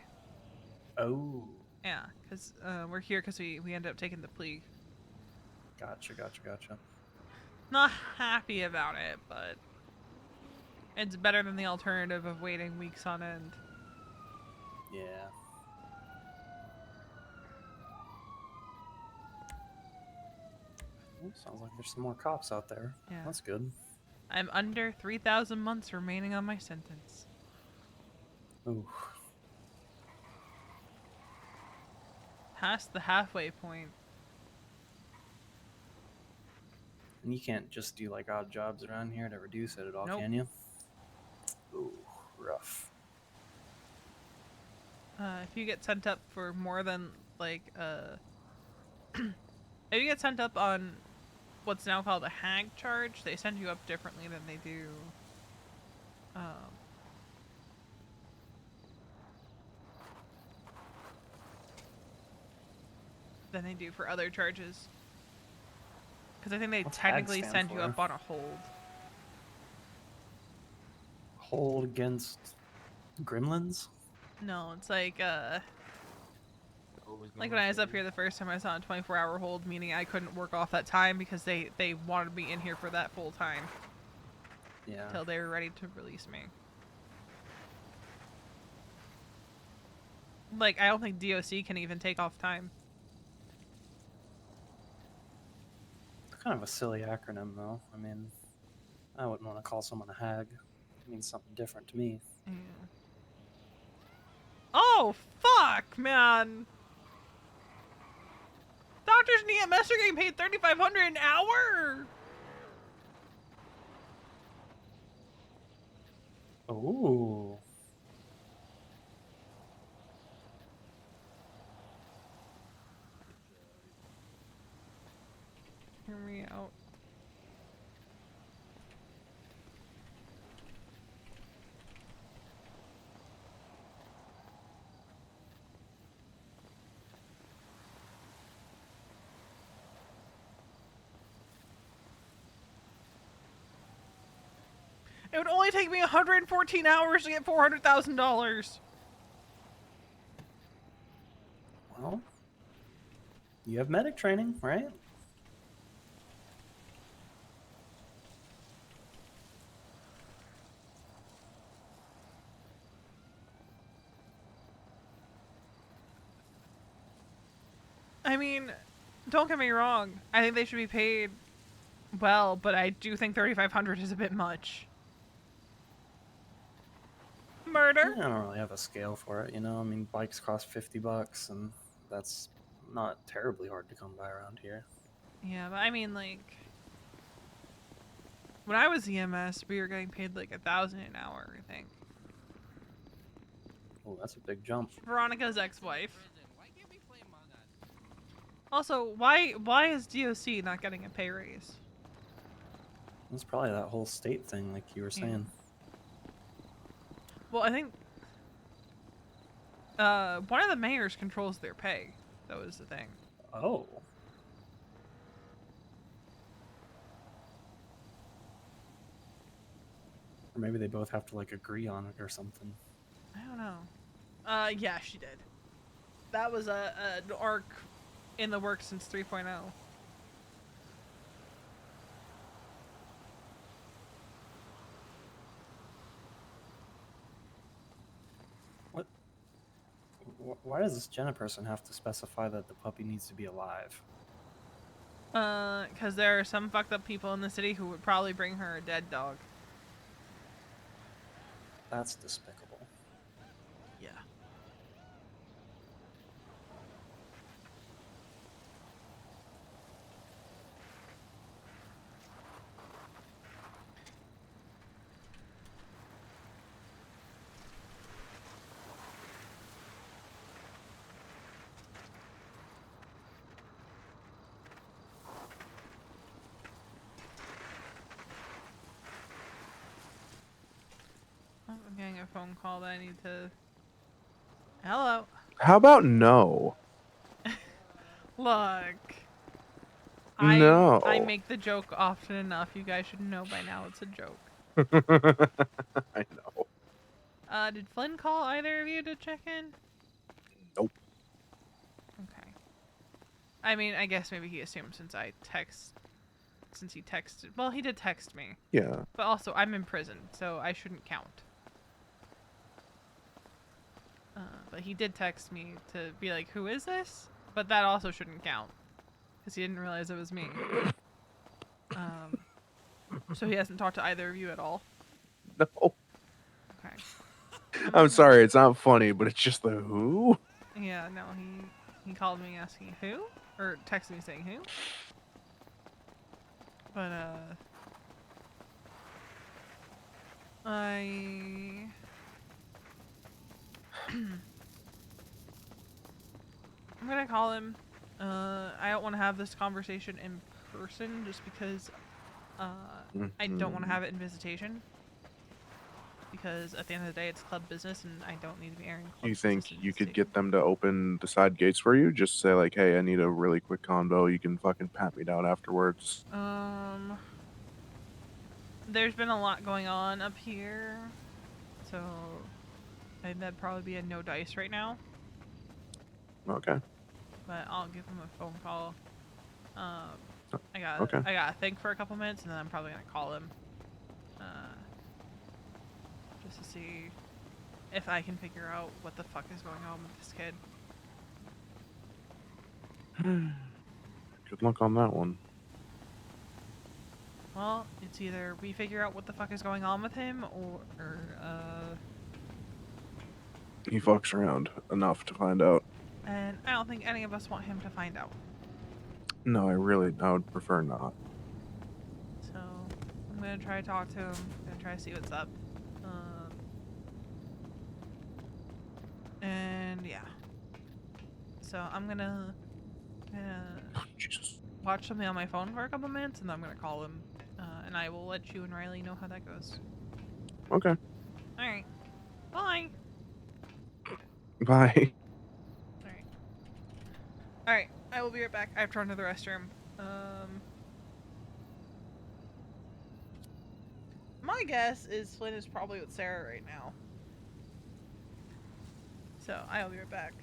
Oh. Yeah, because we're here because we ended up taking the plea. Gotcha. Not happy about it, but it's better than the alternative of waiting weeks on end. Yeah. Well, sounds like there's some more cops out there. Yeah. That's good. I'm under 3,000 months remaining on my sentence. Ooh. Past the halfway point. And you can't just do like odd jobs around here to reduce it at all, Nope. can you? Ooh, rough. If you get sent up for more than like if you get sent up on what's now called a hag charge, they send you up differently than they do for other charges. Because I think they What's hag technically stand send you for? up on a hold. Hold against gremlins? No, it's like when I was up here the first time, I was on a 24-hour hold, meaning I couldn't work off that time because they wanted me in here for that full time. Yeah. Till they were ready to release me. Like, I don't think DOC can even take off time. Kind of a silly acronym, though. I mean, I wouldn't want to call someone a hag. It means something different to me. Yeah. Oh, fuck, man! Doctors and EMS are getting paid $3,500 an hour! Ooh. Hear me out. It would only take me 114 hours to get $400,000. Well, you have medic training, right? I mean, don't get me wrong. I think they should be paid well, but I do think $3,500 is a bit much. Murder? I don't really have a scale for it, you know? I mean, bikes cost $50, and that's not terribly hard to come by around here. Yeah, but I mean, like, when I was EMS, we were getting paid like $1,000 an hour, I think. Oh, that's a big jump. Veronica's ex-wife. Also, why is DOC not getting a pay raise? It's probably that whole state thing, like you were saying. Well, I think one of the mayors controls their pay. That was the thing. Oh. Or maybe they both have to like agree on it or something. I don't know. Yeah, she did. That was an arc in the works since 3.0. Why does this Jenna person have to specify that the puppy needs to be alive? Because there are some fucked up people in the city who would probably bring her a dead dog. That's despicable. Yeah. Oh, I'm getting a phone call that I need to... Hello. How about no? Look. I make the joke often enough. You guys should know by now it's a joke. I know. Did Flynn call either of you to check in? Nope. Okay. I mean, I guess maybe he assumed since he texted. Well, he did text me. Yeah. But also, I'm in prison, so I shouldn't count. But he did text me to be like, "Who is this?" But that also shouldn't count because he didn't realize it was me. So he hasn't talked to either of you at all. No. Okay. I'm sorry, it's not funny, but it's just the who. Yeah, no, he called me asking who, or texted me saying who. But I'm gonna call him. I don't want to have this conversation in person just because I don't want to have it in visitation. Because at the end of the day, it's club business, and I don't need to be airing. Do you think you could get them to open the side gates for you? Just say like, "Hey, I need a really quick convo. You can fucking pat me down afterwards." There's been a lot going on up here, so I think that'd probably be a no dice right now. Okay. But I'll give him a phone call. I Okay. gotta think for a couple minutes, and then I'm probably gonna call him. Just to see if I can figure out what the fuck is going on with this kid. Good luck on that one. Well, it's either we figure out what the fuck is going on with him, or He fucks around enough to find out. and I don't think any of us want him to find out. No, I would prefer not. So I'm gonna try to talk to him. I'm gonna try to see what's up. And yeah. So I'm gonna watch something on my phone for a couple minutes, and then I'm gonna call him, and I will let you and Riley know how that goes. Okay. All right. Bye. Bye. All right. I will be right back. I have to run to the restroom. My guess is Flynn is probably with Sarah right now. So I'll be right back.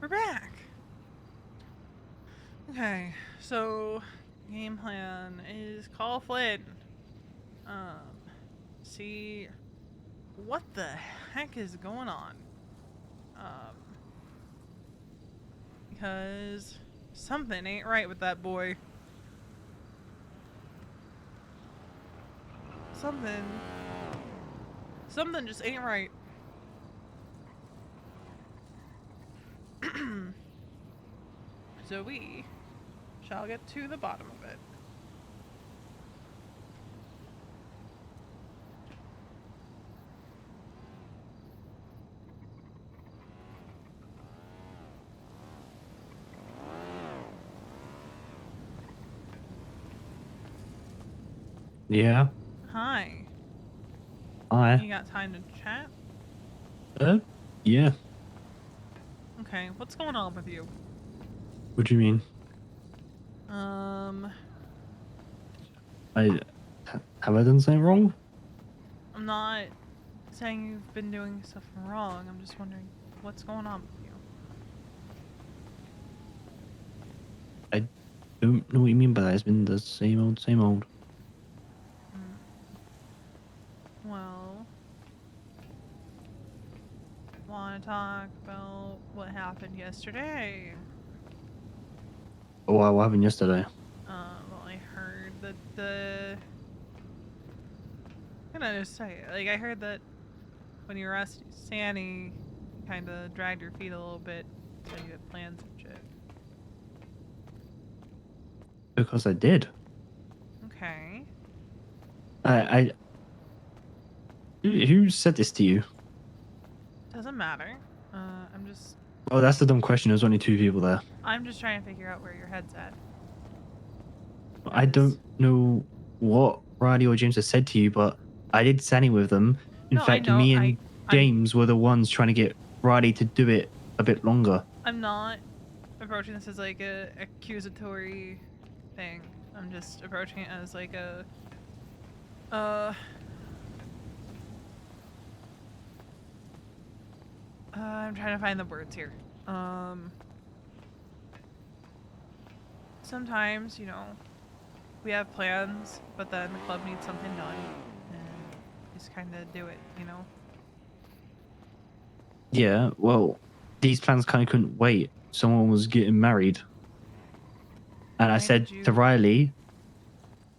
We're back. Okay, so game plan is call Flynn. See what the heck is going on. Because something ain't right with that boy. Something just ain't right. So we shall get to the bottom of it. Yeah. Hi. Hi. You got time to chat? Yeah. Okay, what's going on with you? What do you mean? Have I done something wrong? I'm not saying you've been doing stuff wrong. I'm just wondering what's going on with you. I don't know what you mean by that. It's been the same old, same old. Well, want to talk about what happened yesterday? Oh, what happened yesterday? Well, I heard that I'm gonna just say it. Like, I heard that when you were asking Sanny, you kind of dragged your feet a little bit, said you had plans and shit. Because I did. Okay. Who said this to you? Doesn't matter. I'm just Oh, that's the dumb question. There's only 2 people there. I'm just trying to figure out where your head's at. I don't know what Riley or James has said to you, but I did Sanny with them. In No, I fact, know, me and James were the ones trying to get Riley to do it a bit longer. I'm not approaching this as like a accusatory thing. I'm just approaching it as like a I'm trying to find the words here. Sometimes, you know, we have plans, but then the club needs something done, and just kind of do it, you know? Yeah, well, these plans kind of couldn't wait. Someone was getting married. And I said to Riley,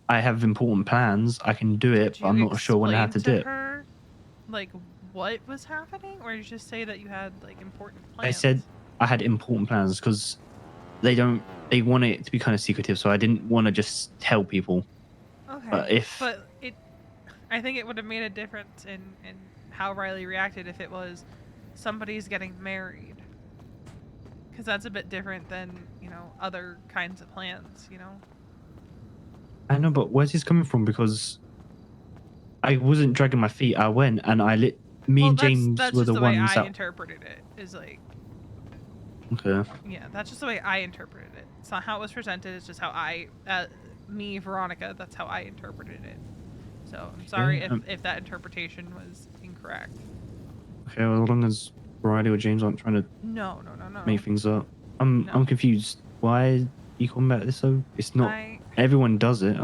I have important plans. I can do it, but I'm not sure when I have to do it. Her, like, what was happening? Or did you just say that you had, like, important plans? I said I had important plans because they want it to be kind of secretive, so I didn't want to just tell people. Okay. But I think it would have made a difference in how Riley reacted if it was somebody's getting married. Because that's a bit different than, you know, other kinds of plans, you know? I know, but where's this coming from? Because I wasn't dragging my feet. I went and me and James that's were just the the way ones I that... interpreted it, is like... Okay. Yeah, that's just the way I interpreted it. It's not how it was presented, it's just how me, Veronica, that's how I interpreted it. So, I'm sorry if that interpretation was incorrect. Okay, well, as long as Riley or James aren't trying to No. make things up. I'm confused. Why are you calling back this so? It's not... Everyone does it.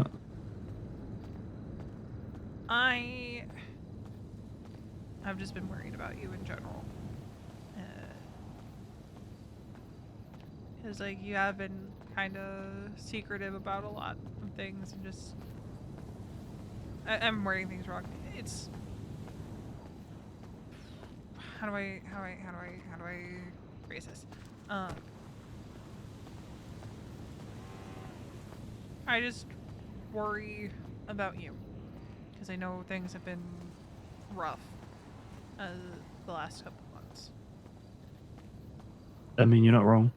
I've just been worried about you in general. Because, like, you have been kind of secretive about a lot of things and just... I'm wording things wrong. It's... How do I phrase this? I just worry about you. Because I know things have been rough the last couple months. I mean, you're not wrong.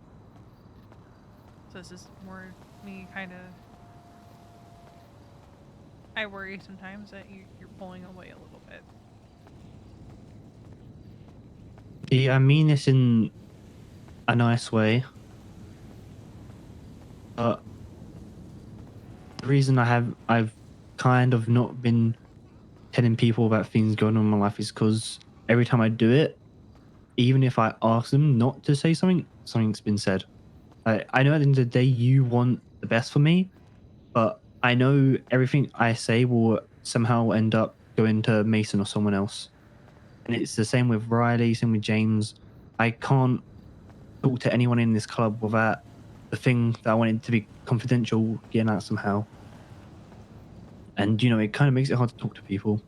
So this is more me kind of... I worry sometimes that you're pulling away a little bit. Yeah, I mean this in a nice way. But the reason I've kind of not been telling people about things going on in my life is because every time I do it, even if I ask them not to say something, something's been said. I know at the end of the day you want the best for me, but I know everything I say will somehow end up going to Mason or someone else. And it's the same with Riley, same with James. I can't talk to anyone in this club without the thing that I wanted to be confidential getting out somehow. And, you know, it kind of makes it hard to talk to people.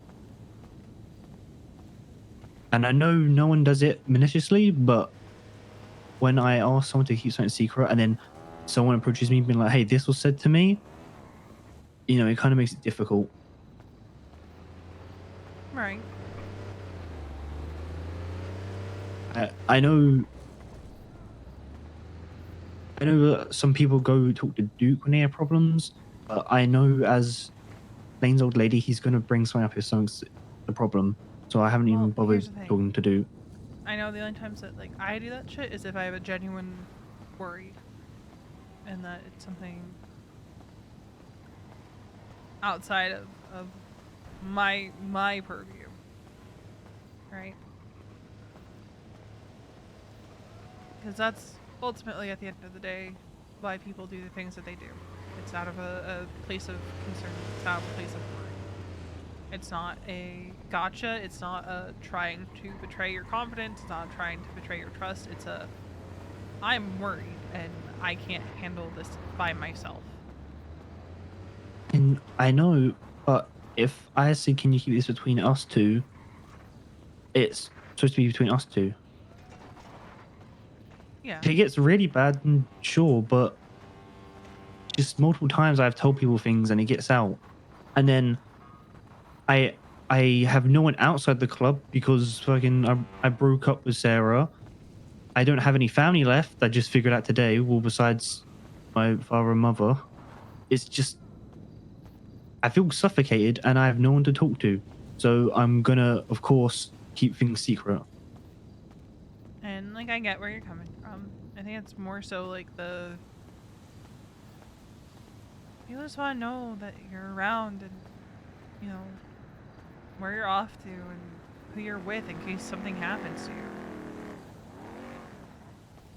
And I know no one does it maliciously, but when I ask someone to keep something secret and then someone approaches me being like, hey, this was said to me, you know, it kind of makes it difficult. Right. I know that some people go talk to Duke when they have problems, but I know as Lane's old lady, he's going to bring something up if something's the problem. So I haven't even bothered here's the thing. talking to Duke. I know the only times that like I do that shit is if I have a genuine worry, and that it's something outside of my purview, right? Because that's ultimately at the end of the day why people do the things that they do. It's out of a place of concern. It's out of a place of worry. It's not a gotcha. It's not a trying to betray your confidence. It's not trying to betray your trust. It's a, I'm worried and I can't handle this by myself. And I know, but if I say, can you keep this between us two, it's supposed to be between us two. Yeah. If it gets really bad, then sure, but just multiple times I've told people things and it gets out. And then I have no one outside the club because fucking I broke up with Sarah. I don't have any family left. I just figured out today, well, besides my father and mother. It's just, I feel suffocated and I have no one to talk to. So I'm gonna, of course, keep things secret. And like I get where you're coming from. I think it's more so like you just want to know that you're around and, you know, where you're off to and who you're with in case something happens to you.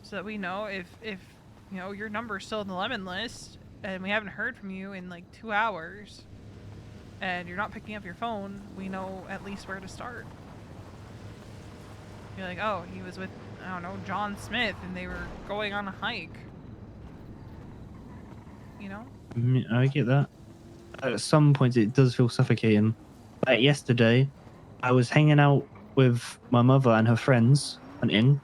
So that we know if you know, your number's still in the lemon list and we haven't heard from you in like 2 hours and you're not picking up your phone, we know at least where to start. You're like, oh, he was with, I don't know, John Smith and they were going on a hike. You know? I get that. At some points, it does feel suffocating. Like yesterday, I was hanging out with my mother and her friends hunting.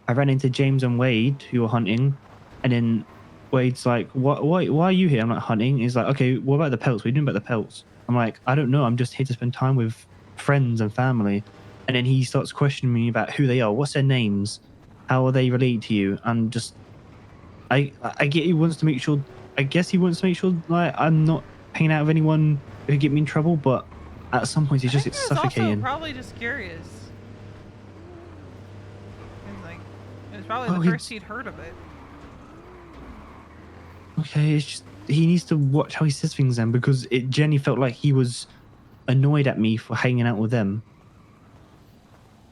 I ran into James and Wade, who were hunting, and then Wade's like, why are you here? I'm like, hunting. He's like, okay, what about the pelts? What are you doing about the pelts? I'm like, I don't know. I'm just here to spend time with friends and family. And then he starts questioning me about who they are. What's their names? How are they related to you? And just, I get he wants to make sure, I guess he wants to make sure like I'm not hanging out with anyone who get me in trouble, but at some points it's He was suffocating. also probably just curious. It was probably the first he'd heard of it. Okay, it's just, he needs to watch how he says things then, because it genuinely felt like he was annoyed at me for hanging out with them.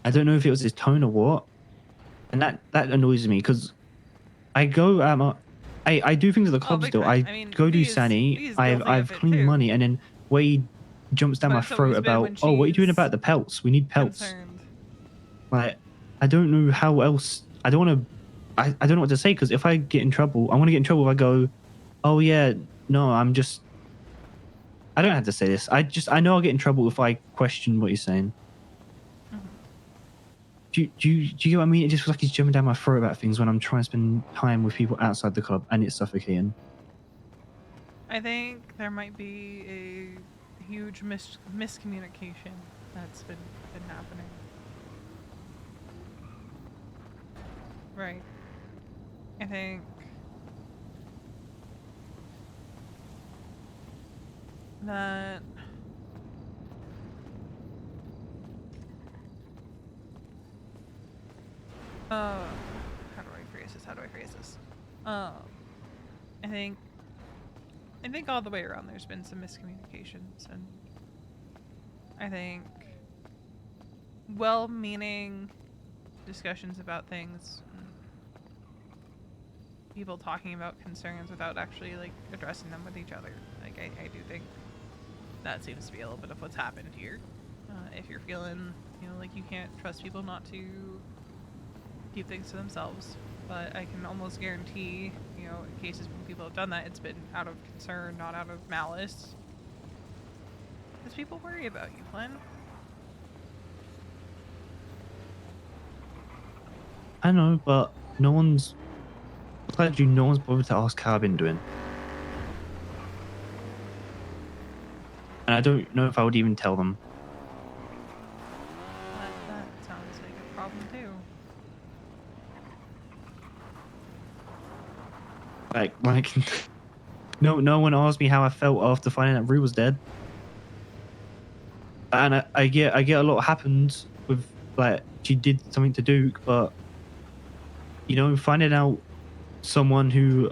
I don't know if it was his tone or what, and that annoys me because I go I do things at the club still. I mean, go do V's Sani. I've guilty of it cleaned too. money, and then Wade jumps down But my it's always throat been when about, oh, what are you doing she's about the pelts? We need pelts. concerned. Like, I don't know how else. I don't want to. I don't know what to say, because if I get in trouble, I want to get in trouble if I go, oh yeah, no, I'm just. I don't have to say this. I know I'll get in trouble if I question what you're saying. Do you get what I mean? It just feels like he's jumping down my throat about things when I'm trying to spend time with people outside the club, and it's suffocating. I think there might be a huge miscommunication that's been happening. Right. I think that how do I phrase this? I think all the way around there's been some miscommunications, and I think well-meaning discussions about things people talking about concerns without actually like addressing them with each other. Like I do think that seems to be a little bit of what's happened here. If you're feeling, you know, like you can't trust people not to keep things to themselves, but I can almost guarantee, you know, in cases when people have done that, it's been out of concern, not out of malice. Because people worry about you, Glenn. I know, but no one's bothered to ask how I've been doing. And I don't know if I would even tell them. That sounds like a problem too. Like, no one asked me how I felt after finding out Rue was dead. And I get a lot happened with, like, she did something to Duke, but, you know, finding out someone who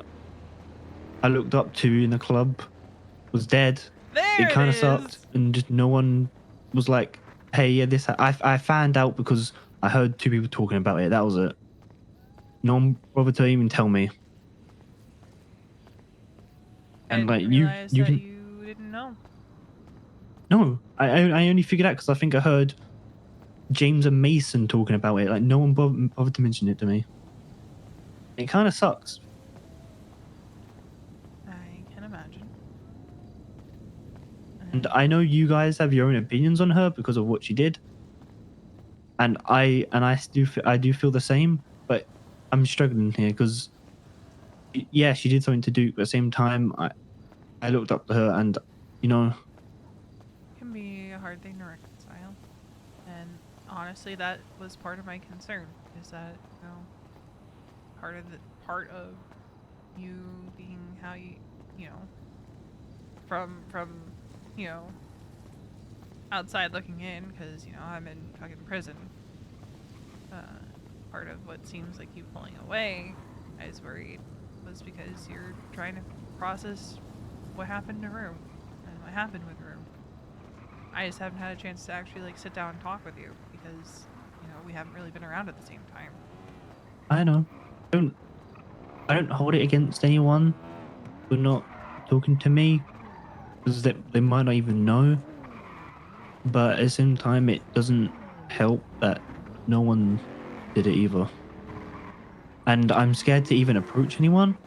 I looked up to in the club was dead, it kind of sucked. And just no one was like, hey, yeah, this, I found out because I heard two people talking about it. That was it. No one bothered to even tell me. And like you that can, you didn't know. no, I only figured out because I think I heard James and Mason talking about it. Like no one bothered to mention it to me. It kind of sucks. I can imagine. And I know you guys have your own opinions on her because of what she did. And I do feel the same, but I'm struggling here because yeah, she did something to Duke, but at the same time I looked up to her, and you know, It can be a hard thing to reconcile. And honestly, that was part of my concern, is that, you know, part of you being how you know, from you know, outside looking in, because, you know, I'm in fucking prison. Part of what seems like you pulling away, I was worried, was because you're trying to process what happened to Rue and what happened with Rue. I just haven't had a chance to actually like sit down and talk with you because, you know, we haven't really been around at the same time. I know. I don't hold it against anyone for not talking to me because they might not even know. But at the same time, it doesn't help that no one did it either. And I'm scared to even approach anyone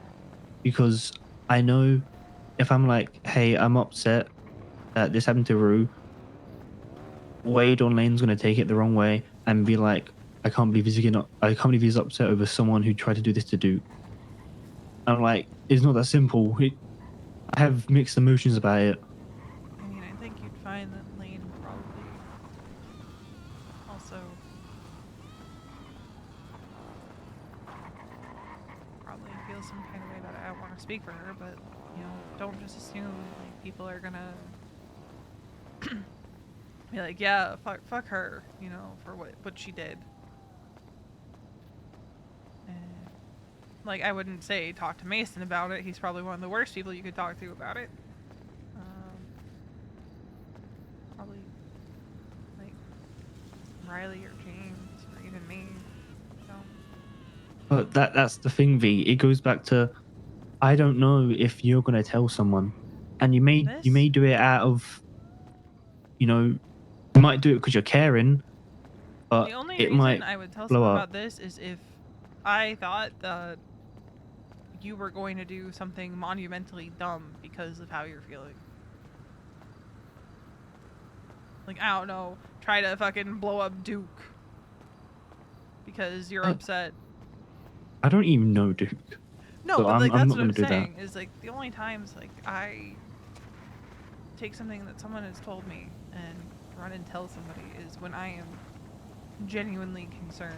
because I know if I'm like, hey, I'm upset that this happened to Rue, Wade on Lane's gonna take it the wrong way and be like, I can't believe he's upset over someone who tried to do this to Duke. I'm like, it's not that simple. I have mixed emotions about it. I mean, I think you'd find that Lane probably also feels some kind of way that I don't want to speak for her, but, you know, don't just assume like people are gonna be like, yeah, fuck her, you know, for what she did. And, like, I wouldn't say talk to Mason about it. He's probably one of the worst people you could talk to about it. Probably, like, Riley or James or even me. So. But that's the thing, V. It goes back to, I don't know if you're gonna tell someone, and you may do it out of, you know, you might do it because you're caring, but The only it reason might I would tell blow someone up. about this is if I thought that you were going to do something monumentally dumb because of how you're feeling. Like, I don't know, try to fucking blow up Duke because you're upset. I don't even know Duke. No, so but like I'm that's not what I'm gonna do saying. that. Is like the only times like I take something that someone has told me and run and tell somebody is when I am genuinely concerned.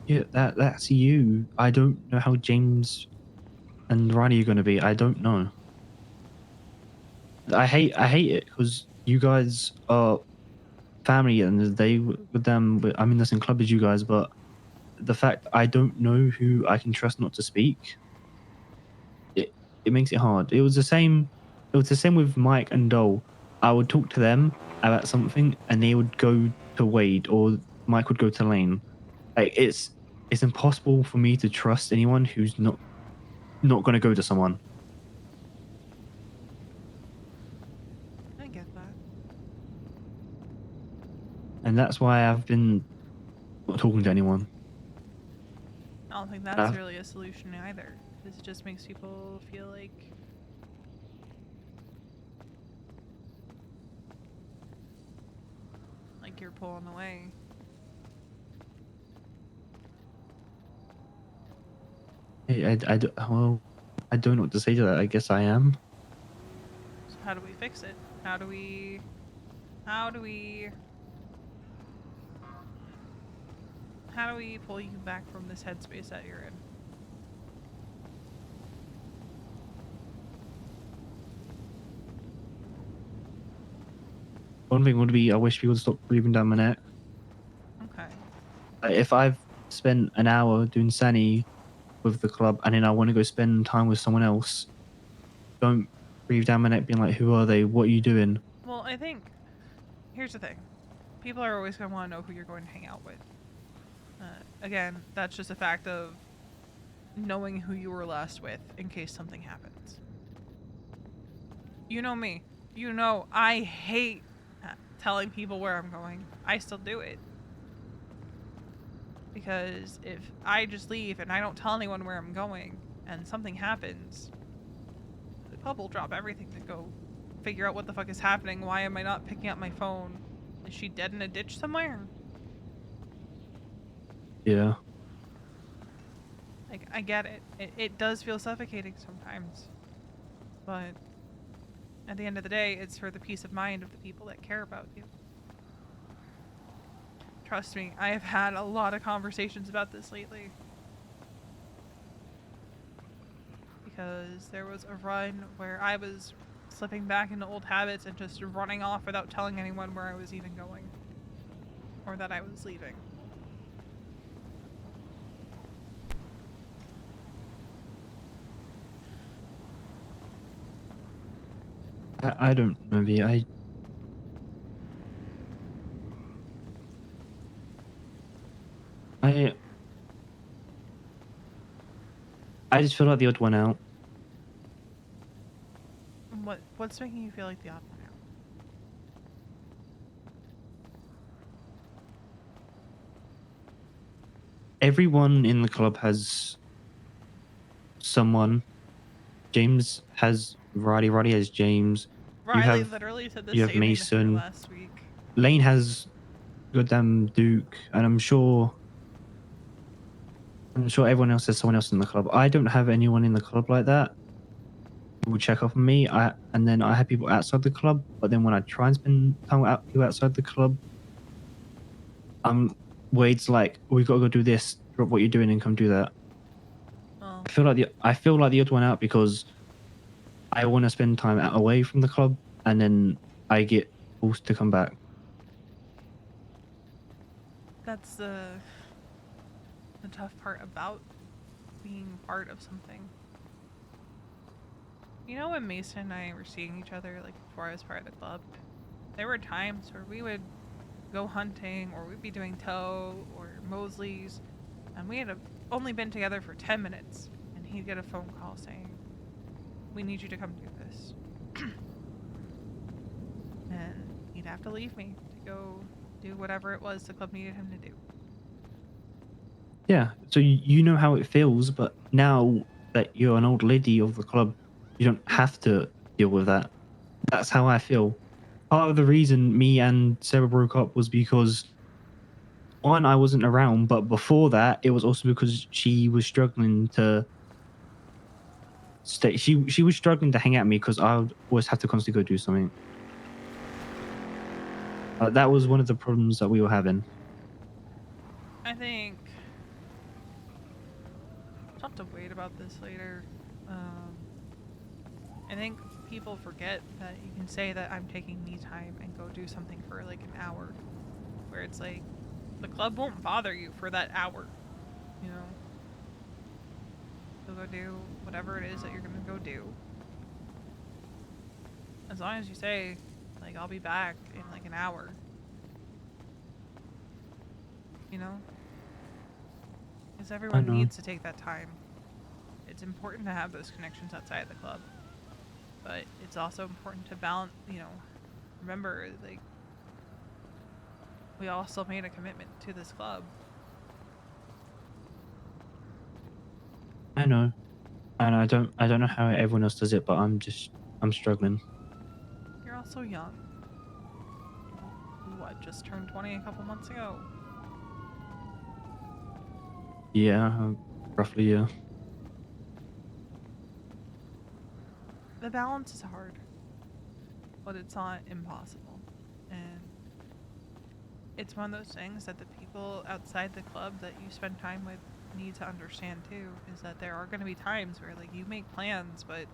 Yeah, that's you. I don't know how James and Riley are gonna be. I don't know. I hate it because you guys are family and they with them. I'm in the same club as you guys, but the fact I don't know who I can trust not to speak, it makes it hard. It was the same with Mike and Dole. I would talk to them about something and they would go to Wade or Mike would go to Lane. Like it's impossible for me to trust anyone who's not going to go to someone. I get that. And that's why I've been not talking to anyone. I don't think that's really a solution either. Because it just makes people feel like you're pulling away. Well, I don't know what to say to that. I guess I am. So how do we fix it? How do we pull you back from this headspace that you're in? One thing would be I wish people would stop breathing down my neck. Okay. If I've spent an hour doing Sani with the club and then I want to go spend time with someone else, don't breathe down my neck being like, who are they? What are you doing? Well, I think here's the thing. People are always going to want to know who you're going to hang out with. Again, that's just a fact of knowing who you were last with in case something happens. You know me. You know I hate telling people where I'm going. I still do it. Because if I just leave and I don't tell anyone where I'm going and something happens, the club will drop everything to go figure out what the fuck is happening. Why am I not picking up my phone? Is she dead in a ditch somewhere? Yeah. Like, I get it. It does feel suffocating sometimes. But at the end of the day, it's for the peace of mind of the people that care about you. Trust me, I have had a lot of conversations about this lately. Because there was a run where I was slipping back into old habits and just running off without telling anyone where I was even going. Or that I was leaving. I don't know, V. I just feel like the odd one out. What's making you feel like the odd one out? Everyone in the club has someone. James has Roddy. Roddy has James. Riley literally said the you have same thing to her Mason. last week. Lane has goddamn Duke, and I'm sure everyone else has someone else in the club. I don't have anyone in the club like that who will check up on me. And then I have people outside the club, but then when I try and spend time with people outside the club, Wade's like, we gotta go do this, drop what you're doing and come do that. Oh. I feel like the odd one out because I want to spend time away from the club, and then I get forced to come back. That's the tough part about being part of something. You know, when Mason and I were seeing each other, like before I was part of the club, there were times where we would go hunting, or we'd be doing tow or Mosley's, and we had only been together for 10 minutes, and he'd get a phone call saying, we need you to come do this. And he'd have to leave me to go do whatever it was the club needed him to do. Yeah, so you know how it feels, but now that you're an old lady of the club, you don't have to deal with that. That's how I feel. Part of the reason me and Sarah broke up was because, one, I wasn't around, but before that, it was also because she was struggling to stay. She was struggling to hang out with me because I would always have to constantly go do something. That was one of the problems that we were having. I think I'll have to wait about this later. I think people forget that you can say that I'm taking me time and go do something for like an hour, where it's like the club won't bother you for that hour, you know. You'll go do whatever it is that you're gonna go do, as long as you say like I'll be back in like an hour, you know. Because everyone know. needs to take that time. It's important to have those connections outside the club. But it's also important to balance, remember, like, we also made a commitment to this club. I know. And I don't know how everyone else does it, but I'm struggling. You're also young. You, just turned 20 a couple months ago. Yeah, roughly, yeah. The balance is hard, but it's not impossible. And it's one of those things that the people outside the club that you spend time with need to understand too, is that there are going to be times where, like, you make plans, but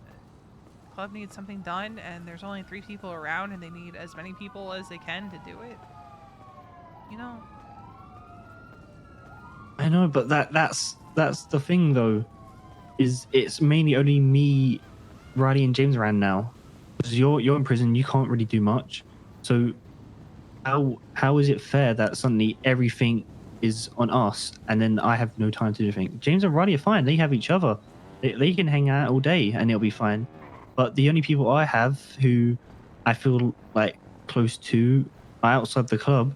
the club needs something done and there's only 3 people around and they need as many people as they can to do it. I know, but that's the thing though, is it's mainly only me, Riley, and James around now. Because you're in prison, you can't really do much. So how is it fair that suddenly everything is on us and then I have no time to do anything? James and Riley are fine. They have each other. They can hang out all day and it'll be fine. But the only people I have who I feel like close to are outside the club.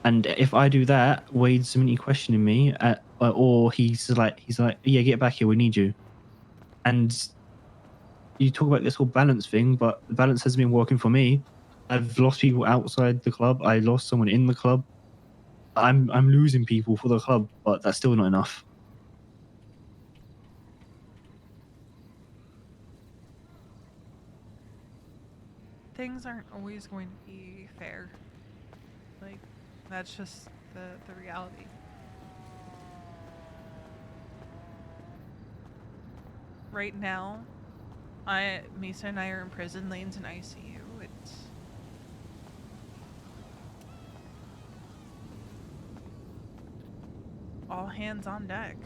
And if I do that, Wade's immediately questioning me, or he's like, yeah, get back here, we need you. And you talk about this whole balance thing, but the balance hasn't been working for me. I've lost people outside the club. I lost someone in the club. I'm losing people for the club, but that's still not enough. Things aren't always going to be fair. Like, that's just the reality. Right now, Mesa and I are in prison, Lane's in ICU. It's all hands on deck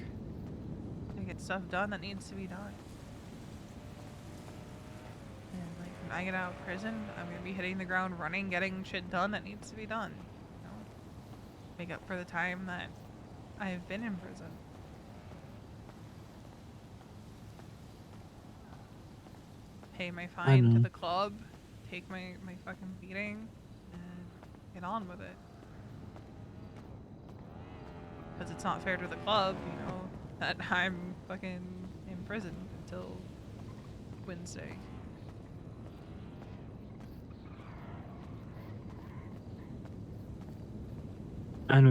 to get stuff done that needs to be done. And, like, when I get out of prison, I'm gonna be hitting the ground running, getting shit done that needs to be done. Make up for the time that I've been in prison. Pay my fine to the club, take my fucking beating, and get on with it. Because it's not fair to the club, that I'm fucking in prison until Wednesday. And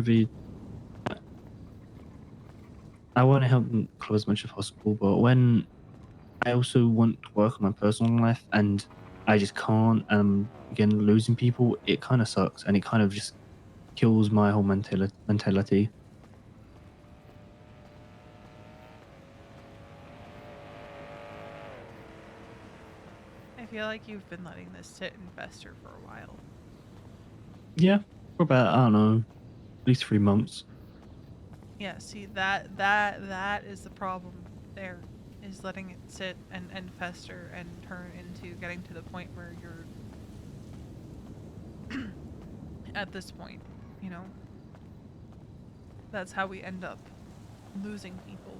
I want to help the club as much as possible, but when I also want to work on my personal life and I just can't, and again, losing people, it kind of sucks and it kind of just kills my whole mentality. I feel like you've been letting this sit and fester for a while. Yeah, for about, I don't know, at least 3 months. Yeah, see, that is the problem there, is letting it sit and fester and turn into getting to the point where you're at this point, That's how we end up losing people,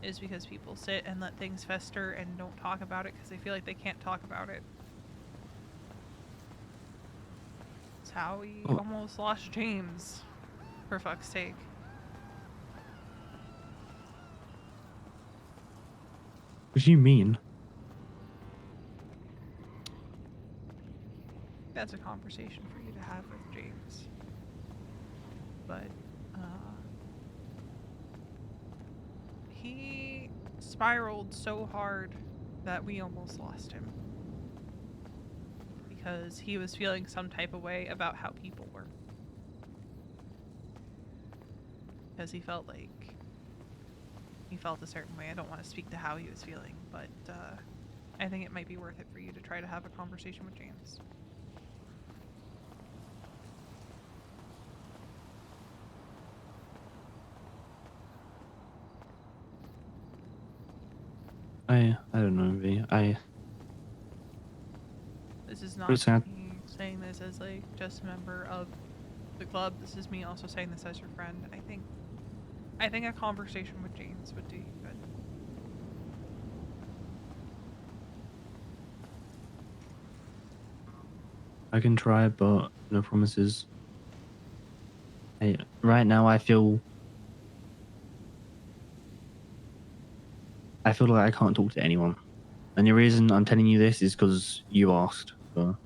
is because people sit and let things fester and don't talk about it because they feel like they can't talk about it. It's how we almost lost James, for fuck's sake. What do you mean? That's a conversation for you to have with James. But, he spiraled so hard that we almost lost him. Because he was feeling some type of way about how people were. Because he felt a certain way. I don't want to speak to how he was feeling, but I think it might be worth it for you to try to have a conversation with James. I don't know, V. This is not Pretty sad. me saying this as, like, just a member of the club. This is me also saying this as your friend. I think I think a conversation with James would do you good. I can try, but no promises. Hey, right now I feel like I can't talk to anyone. And the reason I'm telling you this is because you asked. So,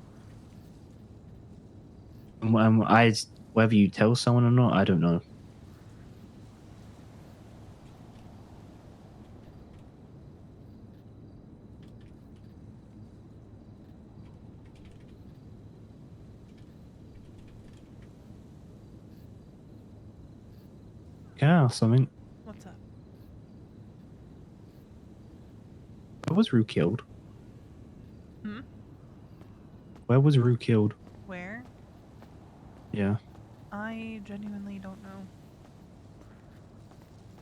whether you tell someone or not, I don't know. Can I ask something? What's up? Where was Rue killed? Hmm? Where was Rue killed? Where? Yeah. I genuinely don't know.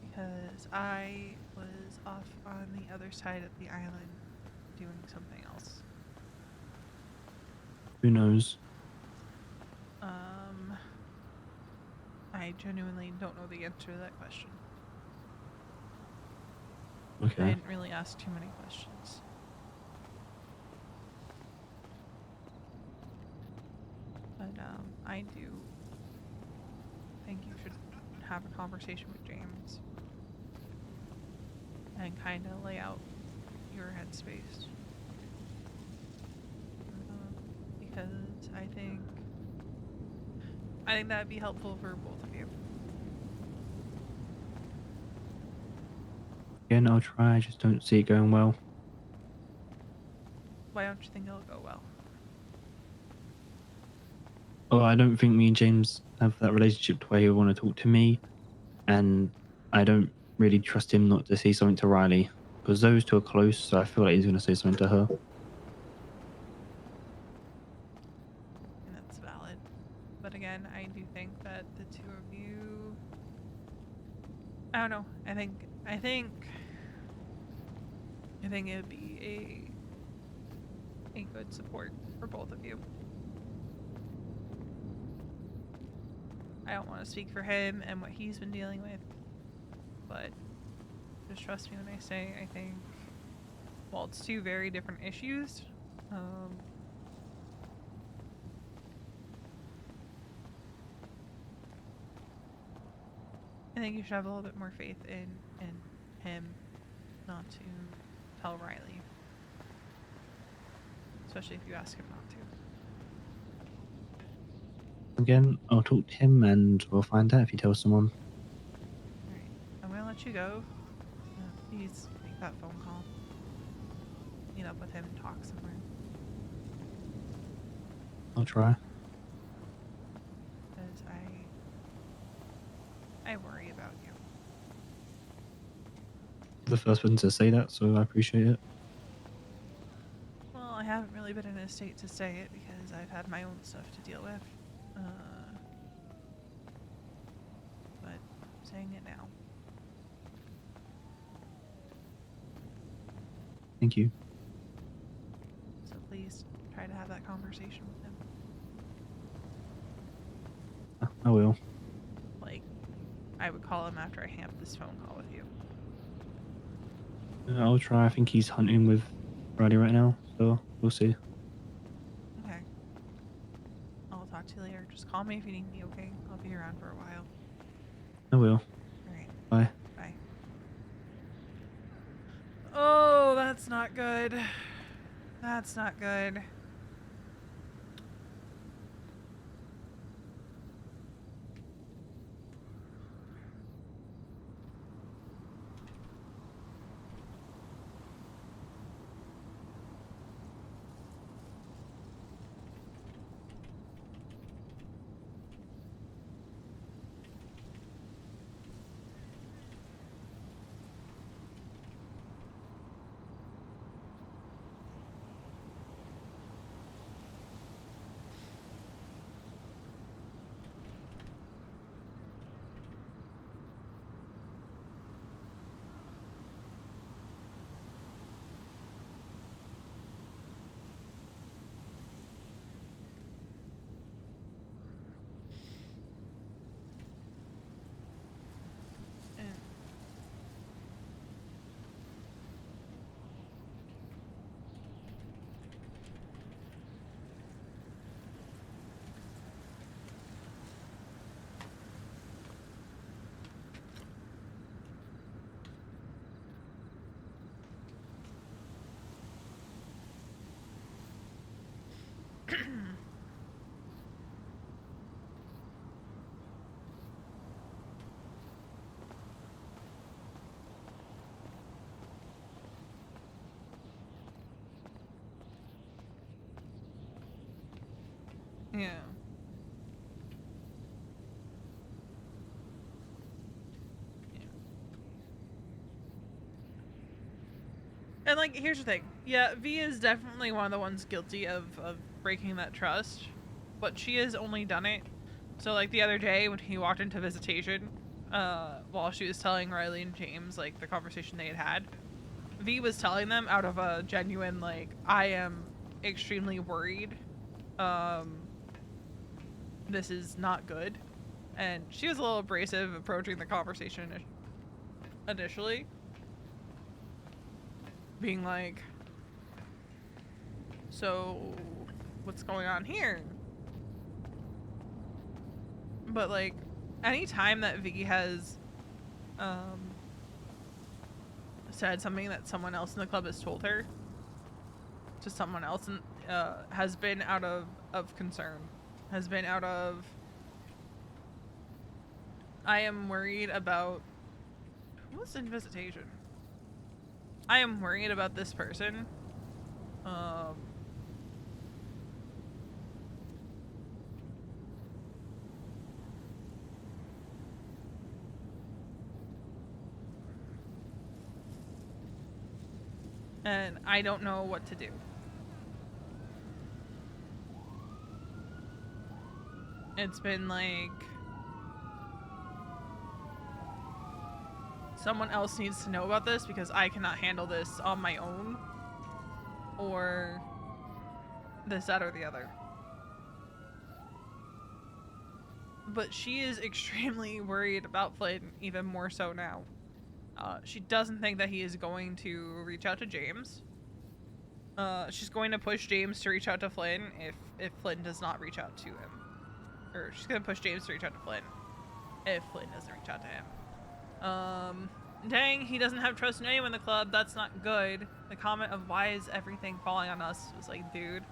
Because I was off on the other side of the island doing something else. Who knows? I genuinely don't know the answer to that question. Okay. I didn't really ask too many questions. But I do think you should have a conversation with James and kind of lay out your headspace. Because I think that'd be helpful for both of you. Again, I'll try. I just don't see it going well. Why don't you think it'll go well? Oh, I don't think me and James have that relationship to where he'll want to talk to me, and I don't really trust him not to say something to Riley, because those two are close, so I feel like he's going to say something to her. And that's valid. But again, I do think that the two of you... I don't know. I think it would be a good support for both of you. I don't want to speak for him and what he's been dealing with, but just trust me when I say I think, well, it's two very different issues. I think you should have a little bit more faith in him not to tell Riley. Especially if you ask him not to. Again, I'll talk to him and we'll find out if he tells someone. Alright, I'm gonna let you go. Please make that phone call. Meet up with him and talk somewhere. I'll try. Because I worry about you. The first person to say that, so I appreciate it. Well, I haven't really been in a state to say it because I've had my own stuff to deal with. But I'm saying it now. Thank you. So please try to have that conversation with him. I will. Like, I would call him after I hang up this phone call with you. I'll try. I think he's hunting with Riley right now, so we'll see. Okay. I'll talk to you later. Just call me if you need me, okay? I'll be around for a while. I will. Alright. Bye. Bye. Oh, that's not good. That's not good. Yeah. And, like, here's the thing. Yeah, V is definitely one of the ones guilty of breaking that trust. But she has only done it. So, like, the other day when he walked into visitation, while she was telling Riley and James, like, the conversation they had, V was telling them out of a genuine, like, I am extremely worried. This is not good. And she was a little abrasive approaching the conversation initially. Being like, so what's going on here? But, like, any time that V has said something that someone else in the club has told her to someone else, and has been out of concern, has been out of, I am worried about, who was in visitation? I am worried about this person. And I don't know what to do. It's been like, someone else needs to know about this because I cannot handle this on my own. Or this, that, or the other. But she is extremely worried about Flynn, even more so now. She doesn't think that he is going to reach out to James. She's going to push James to reach out to Flynn if Flynn does not reach out to him. Or she's going to push James to reach out to Flynn if Flynn doesn't reach out to him. Dang, he doesn't have trust in anyone in the club. That's not good. The comment of why is everything falling on us was like, dude,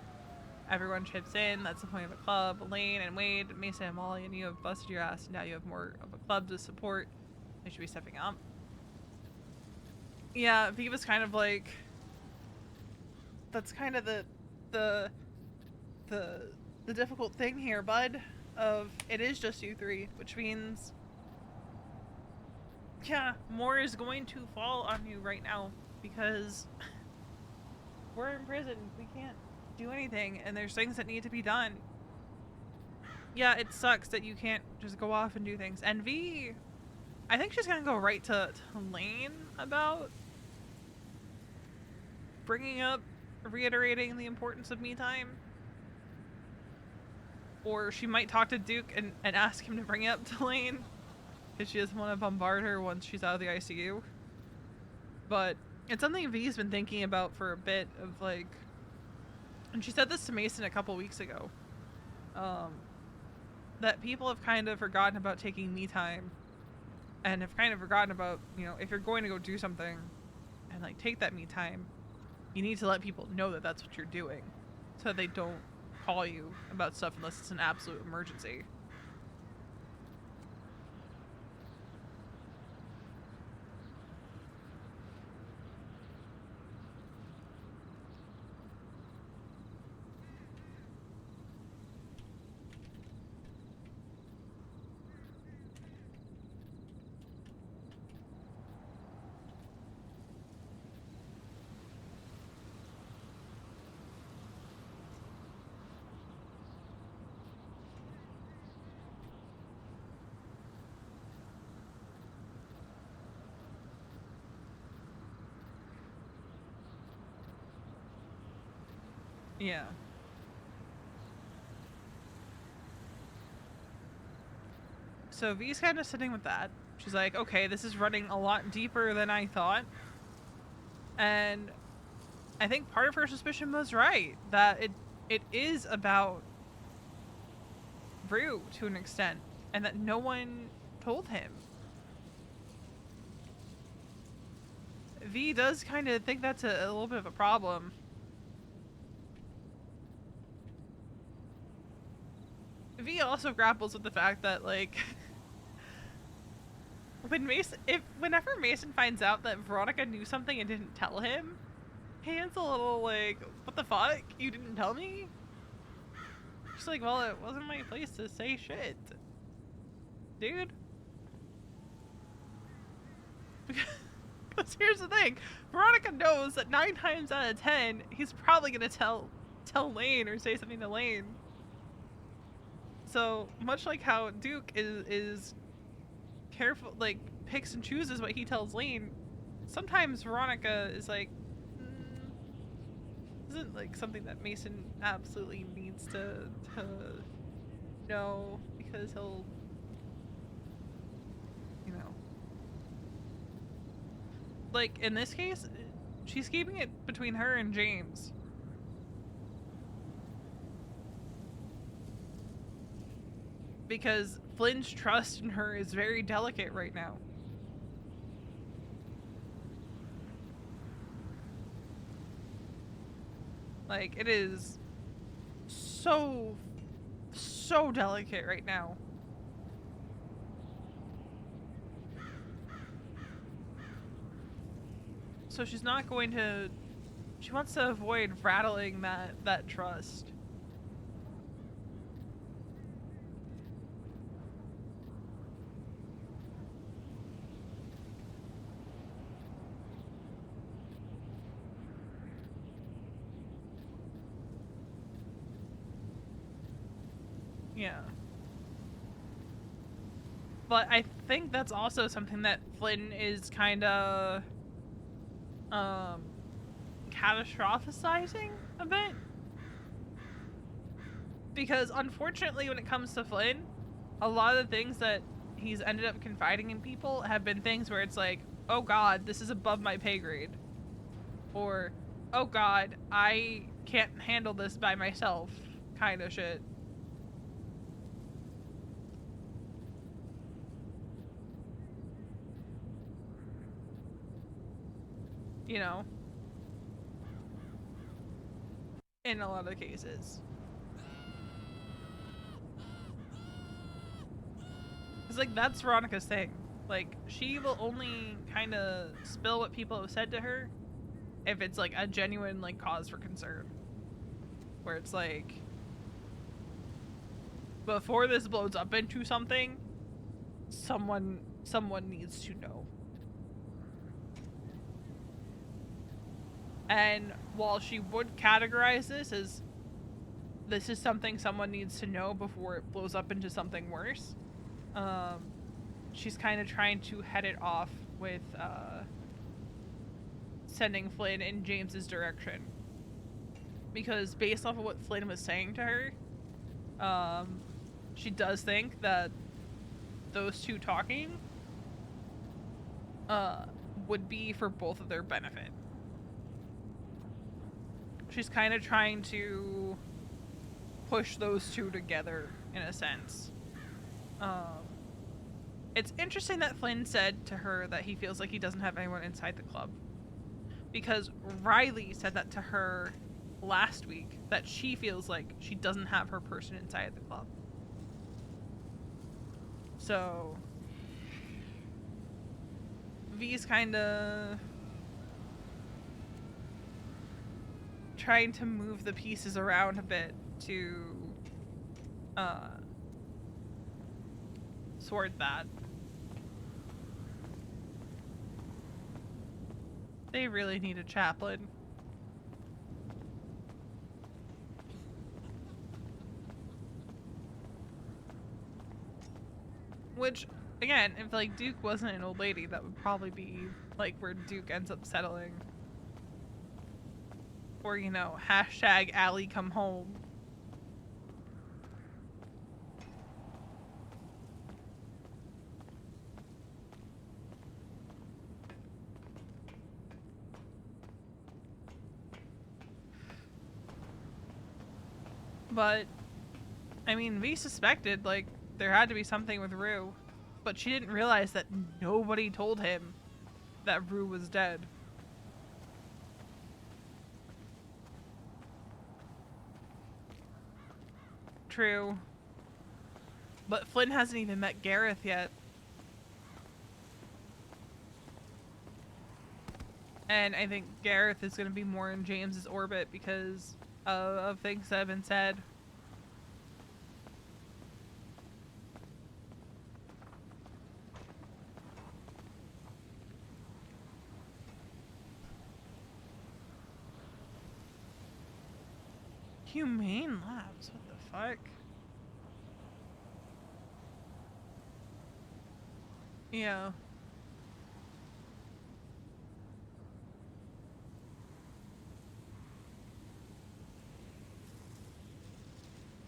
everyone chips in. That's the point of a club. Lane and Wade, Mason and Molly, and you have busted your ass. Now you have more of a club to support. They should be stepping up. Yeah, V was kind of like, that's kind of the difficult thing here, bud. Of it is just you three, which means, yeah, more is going to fall on you right now because we're in prison. We can't do anything, and there's things that need to be done. Yeah, it sucks that you can't just go off and do things. And V, I think she's gonna go right to Lane about bringing up, reiterating the importance of me time. Or she might talk to Duke and ask him to bring it up to Lane, because she doesn't want to bombard her once she's out of the ICU. But it's something V's been thinking about for a bit, of like, and she said this to Mason a couple weeks ago, that people have kind of forgotten about taking me time, and have kind of forgotten about, you know, if you're going to go do something and like take that me time, you need to let people know that that's what you're doing, so they don't call you about stuff unless it's an absolute emergency. Yeah. So V's kind of sitting with that. She's like, okay, this is running a lot deeper than I thought. And I think part of her suspicion was right, that it is about Rue to an extent, and that no one told him. V does kind of think that's a little bit of a problem. V also grapples with the fact that, like, whenever Mason finds out that Veronica knew something and didn't tell him, he gets a little like, what the fuck? You didn't tell me? She's like, well, it wasn't my place to say shit, dude. Because here's the thing, Veronica knows that 9 times out of 10, he's probably gonna tell Lane or say something to Lane. So much like how Duke is careful, like picks and chooses what he tells Lane, sometimes Veronica is like, isn't like something that Mason absolutely needs to know, because he'll, you know, like in this case, she's keeping it between her and James. Because Flynn's trust in her is very delicate right now. Like, it is so delicate right now. So she's not going to, she wants to avoid rattling that trust. Yeah. But I think that's also something that Flynn is kind of catastrophizing a bit. Because unfortunately when it comes to Flynn, a lot of the things that he's ended up confiding in people have been things where it's like, oh god, this is above my pay grade. Or, oh god, I can't handle this by myself kind of shit. You know, in a lot of cases. It's like, that's Veronica's thing. Like, she will only kind of spill what people have said to her if it's like a genuine like cause for concern. Where it's like, before this blows up into something, someone needs to know. And while she would categorize this as, this is something someone needs to know before it blows up into something worse, she's kind of trying to head it off with sending Flynn in James's direction. Because based off of what Flynn was saying to her, she does think that those two talking would be for both of their benefit. She's kind of trying to push those two together in a sense. It's interesting that Flynn said to her that he feels like he doesn't have anyone inside the club. Because Riley said that to her last week, that she feels like she doesn't have her person inside the club. So V's kind of trying to move the pieces around a bit to sort that. They really need a chaplain. Which, again, if like Duke wasn't an old lady, that would probably be like where Duke ends up settling. Or, you know, hashtag Allie come home. But, I mean, we suspected, like, there had to be something with Rue. But she didn't realize that nobody told him that Rue was dead. True. But Flynn hasn't even met Gareth yet. And I think Gareth is going to be more in James's orbit because of things that have been said. Humane Labs. What the fuck? Yeah.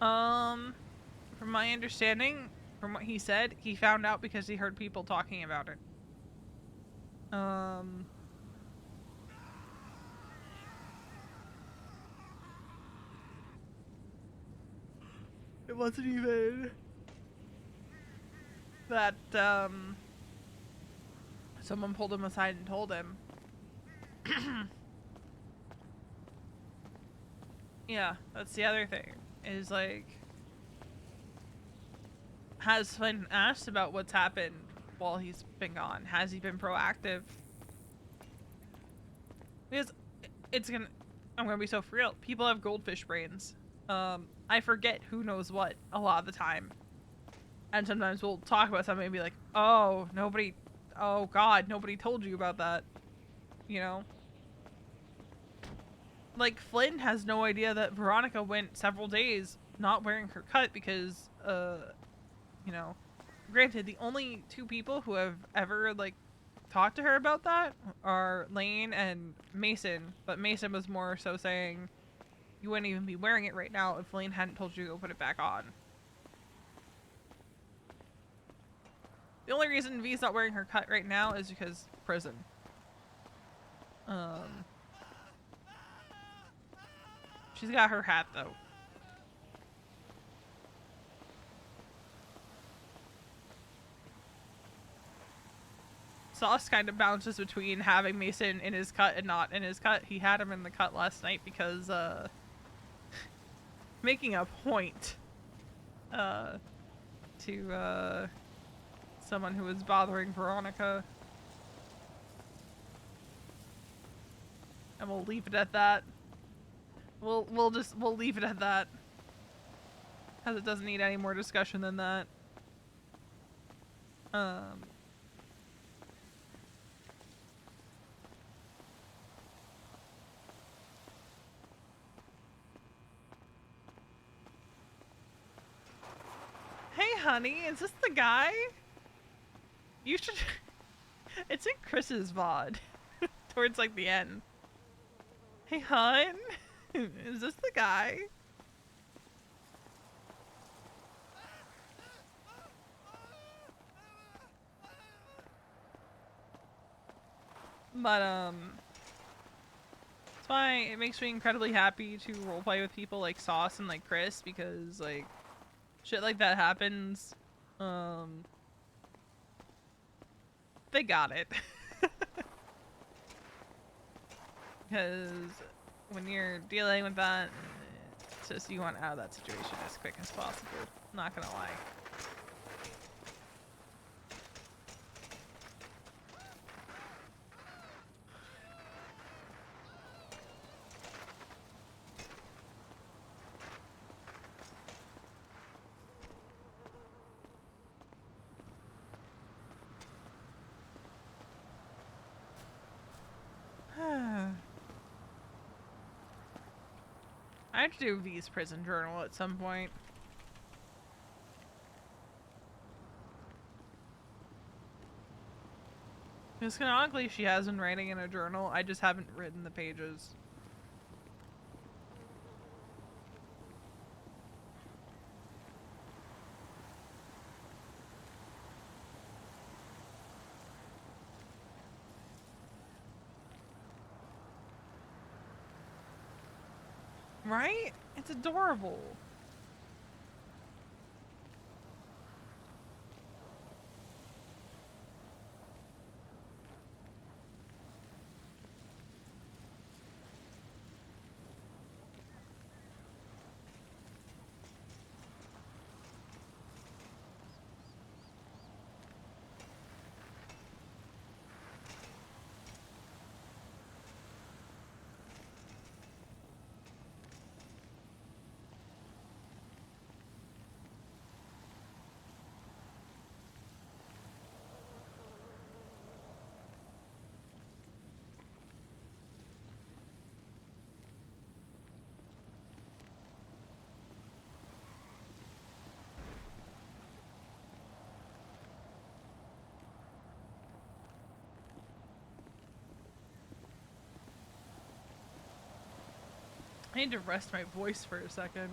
From my understanding, from what he said, he found out because he heard people talking about it. It wasn't even that, someone pulled him aside and told him. Yeah, that's the other thing. Is like, has Flynn asked about what's happened while he's been gone? Has he been proactive? Because I'm gonna be so for real. People have goldfish brains. I forget who knows what a lot of the time. And sometimes we'll talk about something and be like, oh God, nobody told you about that. You know? Like, Flynn has no idea that Veronica went several days not wearing her cut because, you know, granted, the only two people who have ever, like, talked to her about that are Lane and Mason, but Mason was more so saying you wouldn't even be wearing it right now if Lane hadn't told you to go put it back on. The only reason V's not wearing her cut right now is because prison. She's got her hat though. Sauce kind of bounces between having Mason in his cut and not in his cut. He had him in the cut last night because, making a point, to, someone who was bothering Veronica. And we'll leave it at that. We'll leave it at that. Because it doesn't need any more discussion than that. Hey honey, is this the guy? You should... It's in Chris's VOD. Towards like the end. Hey hun, is this the guy? But that's why it makes me incredibly happy to roleplay with people like Sauce and like Chris, because like shit like that happens. They got it. Because when you're dealing with that, it's just you want out of that situation as quick as possible. Not gonna lie. I have to do V's prison journal at some point. Because canonically she has been writing in a journal, I just haven't written the pages. Right? It's adorable. I need to rest my voice for a second.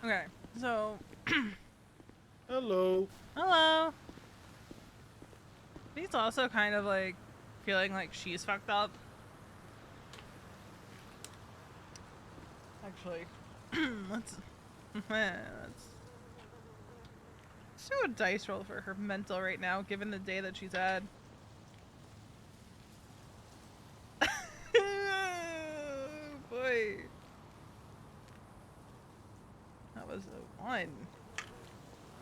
Okay, so Hello. hello. He's also kind of like feeling like she's fucked up. Actually, let's do a dice roll for her mental right now, given the day that she's had. Oh, boy. That was a 1.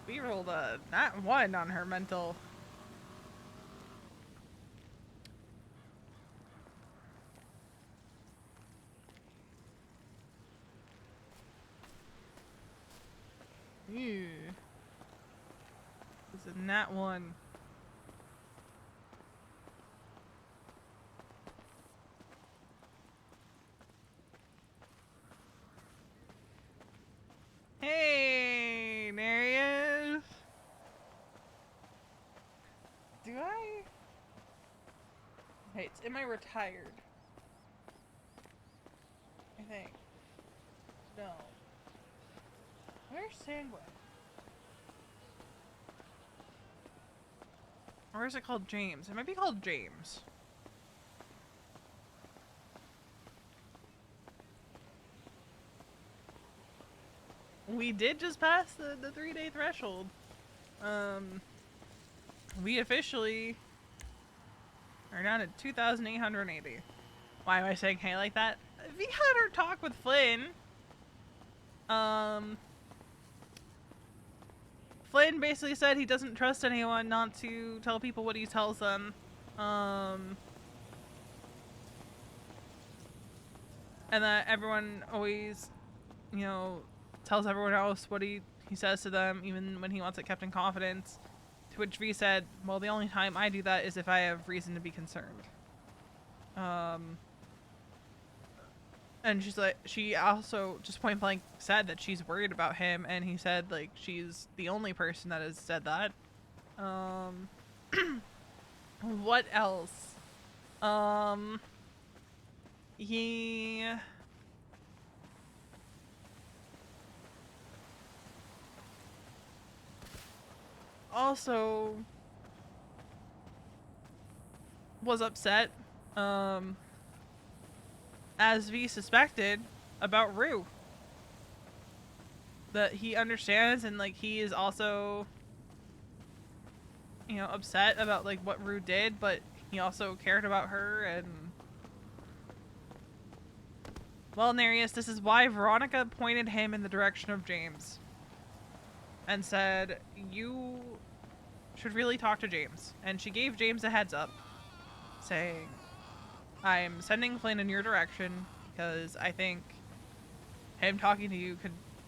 We rolled a not 1 on her mental. Ew. It's a nat 1. Hey, Narius. Do I? Wait, am I retired? I think. No. Where's Sandwich? Or is it called James? It might be called James. We did just pass the 3-day threshold. We officially are down at 2,880. Why am I saying hey like that? We had our talk with Flynn. Flynn basically said he doesn't trust anyone not to tell people what he tells them. And that everyone always, you know, tells everyone else what he says to them, even when he wants it kept in confidence. To which V said, well, the only time I do that is if I have reason to be concerned. And she's like, she also just point blank said that she's worried about him, and he said, like, she's the only person that has said that. What else? He also was upset, as V suspected, about Rue. That he understands, and like he is also, you know, upset about like what Rue did, but he also cared about her. And well, Nereus, this is why Veronica pointed him in the direction of James and said, you should really talk to James. And she gave James a heads up, saying, I'm sending Flynn in your direction because I think him talking to you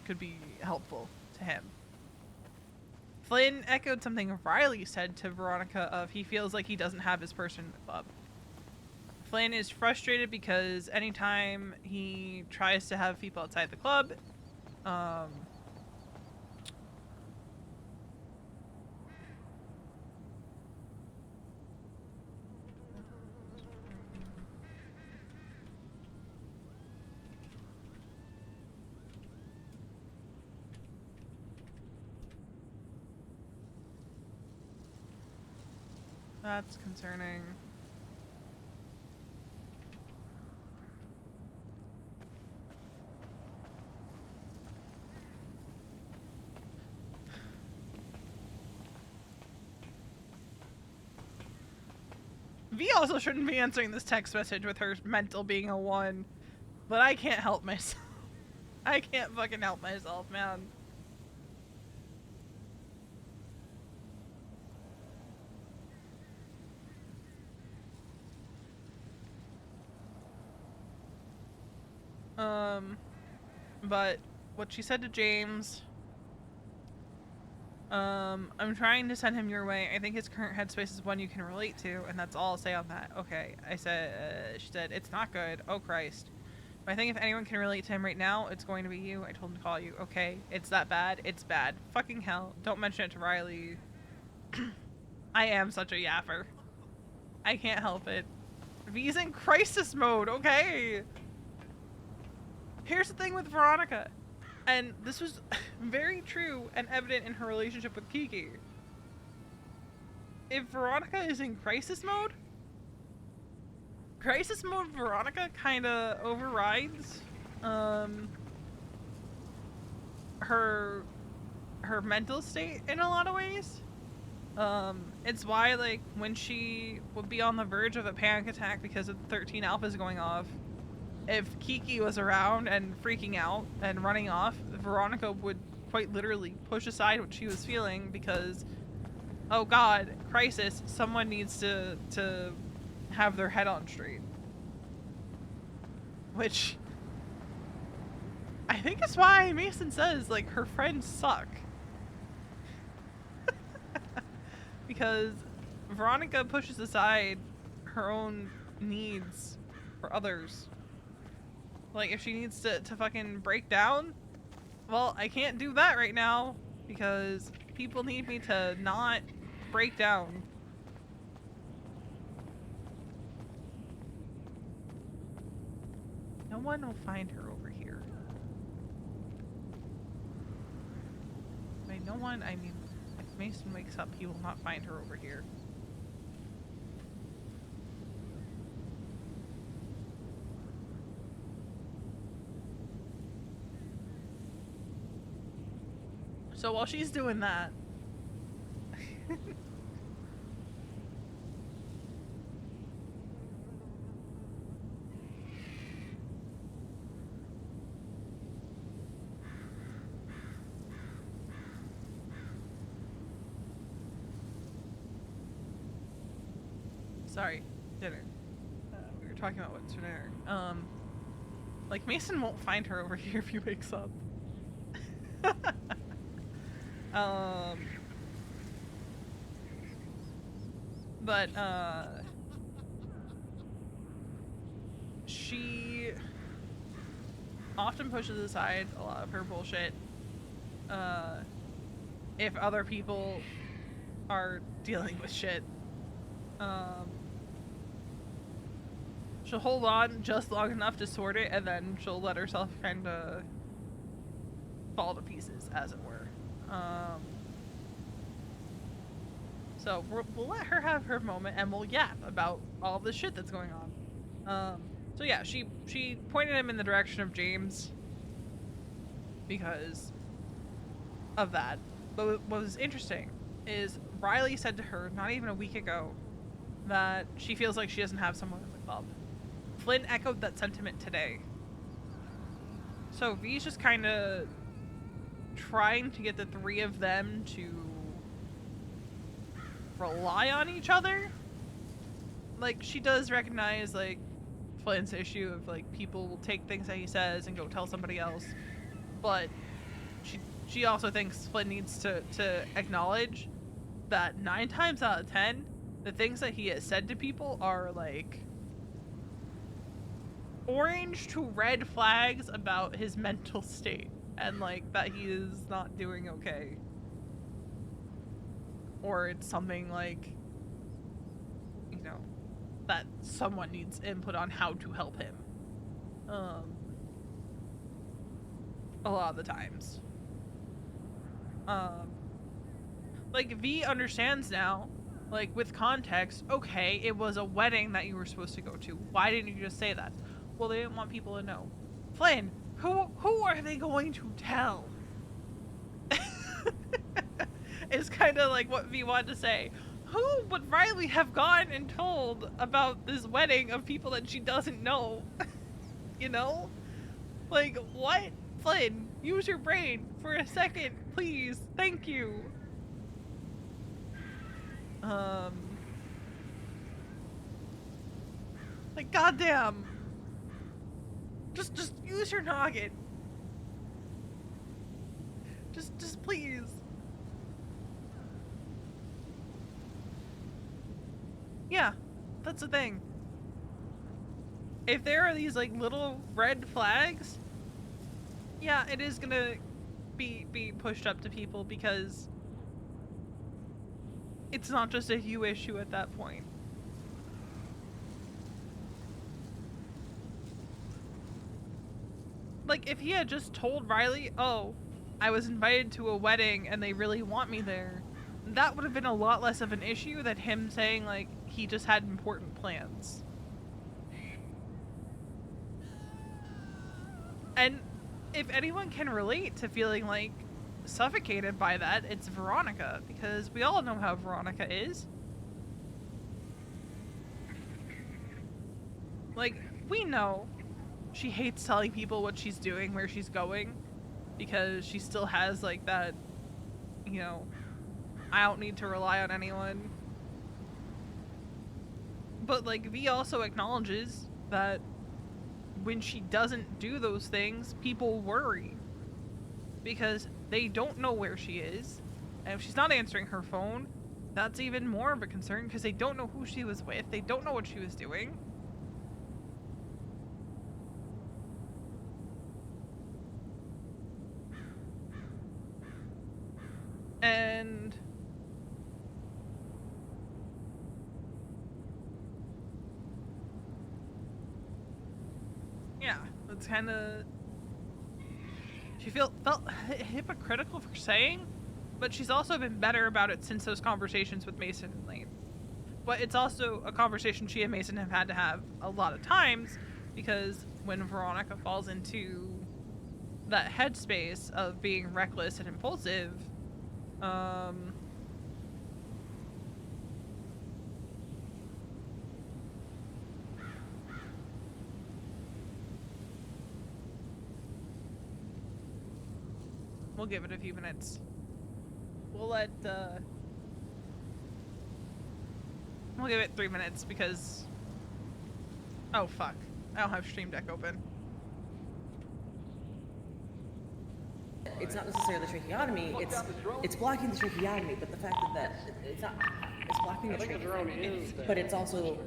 could be helpful to him. Flynn echoed something Riley said to Veronica of he feels like he doesn't have his person in the club. Flynn is frustrated because anytime he tries to have people outside the club, that's concerning. V also shouldn't be answering this text message with her mental being a 1, but I can't help myself. I can't fucking help myself, man. But what she said to James, I'm trying to send him your way. I think his current headspace is one you can relate to, and that's all I'll say on that. Okay, I said, she said, it's not good. Oh, Christ. But I think if anyone can relate to him right now, it's going to be you. I told him to call you. Okay, it's that bad. It's bad. Fucking hell. Don't mention it to Riley. I am such a yapper. I can't help it. V's in crisis mode, okay? Here's the thing with Veronica. And this was very true and evident in her relationship with Kiki. If Veronica is in crisis mode Veronica kind of overrides her mental state in a lot of ways. It's why, like, when she would be on the verge of a panic attack because of 13 alphas going off, if Kiki was around and freaking out and running off, Veronica would quite literally push aside what she was feeling because, oh god, crisis, someone needs to have their head on straight. Which I think is why Mason says, like, her friends suck. Because Veronica pushes aside her own needs for others. Like, if she needs to fucking break down, well, I can't do that right now because people need me to not break down. No one will find her over here. By no one, I mean, if Mason wakes up, he will not find her over here. So while she's doing that, sorry, dinner. We were talking about what's for dinner. Like, Mason won't find her over here if he wakes up. But, she often pushes aside a lot of her bullshit, if other people are dealing with shit. She'll hold on just long enough to sort it, and then she'll let herself kind of fall to pieces, as it were. So we'll let her have her moment, and we'll yap about all the shit that's going on. So yeah, she pointed him in the direction of James because of that. But what was interesting is Riley said to her not even a week ago that she feels like she doesn't have someone in the club. Flynn echoed that sentiment today. So V's just kind of trying to get the three of them to rely on each other. Like, she does recognize, like, Flynn's issue of, like, people will take things that he says and go tell somebody else. But she also thinks Flynn needs to acknowledge that 9 times out of 10, the things that he has said to people are, like, orange to red flags about his mental state and like that he is not doing okay. Or it's something like, you know, that someone needs input on how to help him. A lot of the times. Like V understands now, like with context, okay, it was a wedding that you were supposed to go to. Why didn't you just say that? Well, they didn't want people to know. Flynn, who are they going to tell? It's kind of like what V wanted to say. Who would Riley have gone and told about this wedding of people that she doesn't know? You know? Like, what? Flynn, use your brain for a second, please. Thank you. Like, goddamn. Just use your noggin. Just please. Yeah, that's the thing. If there are these like little red flags, yeah, it is gonna be pushed up to people because it's not just a you issue at that point. Like, if he had just told Riley, oh, I was invited to a wedding and they really want me there, that would have been a lot less of an issue than him saying, like, he just had important plans. And if anyone can relate to feeling, like, suffocated by that, it's Veronica, because we all know how Veronica is. Like, we know she hates telling people what she's doing, where she's going, because she still has, like, that, you know, I don't need to rely on anyone. But, like, V also acknowledges that when she doesn't do those things, people worry. Because they don't know where she is. And if she's not answering her phone, that's even more of a concern because they don't know who she was with. They don't know what she was doing. And yeah, it's kind of, she felt hypocritical for saying, but she's also been better about it since those conversations with Mason and Lane. But it's also a conversation she and Mason have had to have a lot of times, because when Veronica falls into that headspace of being reckless and impulsive, we'll give it a few minutes. We'll let, we'll give it 3 minutes because, oh fuck, I don't have Stream Deck open. It's not necessarily the tracheotomy, it's blocking the tracheotomy, but the fact that it's not, it's blocking the tracheotomy, but it's also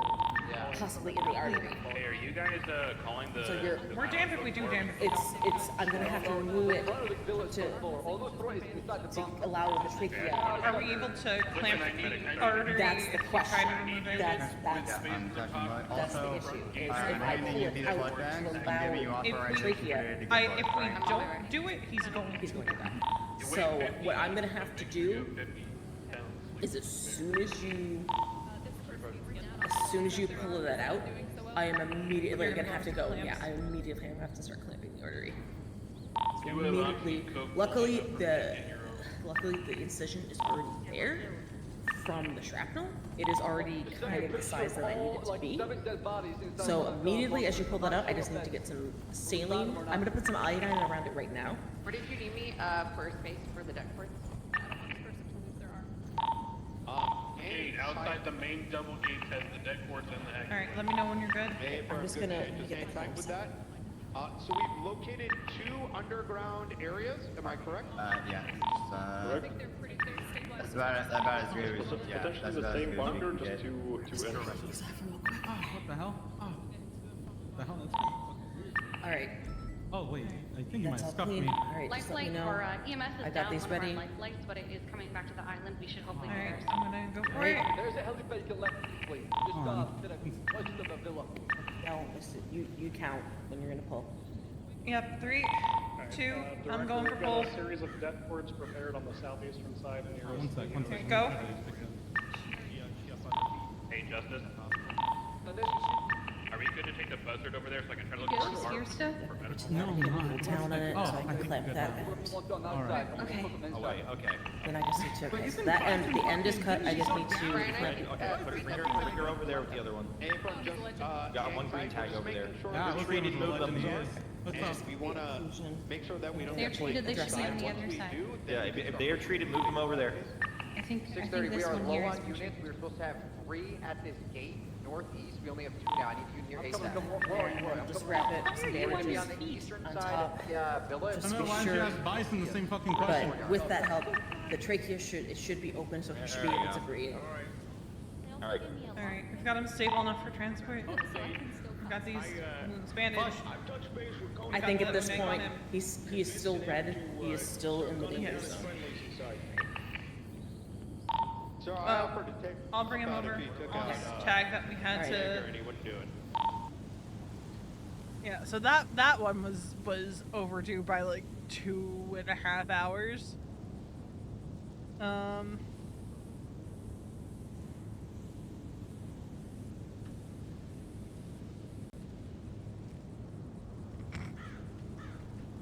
possibly in the artery. Hey, are you guys calling the... So you're... We're damned if we do, damned if we It's, I'm gonna have to remove it to allow the trachea. Are we able to clamp the artery? That's the question. Try to remove it? That's the issue. Is if I pull it out to allow the trachea. If we don't do it, he's going to die. So what I'm gonna have to do is as soon as you pull that out, I am immediately gonna have to go. Yeah, I immediately have to start clamping the artery. So immediately. Luckily the incision is already there from the shrapnel. It is already kind of the size that I need it to be. So immediately as you pull that out, I just need to get some saline. I'm gonna put some iodine around it right now. Where did you need me for space for the deck ports? Hey, outside the main double gates has the deck ports and the exit. Alright, let me know when you're good. I'm just gonna get the with that. So we've located 2 underground areas. Am I correct? Yeah. That's about as good as we get. That's about as good as we can get. Oh, what the hell? Oh, the hell? That's All right. Oh wait, I think you might That's have all scuffed clean. me. All right, just let me know. for EMS is I got down these one of ready. our life flights, but it is coming back to the island. We should hopefully get there. I'm gonna go for Right. it. There's a helipad left, please. Just to the west of the villa. No, you count when you're gonna pull. Yep, 3, 2, I'm going for We've pull. got a series of death ports prepared on the southeastern side of the One sec, one Okay, sec. go. Hey, Justice. Are we good to take the buzzard over there so I can try to look You for guys the here still? No, I need to put a town on it Oh, so I I can think clamp we that. Alright. Okay. Oh, wait, okay. Then I just need to. Wait, Okay, isn't that Brian end. The end is cut. I just need to. Brian, clamp it. Okay, put her over there with the other one. Got one green tag over there. Yeah, We're treated, looking move at the them. legend he is. What's up? We want to make sure that we don't They're get treated, they should be on the Once other we side. do, Yeah, if they are treated, move them over there. I think 6:30, we this are one low here is on units. We're supposed to have 3 at this gate northeast. We only have 2 now. I need you here ASAP. Just wrap it. Some They want to be bandages on the eastern on side top. of the villa. Just I be know, why don't sure. you ask Bison the same fucking question? But with that help, the trachea should be open, so he should be There we able go. to breathe. Alright. Alright, we've got him stable enough for transport. We've got these wounds bandaged. I think at this Make on point, him. he is still red. He is still in the danger Yes. zone. So I offered to take. I'll bring him over. I'll just tag that we had Alright. to. Gurney wouldn't do it. Yeah, so that one was overdue by like 2.5 hours.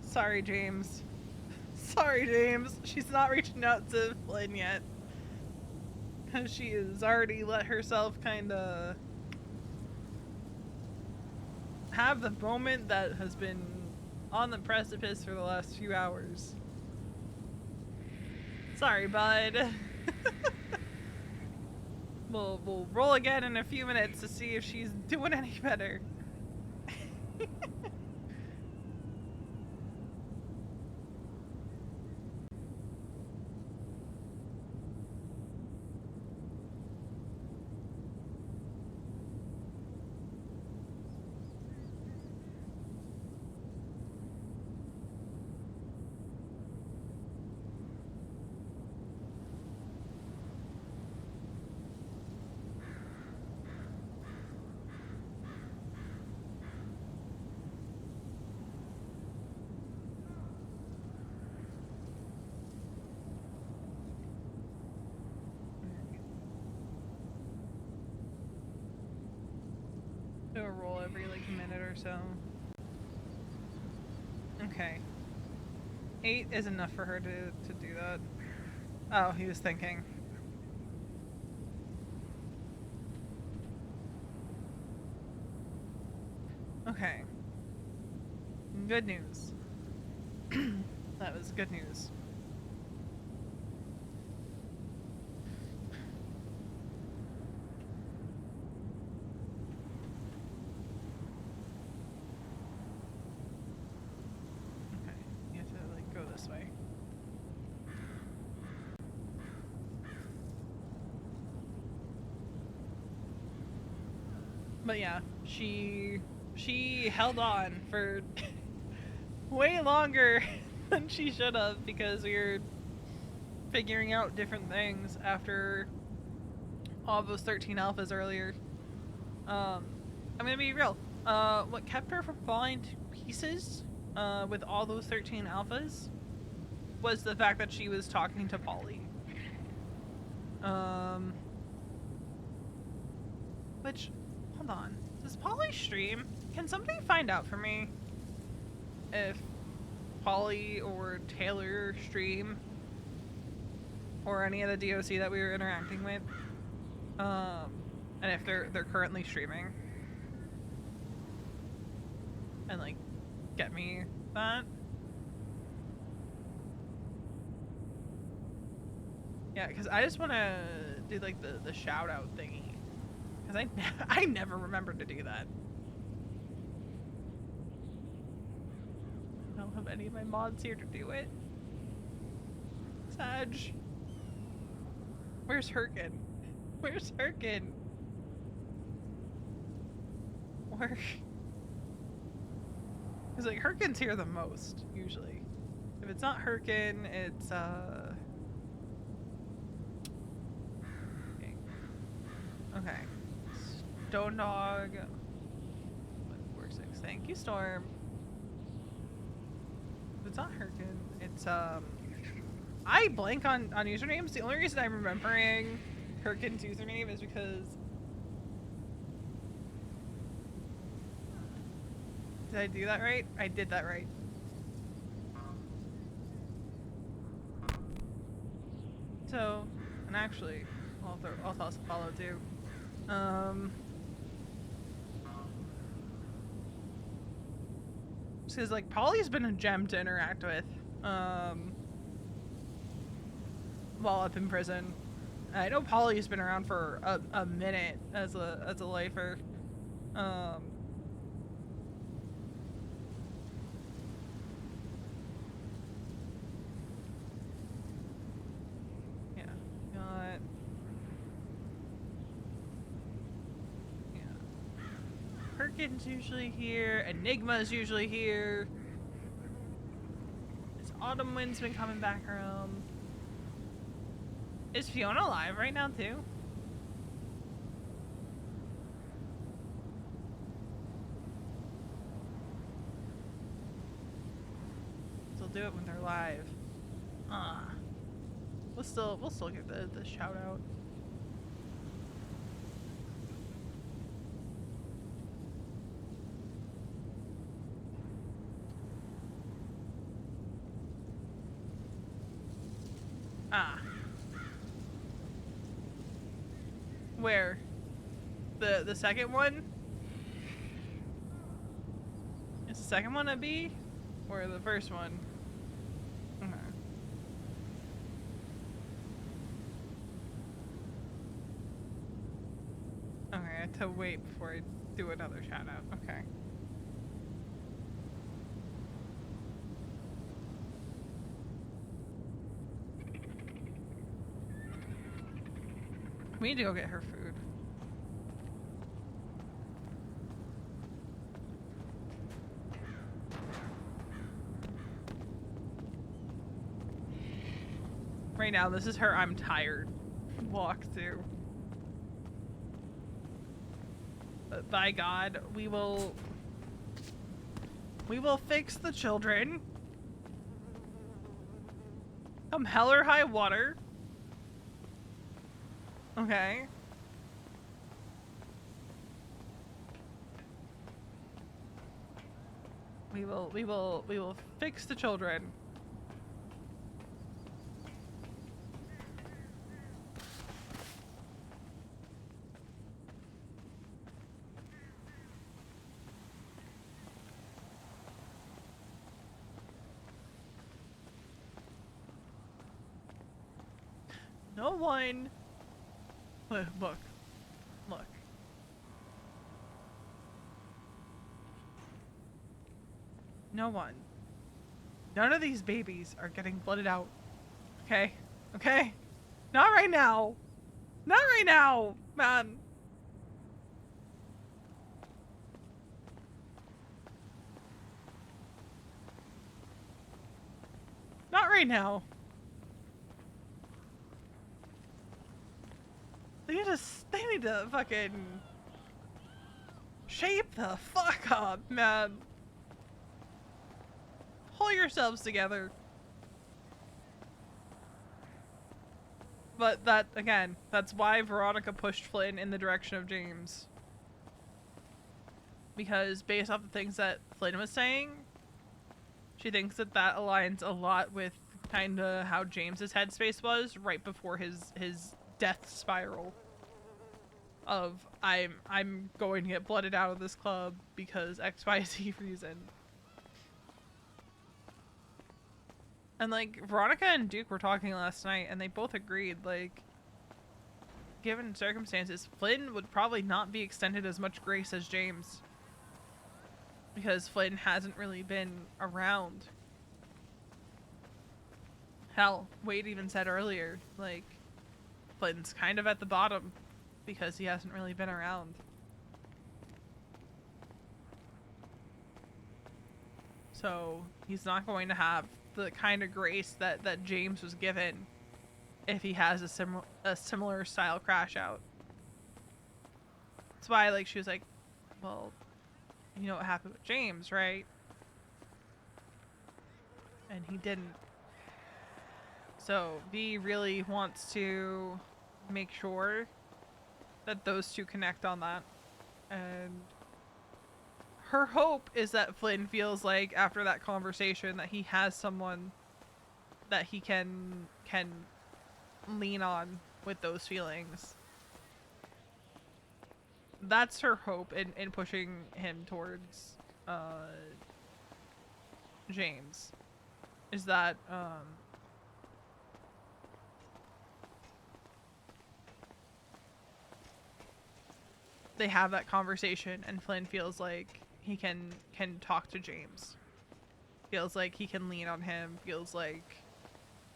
Sorry, James. Sorry, James. She's not reaching out to Flynn yet. Cause she has already let herself kinda have the moment that has been on the precipice for the last few hours. Sorry, bud. We'll roll again in a few minutes to see if she's doing any better. Do a roll every like minute or so. Okay. 8 is enough for her to do that. Oh, he was thinking. Okay. Good news. That was good news. Okay, you have to like go this way. But yeah, she held on for way longer than she should have because we were figuring out different things after all those 13 alphas earlier. I'm gonna be real. What kept her from falling to pieces with all those 13 alphas was the fact that she was talking to Polly. Which, hold on. Does Polly stream? Can somebody find out for me if Polly or Taylor stream? Or any of the DOC that we were interacting with? And if they're currently streaming. And like, get me that. Yeah, because I just want to do like the shout out thingy. Because I never remembered to do that. I don't have any of my mods here to do it. Sag. Where's Herkin? Where's Herkin? Where? Because, like, Hurricane's here the most, usually. If it's not Hurricane, it's, Okay. Stone Dog. 146. Thank you, Storm. If it's not Hurricane, it's, I blank on usernames. The only reason I'm remembering Hurricane's username is because... Did I do that right? I did that right. So, and actually, I'll toss a follow too. Because, like, Polly's been a gem to interact with, while up in prison. I know Polly's been around for a minute as a lifer. Yeah, got... Yeah. Perkins usually here. Enigma's usually here. This Autumn Wind's been coming back around. Is Fiona alive right now too? They'll do it when they're live. We'll still get the shout out. Where? The second one? Is the second one a B? Or the first one? Okay. Okay, I have to wait before I do another shout out. Okay. We need to go get her food. Right now, this is her I'm tired walk through. But by God, we will fix the children. Come hell or high water. Okay. We will fix the children. No one. Look. No one. None of these babies are getting blooded out. Okay? Okay? Not right now. Not right now, man. Not right now. They need to fucking shape the fuck up, man. Pull yourselves together. But that, again, that's why Veronica pushed Flynn in the direction of James. Because based off the things that Flynn was saying, she thinks that that aligns a lot with kind of how James's headspace was right before his death spiral. Of, I'm going to get blooded out of this club because XYZ reason. And, like, Veronica and Duke were talking last night, and they both agreed, like, given circumstances, Flynn would probably not be extended as much grace as James. Because Flynn hasn't really been around. Hell, Wade even said earlier, like, Flynn's kind of at the bottom because he hasn't really been around. So he's not going to have the kind of grace that James was given if he has a similar style crash out. That's why, like, she was like, well, you know what happened with James, right? And he didn't. So V really wants to make sure that those two connect on that. And her hope is that Flynn feels like after that conversation that he has someone that he can lean on with those feelings. That's her hope in pushing him towards James. Is that they have that conversation and Flynn feels like he can talk to James. Feels like he can lean on him, feels like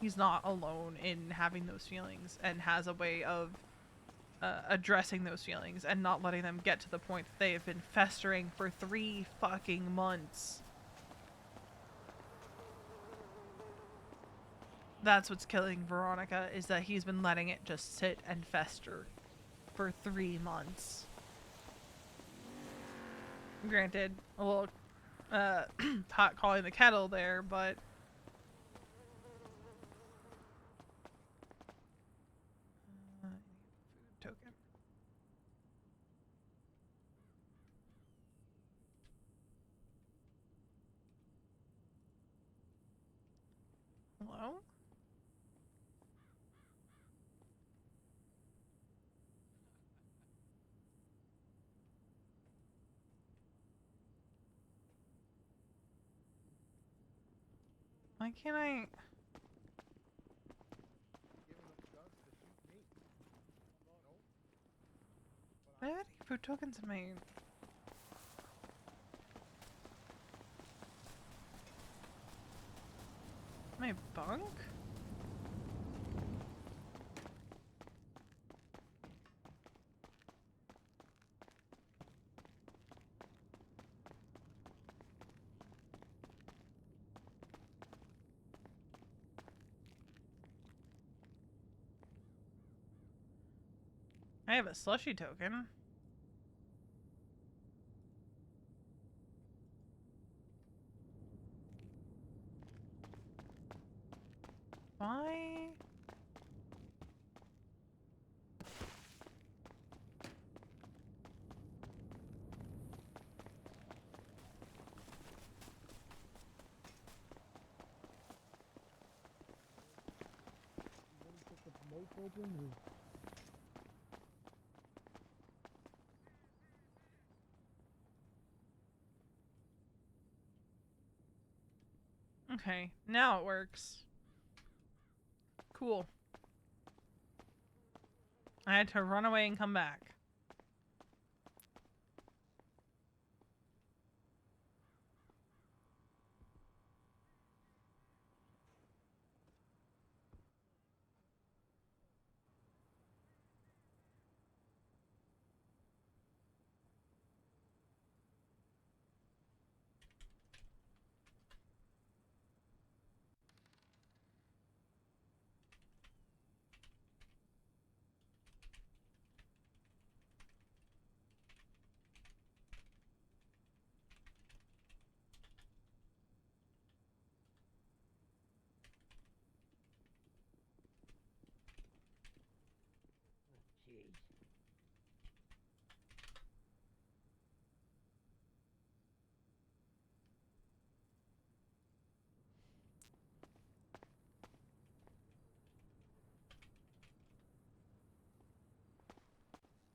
he's not alone in having those feelings and has a way of addressing those feelings and not letting them get to the point that they have been festering for 3 fucking months. That's what's killing Veronica, is that he's been letting it just sit and fester for 3 months. Granted, a little pot calling the kettle there, but food token. Hello? Why can't I? I have any food tokens in my bunk? I have a slushy token. Why? Okay, now it works. Cool. I had to run away and come back.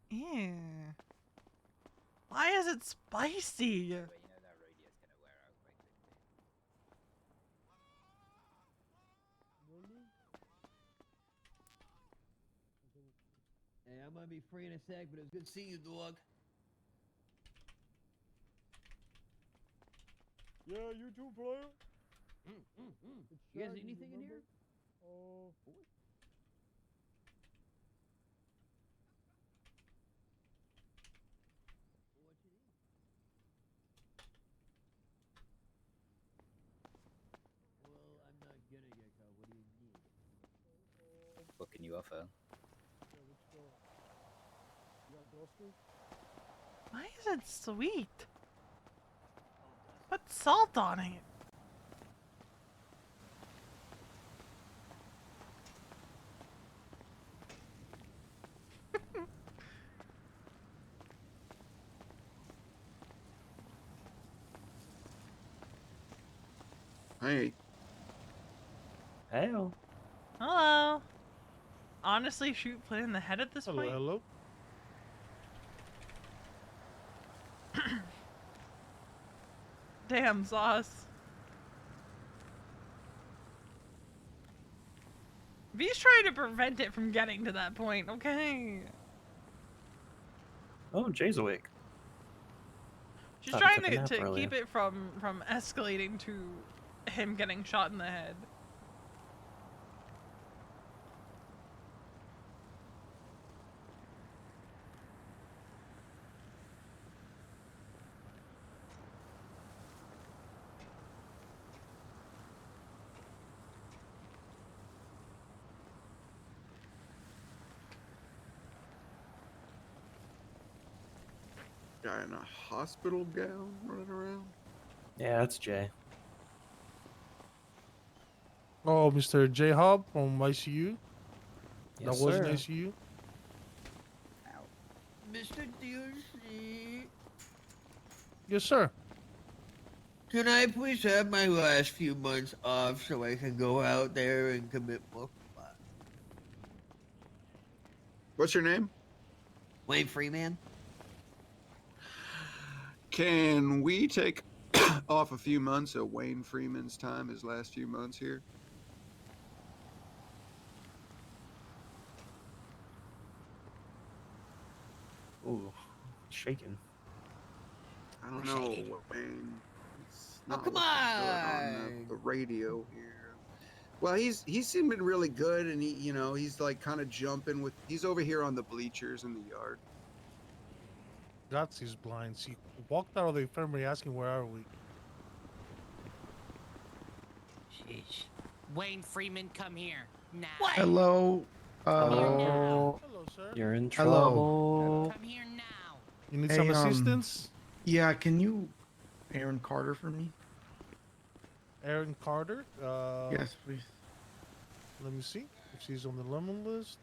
Ew. Why is it spicy? Hey, I'm gonna be free in a sec, but it was good seeing you, dog. Yeah, you too, player. You guys need anything in here? UFO. Why is it sweet? Put salt on it. Hey. Hey. Hello. Honestly, shoot Flynn in the head at this point. Hello. Damn, Sauce. V's trying to prevent it from getting to that point, okay? Oh, Jay's awake. She's Thought he trying took a nap to earlier. keep it from escalating to him getting shot in the head. Guy in a hospital gown running around. Yeah, that's Jay. Oh, Mr. J Hub from ICU. Yes, that was sir. an ICU. Mr. DOC, Yes, sir. can I please have my last few months off so I can go out there and commit more crimes? What's your name? Wayne Freeman. Can we take off a few months of Wayne Freeman's time, his last few months here? Ooh, shaking. I don't know, Wayne. It's Oh, not come looking good on the radio here. Well, he's seeming really good, and he's like kind of jumping with. He's over here on the bleachers in the yard. That's his blinds. He walked out of the infirmary asking, "Where are we?" Sheesh. Wayne Freeman, come here now. Hello. Hello, sir. You're in Hello. trouble. Come here now. You need Hey, some assistance? Yeah, can you Aaron Carter for me? Aaron Carter? Yes, please. Let me see if she's on the lemon list.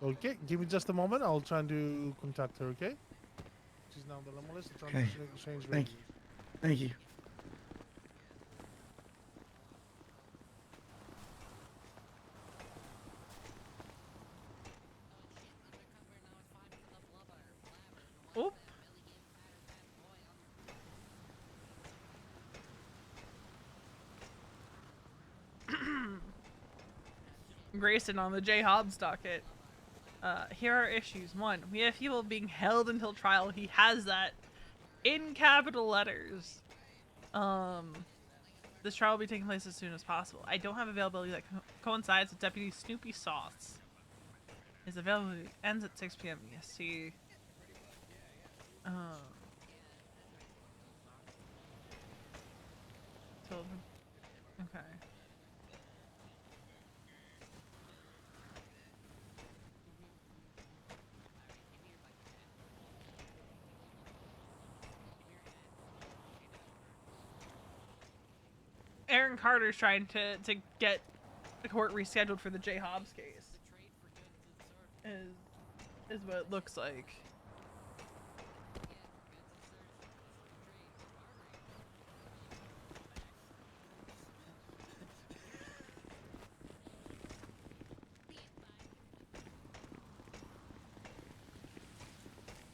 Okay, give me just a moment. I'll try to contact her, okay? She's now on the lemon list. I'm trying Okay. to change Thank you. Thank you. Oop. Grayson on the J. Hobbs docket. Here are issues. 1. We have people being held until trial. He has that in capital letters. This trial will be taking place as soon as possible. I don't have availability that coincides with Deputy Snoopy Sauce. His availability ends at 6 p.m. EST. Okay. Aaron Carter's trying to get the court rescheduled for the J. Hobbs case. Is what it looks like.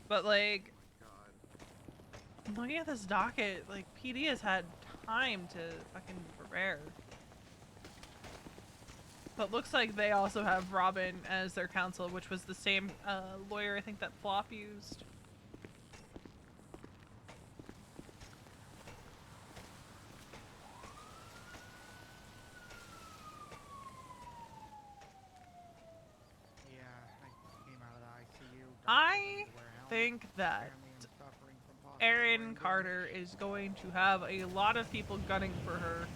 But like, looking at this docket, like PD has had time to fucking prepare. But looks like they also have Robin as their counsel, which was the same lawyer I think that Flop used. Yeah, I came out of the ICU. I think that Erin Carter is going to have a lot of people gunning for her.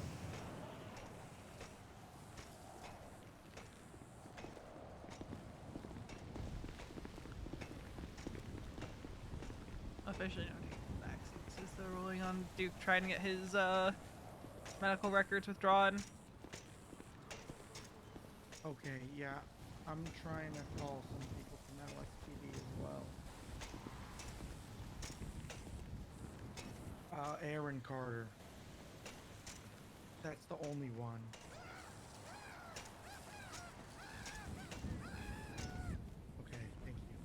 Officially no taking back seats is the ruling on Duke trying to get his medical records withdrawn. Okay, yeah. I'm trying to call some people from LSPD as well. Aaron Carter. That's the only one. Okay, thank you.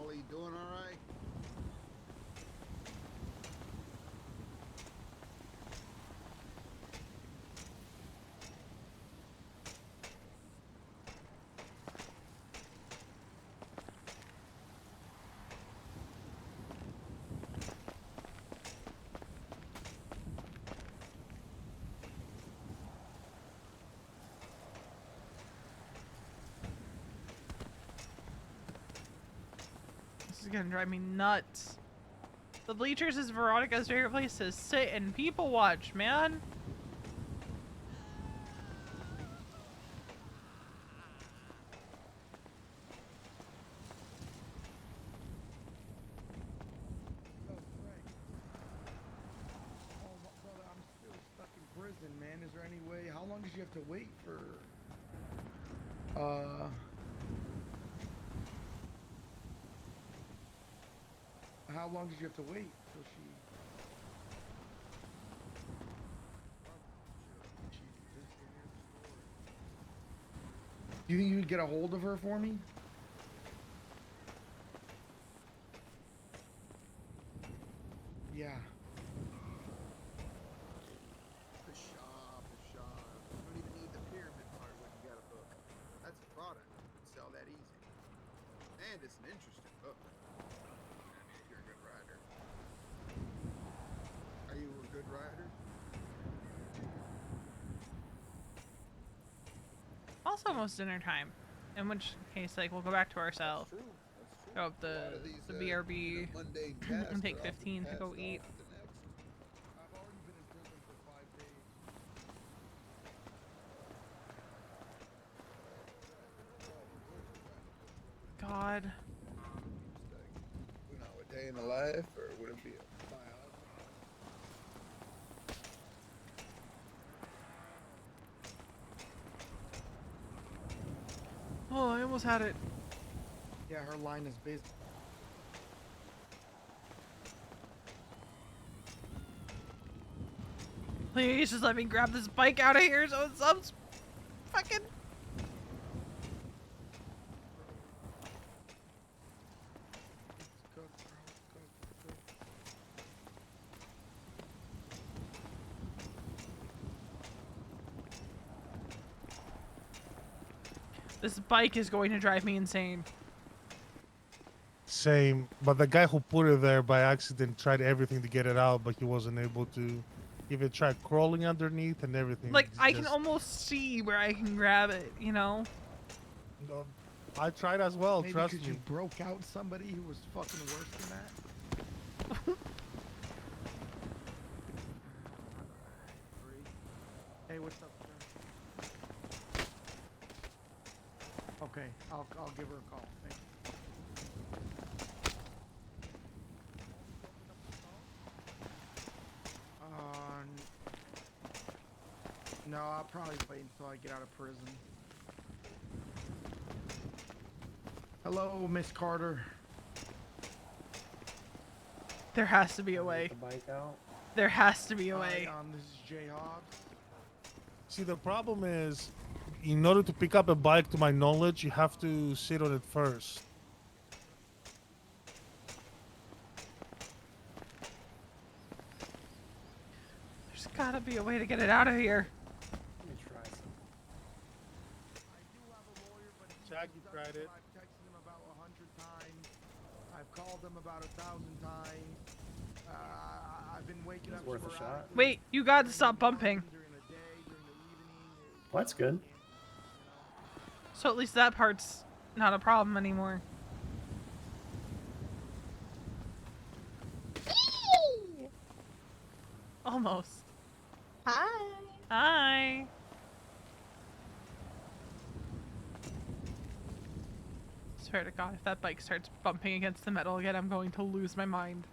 Ollie, you doing all right? This is gonna drive me nuts. The bleachers is Veronica's favorite place to sit and people watch, man. Brother, I'm still stuck in prison, man. Is there any way? How long did you have to wait for? How long did you have to wait till she? Do you think you would get a hold of her for me? Yeah. Pshaw. You don't even need the pyramid part when you got a book. That's a product. You can sell that easy. And it's an interesting book. If you're a good writer. Are you a good writer? Also almost dinner time. In which case, like, we'll go back to our cell. Go up the BRB and take 15 to go eat. I've already been in prison for 5 days. God. You know, a day in the life, or would it be a Oh, I almost had it. Yeah, her line is busy. Please just let me grab this bike out of here so it's fucking. This bike is going to drive me insane. Same, but the guy who put it there by accident tried everything to get it out, but he wasn't able to. Even tried crawling underneath and everything. Like, It's I can just- almost see where I can grab it, you know? No, I tried as well, Maybe trust because me. you broke out somebody who was fucking worse than that. Hey, what's up, sir? Okay, I'll give her a call. Thank you. No, I'll probably wait until I get out of prison. Hello, Miss Carter. There has to be a way. The bike out. There has to be a way. This is Jay Hobbs. See, the problem is, in order to pick up a bike, to my knowledge, you have to sit on it first. There's gotta be a way to get it out of here. Let me try some. Jack, you tried it. I've texted him about 100 times. I've called him about 1,000 times. I've been waking up. Worth a shot. Wait, you gotta stop bumping. Well, that's good. So at least that part's not a problem anymore. Almost. Hi. Hi. Swear to God, if that bike starts bumping against the metal again, I'm going to lose my mind.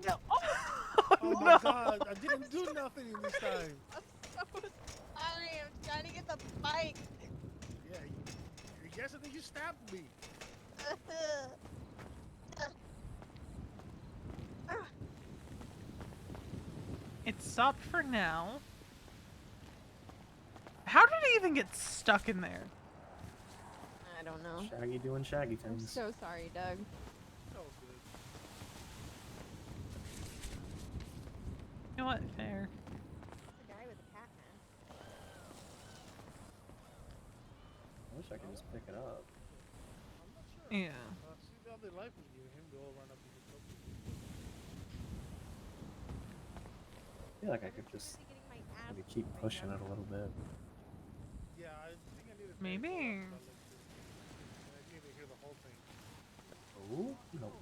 No. Oh my God! I didn't do nothing this time. I'm so sorry. I'm trying to get the bike. Yeah, you guess I think you stabbed me. It stopped for now. How did it even get stuck in there? I don't know. Shaggy doing shaggy I'm things. so sorry, Doug. You know what? Fair. The guy with the cat man. I wish I could just pick it up. Yeah. See the other life with you, him go run up and just I feel like I could just maybe keep pushing it a little bit. Yeah, I think I need to. Maybe. I need to hear the whole thing. Oh no.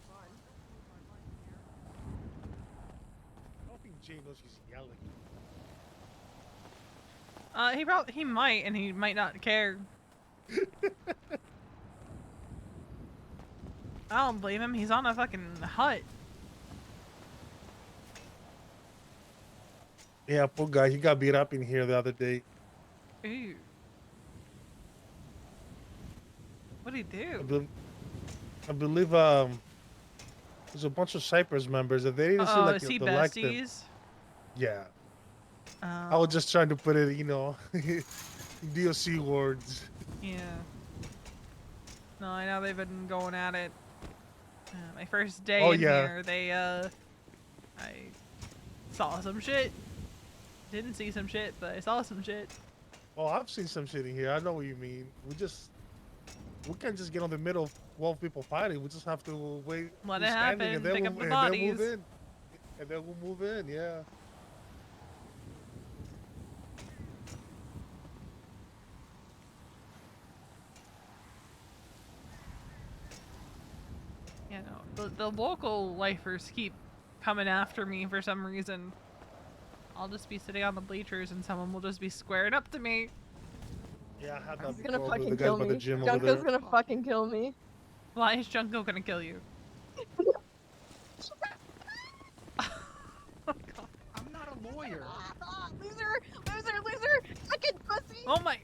I don't think Jay knows he's yelling. He might, and he might not care. I don't blame him. He's on a fucking hut. Yeah, poor guy. He got beat up in here the other day. Ooh. What'd he do? I believe there's a bunch of Cypress members that they didn't see like is he the like them. besties? Yeah. I was just trying to put it, you know, DOC words. Yeah. No, I know they've been going at it. My first day in here, I saw some shit. Didn't see some shit, but I saw some shit. Oh, I've seen some shit in here. I know what you mean. We can't just get on the middle of 12 people fighting. We just have to wait. Let it happen. And then Pick up the bodies. And then we'll move in. Yeah. You know, the local lifers keep coming after me for some reason. I'll just be sitting on the bleachers and someone will just be squaring up to me. Yeah, I had that He's gonna before with fucking the guys kill by the me. gym over Junko's there. gonna fucking kill me. Why is Junko gonna kill you? I'm not a lawyer. Loser! Loser! Loser! Fucking pussy! Oh my!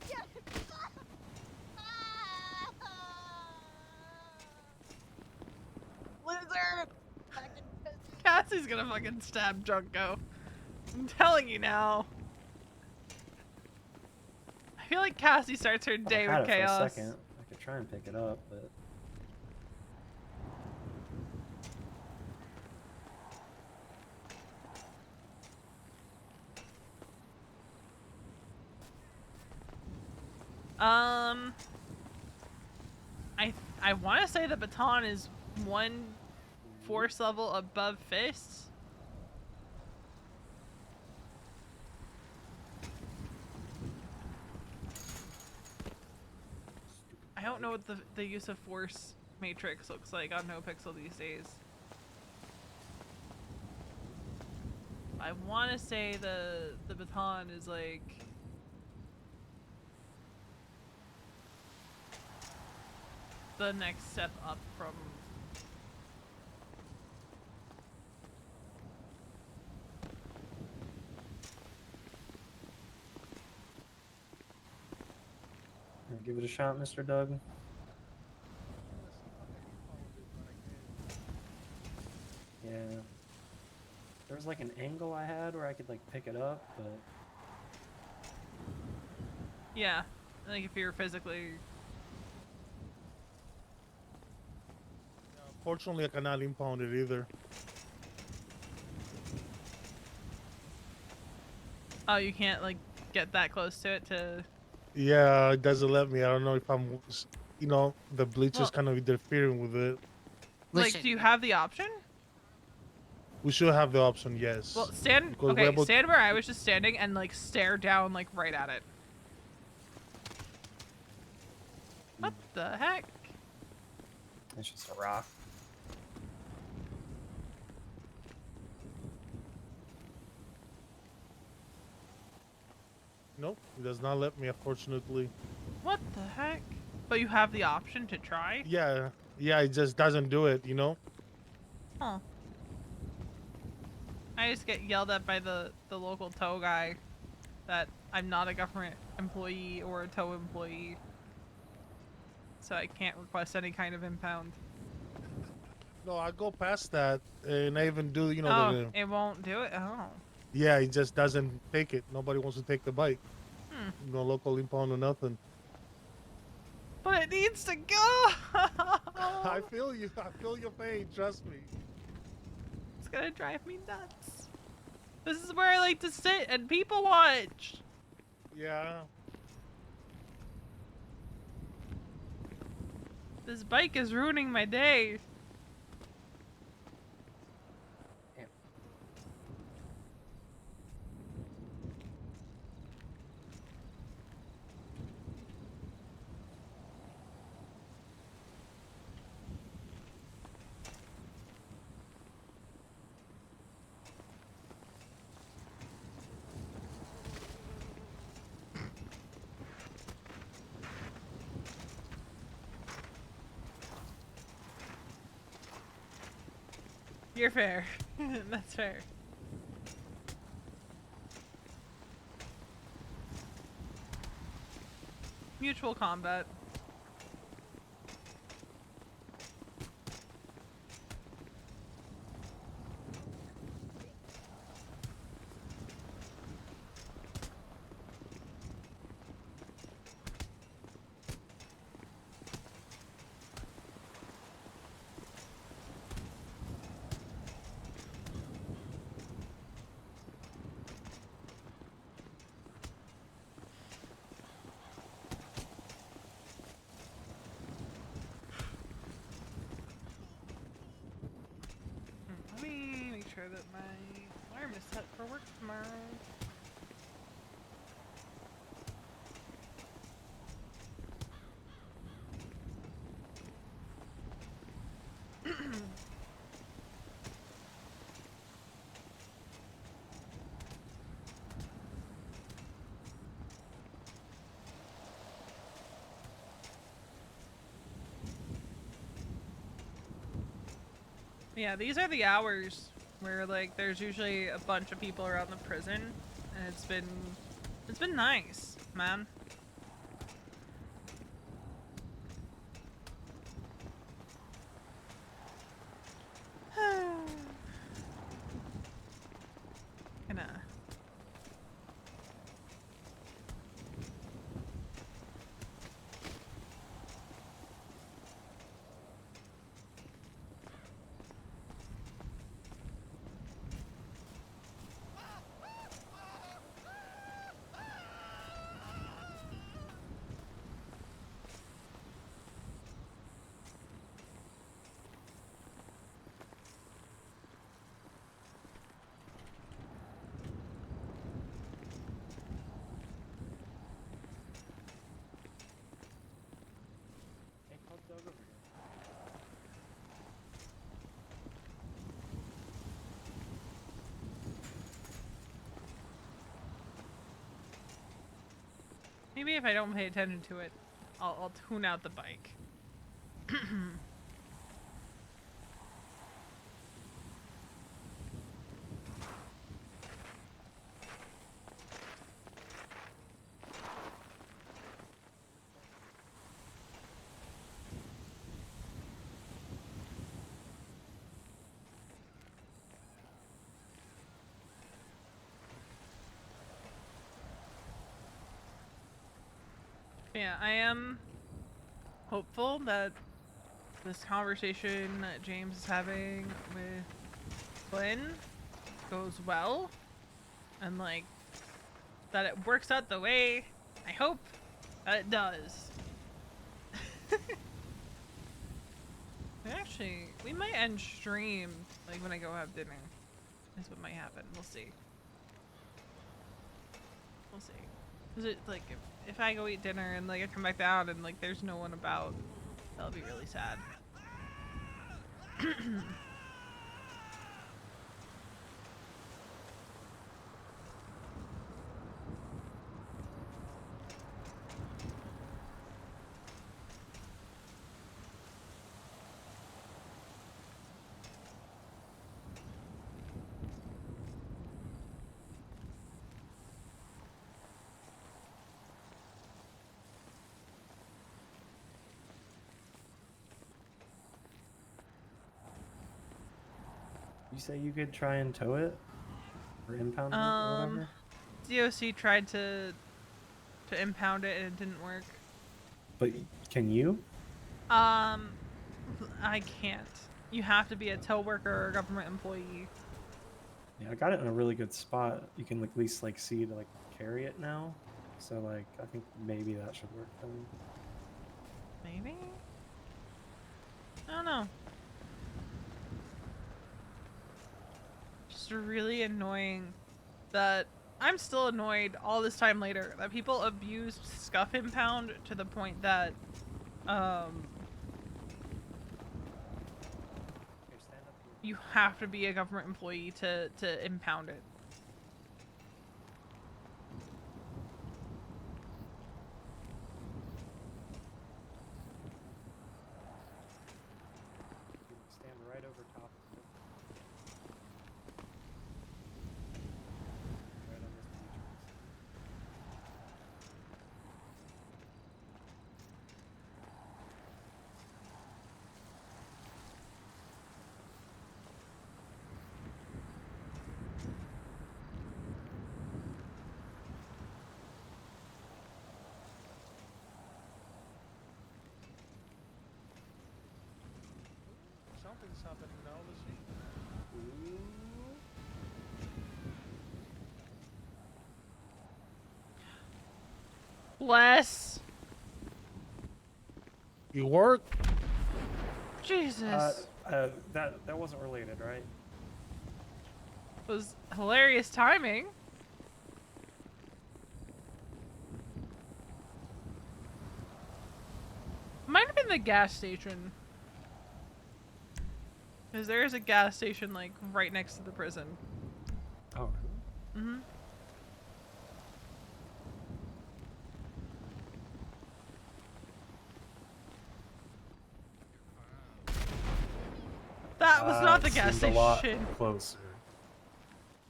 Loser! Fucking pussy! Cassie's gonna fucking stab Junko. I'm telling you now. I feel like Cassie starts her day I had with it chaos. for a second. I could try and pick it up, but I want to say the baton is one force level above fists. I don't know what the use of force matrix looks like on NoPixel these days. I want to say the baton is like the next step up from give it a shot, Mr. Doug. Yeah. There was like an angle I had where I could like pick it up, but yeah, like if you're physically. Fortunately, I cannot impound it either. Oh, you can't like get that close to it to. Yeah, it doesn't let me. I don't know if I'm, you know, the bleach is Well- kind of interfering with it. Like, do you have the option? We should have the option, yes. Well, stand. Because we're Okay, able- stand where I was just standing and like stare down like right at it. What the heck? It's just a rock. Nope, it does not let me, unfortunately. What the heck? But you have the option to try? Yeah, it just doesn't do it, you know? Huh. I just get yelled at by the local tow guy that I'm not a government employee or a tow employee. So I can't request any kind of impound. No, I go past that, and I even do, you know, Oh, it won't do it? Oh. yeah, it just doesn't take it. Nobody wants to take the bike. Hmm. No local impound or nothing. But it needs to go! I feel you. I feel your pain. Trust me. It's gonna drive me nuts. This is where I like to sit and people watch. Yeah. This bike is ruining my day. You're fair. That's fair. Mutual combat. Let me make sure that my alarm is set for work tomorrow. Yeah, these are the hours where like there's usually a bunch of people around the prison, and it's been nice, man. Gonna maybe if I don't pay attention to it, I'll tune out the bike. Yeah, I am hopeful that this conversation that James is having with Flynn goes well, and like that it works out the way I hope that it does. Actually, we might end stream like when I go have dinner. is what might happen. We'll see. We'll see. 'Cause it, like, if I go eat dinner and like I come back down and like there's no one about, that'll be really sad. You say you could try and tow it? Or impound it or whatever? DOC tried to impound it and it didn't work. But can you? I can't. You have to be a tow worker or a government employee. Yeah, I got it in a really good spot. You can at least like see to like carry it now. So like I think maybe that should work for me. Maybe? I don't know. Just really annoying that I'm still annoyed all this time later that people abused Scuff Impound to the point that you have to be a government employee to impound it. Stand right over top of it. Right on this beach. Something's happening now. Let's see. Bless. You work? Jesus. That wasn't related, right? It was hilarious timing. Might have been the gas station. Because there is a gas station, like, right next to the prison. Oh, really? Mm-hmm. That was not the gas seemed a lot station. closer.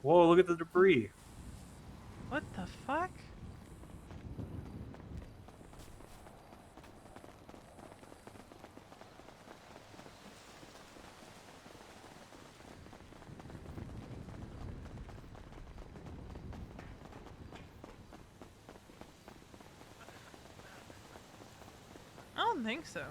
Whoa, look at the debris. What the fuck? I don't think so.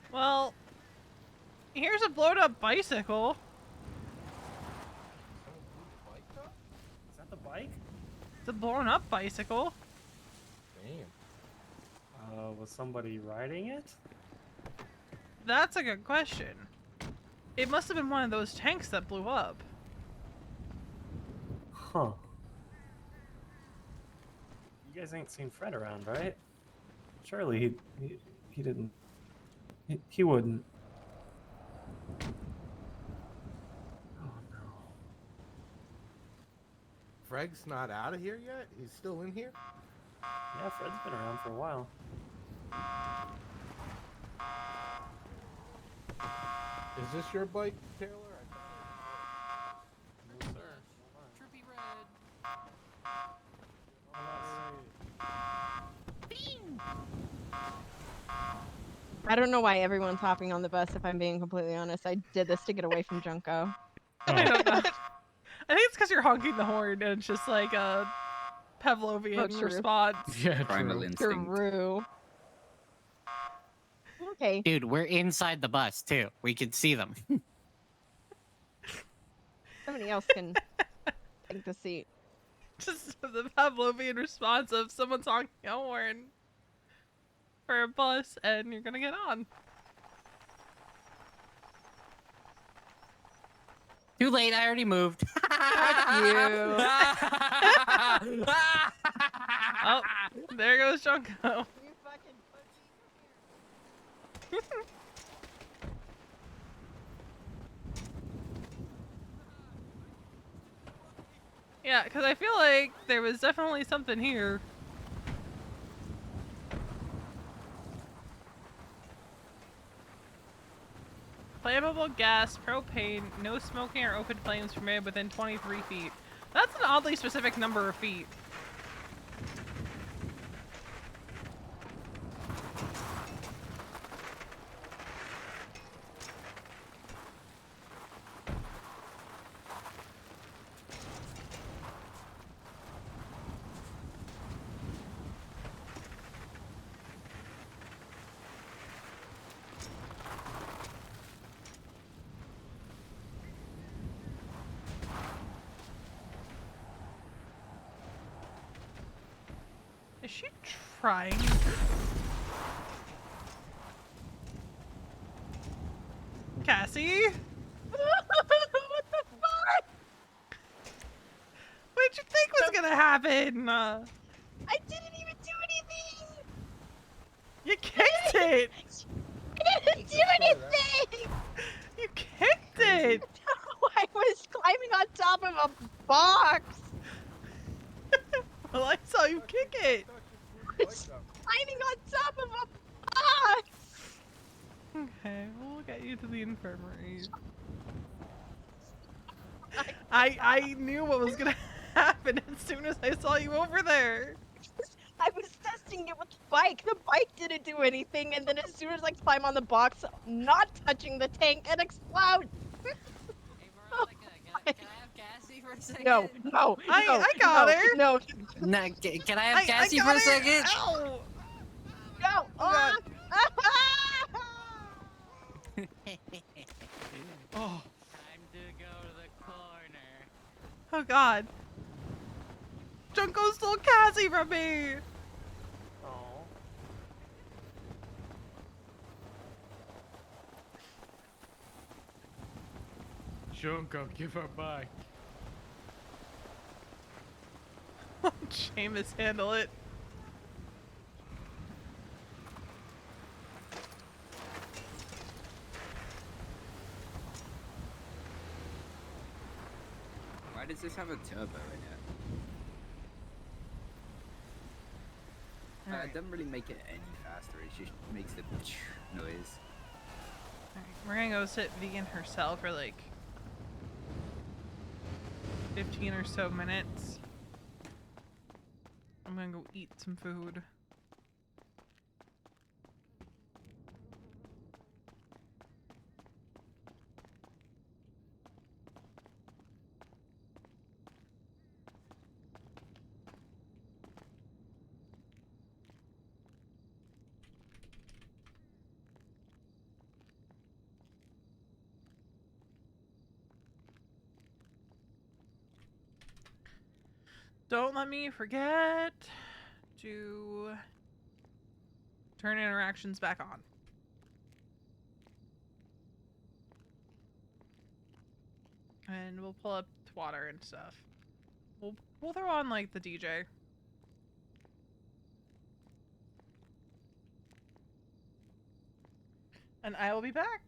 Well, here's a blown up bicycle. Is that the bike? It's a blown up bicycle. Damn. Was somebody riding it? That's a good question. It must have been one of those tanks that blew up. Huh. You guys ain't seen Fred around, right? Surely he didn't. He wouldn't. Oh no. Freg's not out of here yet? He's still in here? Yeah, Fred's been around for a while. Is this your bike, Taylor? No, sir. Trippy Red. I don't know why everyone's hopping on the bus, if I'm being completely honest. I did this to get away from Junko. I don't know. I think it's because you're honking the horn and it's just like a Pavlovian true. response. Yeah, primal instinct. True. Okay. Dude, we're inside the bus too. We can see them. Somebody else can take the seat. Just the Pavlovian response of someone's honking a horn for a bus and you're gonna get on. Too late, I already moved. Oh, there goes Junko. Yeah, because I feel like there was definitely something here. Flammable gas, propane, no smoking or open flames permitted within 23 feet. That's an oddly specific number of feet. Is she trying? Cassie? What the fuck? What did you think was gonna happen? I didn't even do anything! You kicked it! I didn't do anything! You kicked it! No, I was climbing on top of a box! Well, I saw you kick it! I was climbing on top of a box! Okay, we'll get you to the infirmary. I knew what was gonna happen as soon as I saw you over there. I was testing it with the bike. The bike didn't do anything, and then as soon as I climb on the box, not touching the tank, it explodes. Can I have Cassie for a second? No, I got her. No, can I have Cassie for a second? Ow! No. God. Oh. Time to go to the corner. Oh God. Junko stole Cassie from me! Oh. Junko, give her back. Seamus, handle it. Why does this have a turbo in it? It doesn't really make it any faster, it just makes the noise. Alright, we're gonna go sit vegan herself for like 15 or so minutes. I'm gonna go eat some food. Don't let me forget to turn interactions back on. And we'll pull up Twatter and stuff. We'll throw on like the DJ. And I will be back.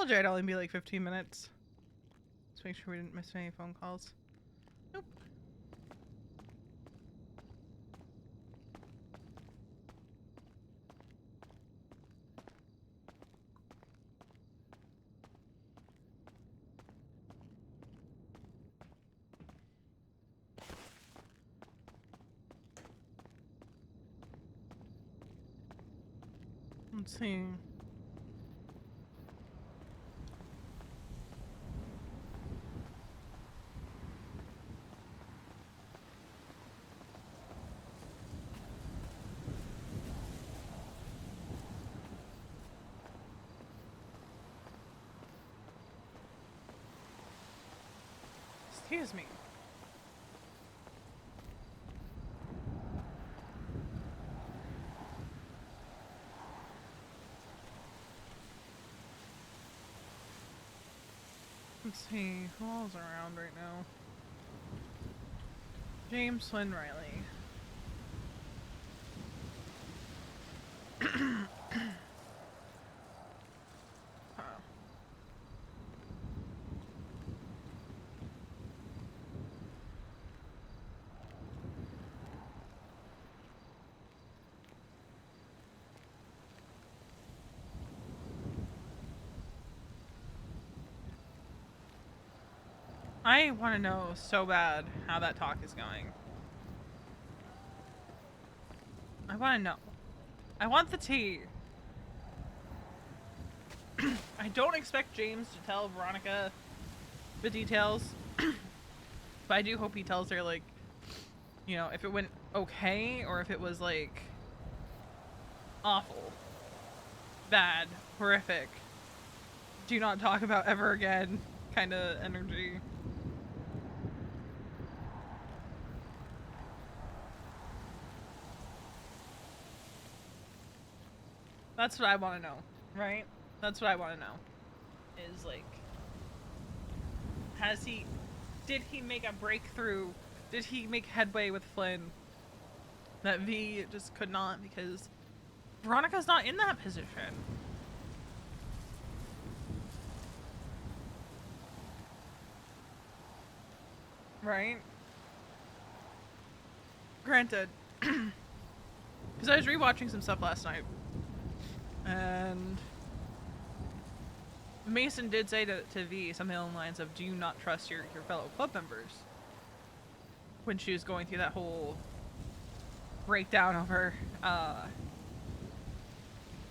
told you I'd only be like 15 minutes. Let's make sure we didn't miss any phone calls. Nope. Let's see. Excuse me. Let's see, who all's around right now? James Flynn Riley. Huh. I want to know so bad how that talk is going. I want to know. I want the tea. I don't expect James to tell Veronica the details, but I do hope he tells her, like, you know, if it went okay or if it was, like, awful, bad, horrific, do not talk about ever again kind of energy. That's what I want to know, right? That's what I want to know. Is, like, did he make a breakthrough? Did he make headway with Flynn that V just could not, because Veronica's not in that position. Right? Granted, because I was rewatching some stuff last night, and Mason did say to V something along the lines of, do you not trust your fellow club members? When she was going through that whole breakdown of her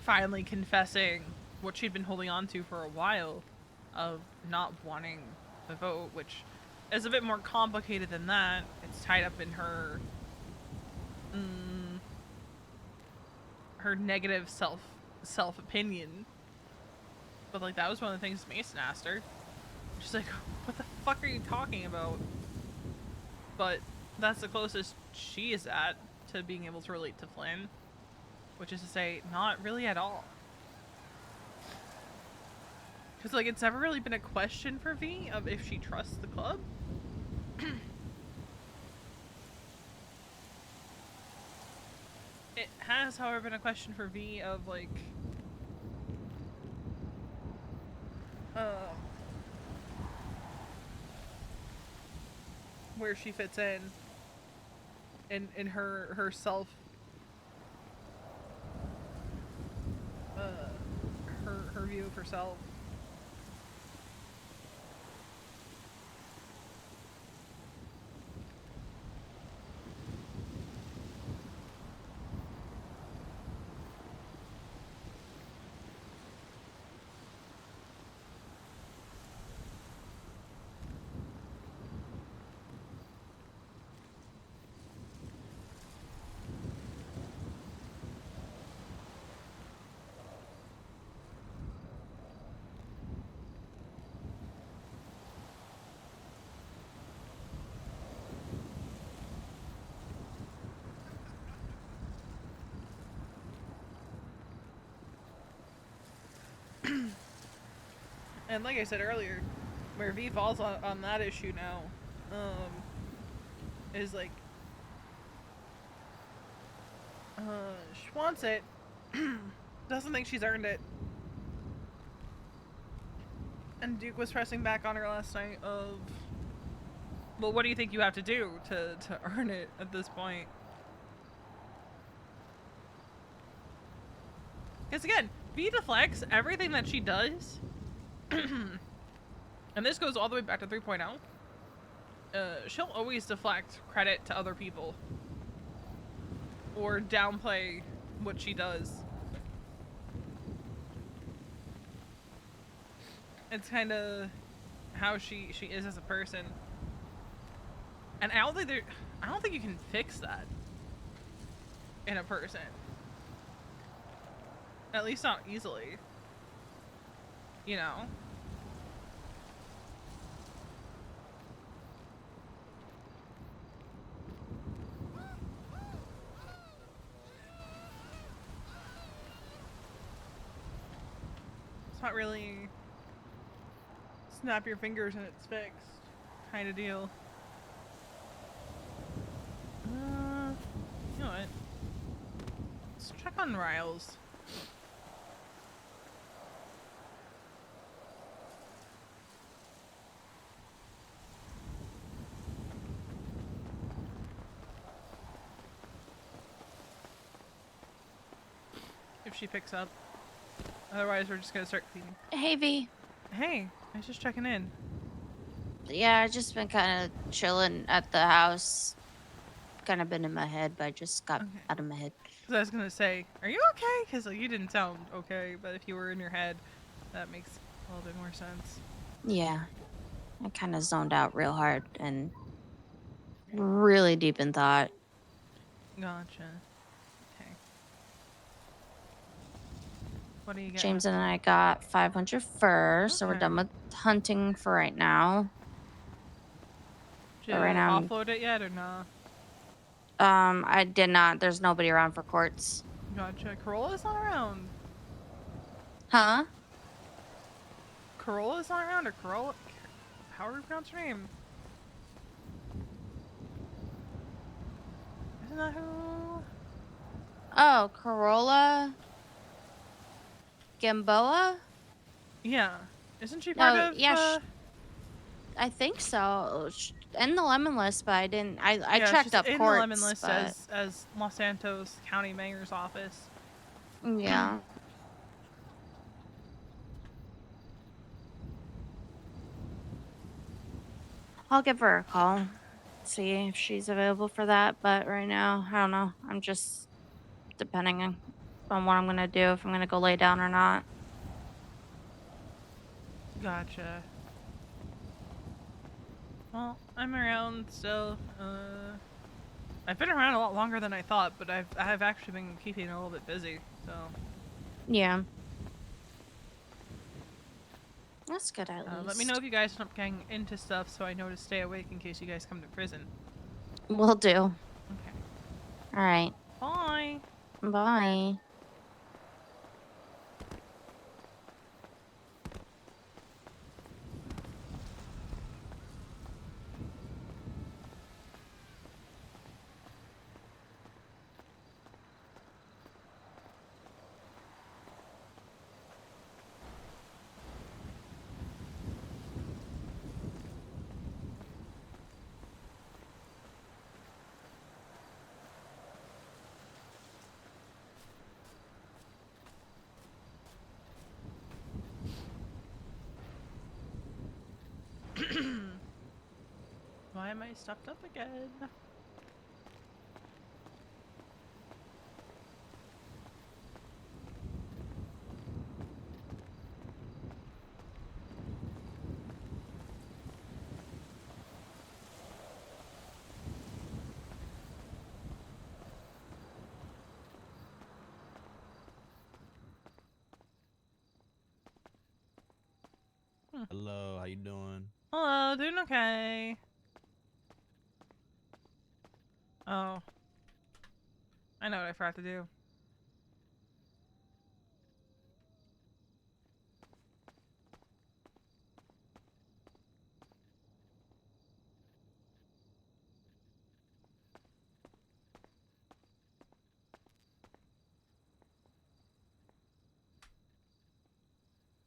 finally confessing what she'd been holding on to for a while of not wanting the vote, which is a bit more complicated than that. It's tied up in her her negative self opinion. But, like, that was one of the things Mason asked her. She's like, what the fuck are you talking about? But that's the closest she is at to being able to relate to Flynn, which is to say, not really at all. Because, like, it's never really been a question for V of if she trusts the club. It has, however, been a question for V of, like, where she fits in her self, her view of herself. And like I said earlier, where V falls on that issue now, is like, she wants it, doesn't think she's earned it. And Duke was pressing back on her last night of, well, what do you think you have to do to earn it at this point? Because again, V deflects everything that she does, and this goes all the way back to 3.0. She'll always deflect credit to other people or downplay what she does. It's kind of how she is as a person, and I don't think you can fix that in a person. At least not easily. You know? It's not really snap your fingers and it's fixed kind of deal. You know what? Let's check on Riles. If she picks up. Otherwise, we're just gonna start cleaning. Hey, V. Hey, I was just checking in. Yeah, I just been kind of chilling at the house. Kind of been in my head, but I just got out of my head. Because I was gonna say, are you okay? Because like, you didn't sound okay, but if you were in your head, that makes a little bit more sense. Yeah. I kind of zoned out real hard and really deep in thought. Gotcha. Okay. What do you get? James and I got 500 first, so we're done with hunting for right now. Did you right now, offload it yet or not? I did not. There's nobody around for quartz. Gotcha. Corolla's not around. Huh? Corolla's not around, or Corolla? How do we pronounce your name? Isn't that who? Oh, Corolla? Gamboa? Yeah. Isn't she part of? Yeah, I think so. In the lemon list, but I didn't. I yeah, checked she's up in quartz, the lemon list but... as Los Santos County Mayor's office. Yeah. I'll give her a call, see if she's available for that. But right now, I don't know. I'm just depending on what I'm gonna do, if I'm gonna go lay down or not. Gotcha. Well, I'm around still. I've been around a lot longer than I thought, but I've actually been keeping a little bit busy, so. Yeah. That's good at least. Let me know if you guys end up getting into stuff so I know to stay awake in case you guys come to prison. Will do. Okay. All right. Bye. Bye. Why am I stuffed up again? Hello, how you doing? Hello, doing okay. Oh. I know what I forgot to do.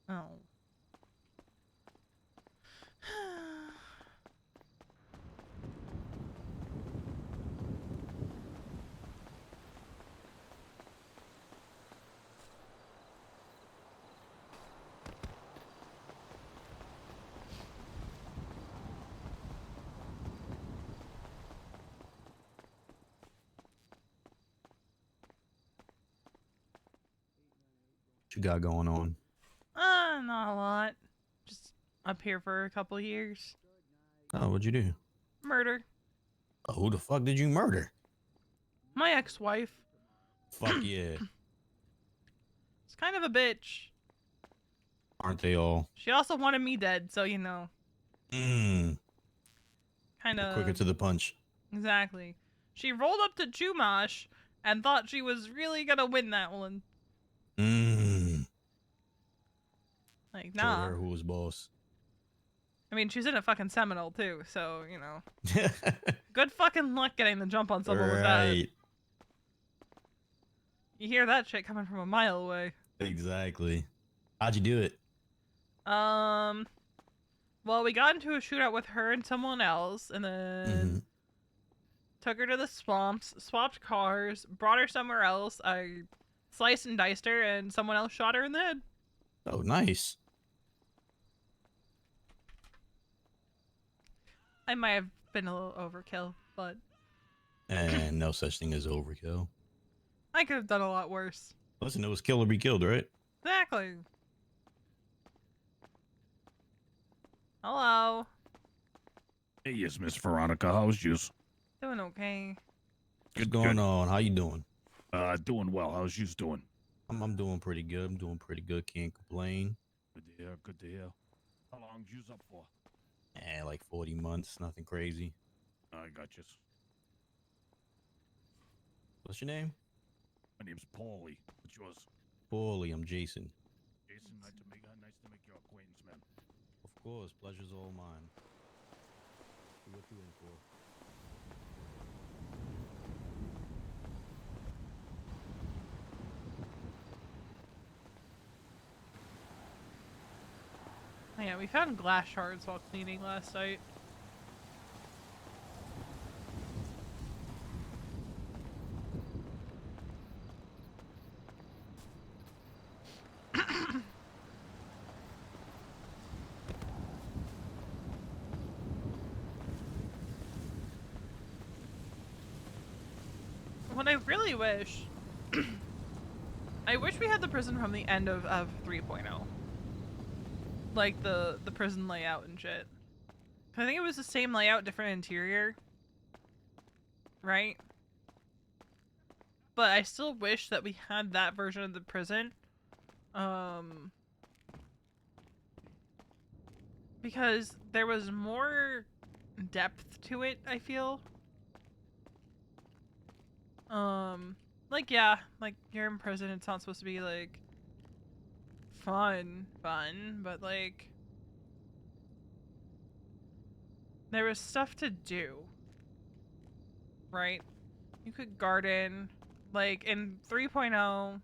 Oh. What you got going on? Not a lot. Just up here for a couple years. Oh, what'd you do? Murder. Oh, who the fuck did you murder? My ex-wife. Fuck yeah. It's kind of a bitch. Aren't they all? She also wanted me dead, so you know. Mmm. Kind of. Quicker to the punch. Exactly. She rolled up to Chumash and thought she was really gonna win that one. Mmm. Like, Showed nah. her who was boss. I mean, she's in a fucking Seminole too, so, you know. Good fucking luck getting the jump on someone with that. Right. You hear that shit coming from a mile away. Exactly. How'd you do it? Well, we got into a shootout with her and someone else, and then took her to the swamps, swapped cars, brought her somewhere else. I sliced and diced her, and someone else shot her in the head. Oh, nice. I might have been a little overkill, but And no such thing as overkill. I could have done a lot worse. Listen, it was kill or be killed, right? Exactly. Hello. Hey, yes, Miss Veronica. How's yours? Doing okay. What's going on? How you doing? Doing well. How's yours doing? I'm doing pretty good. I'm doing pretty good. Can't complain. Good to hear. Good to hear. How long you up for? Like 40 months. Nothing crazy. I got you. What's your name? My name's Paulie. What's yours? Paulie. I'm Jason. Jason, nice to make your acquaintance, man. Of course. Pleasure's all mine. What you in for? Oh, yeah, we found glass shards while cleaning last night. What I really wish... I wish we had the prison from the end of 3.0. Like the prison layout and shit. I think it was the same layout, different interior. Right? But I still wish that we had that version of the prison. Because there was more depth to it, I feel. Like, yeah, like, you're in prison, it's not supposed to be, like, fun, but, like, there was stuff to do, right? You could garden, like, in 3.0,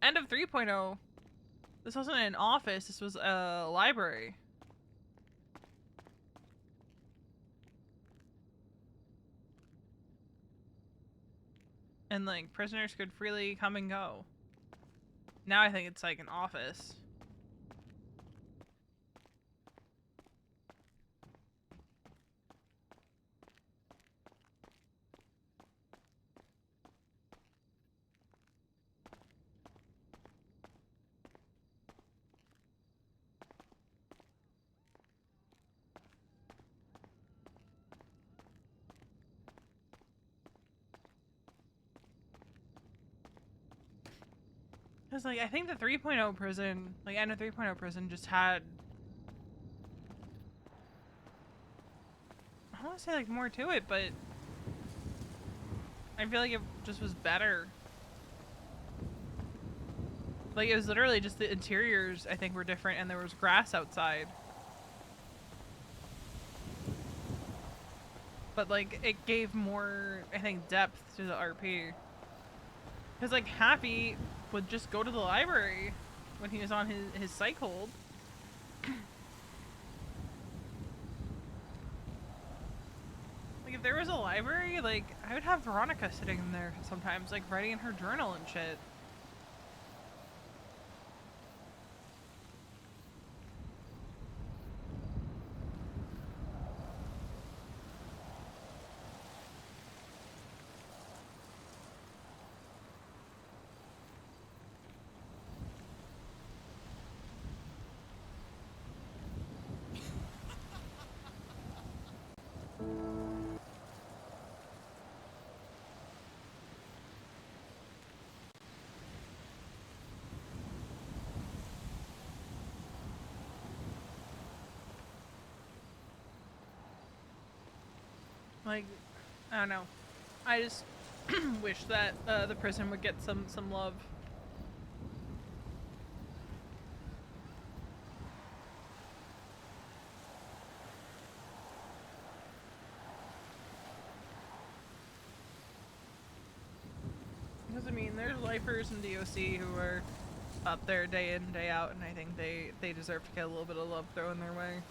end of 3.0, this wasn't an office, this was a library. And, like, prisoners could freely come and go. Now I think it's like an office. Because, like, I think the 3.0 prison, like, end of 3.0 prison just had... I don't want to say, like, more to it, but... I feel like it just was better. Like, it was literally just the interiors, I think, were different, and there was grass outside. But, like, it gave more, I think, depth to the RP. Because, like, Happy would just go to the library when he was on his psych hold. Like, if there was a library, like, I would have Veronica sitting in there sometimes, like, writing in her journal and shit. Like, I don't know. I just wish that the prison would get some love. Because I mean, there's lifers in DOC who are up there day in, day out, and I think they deserve to get a little bit of love thrown their way.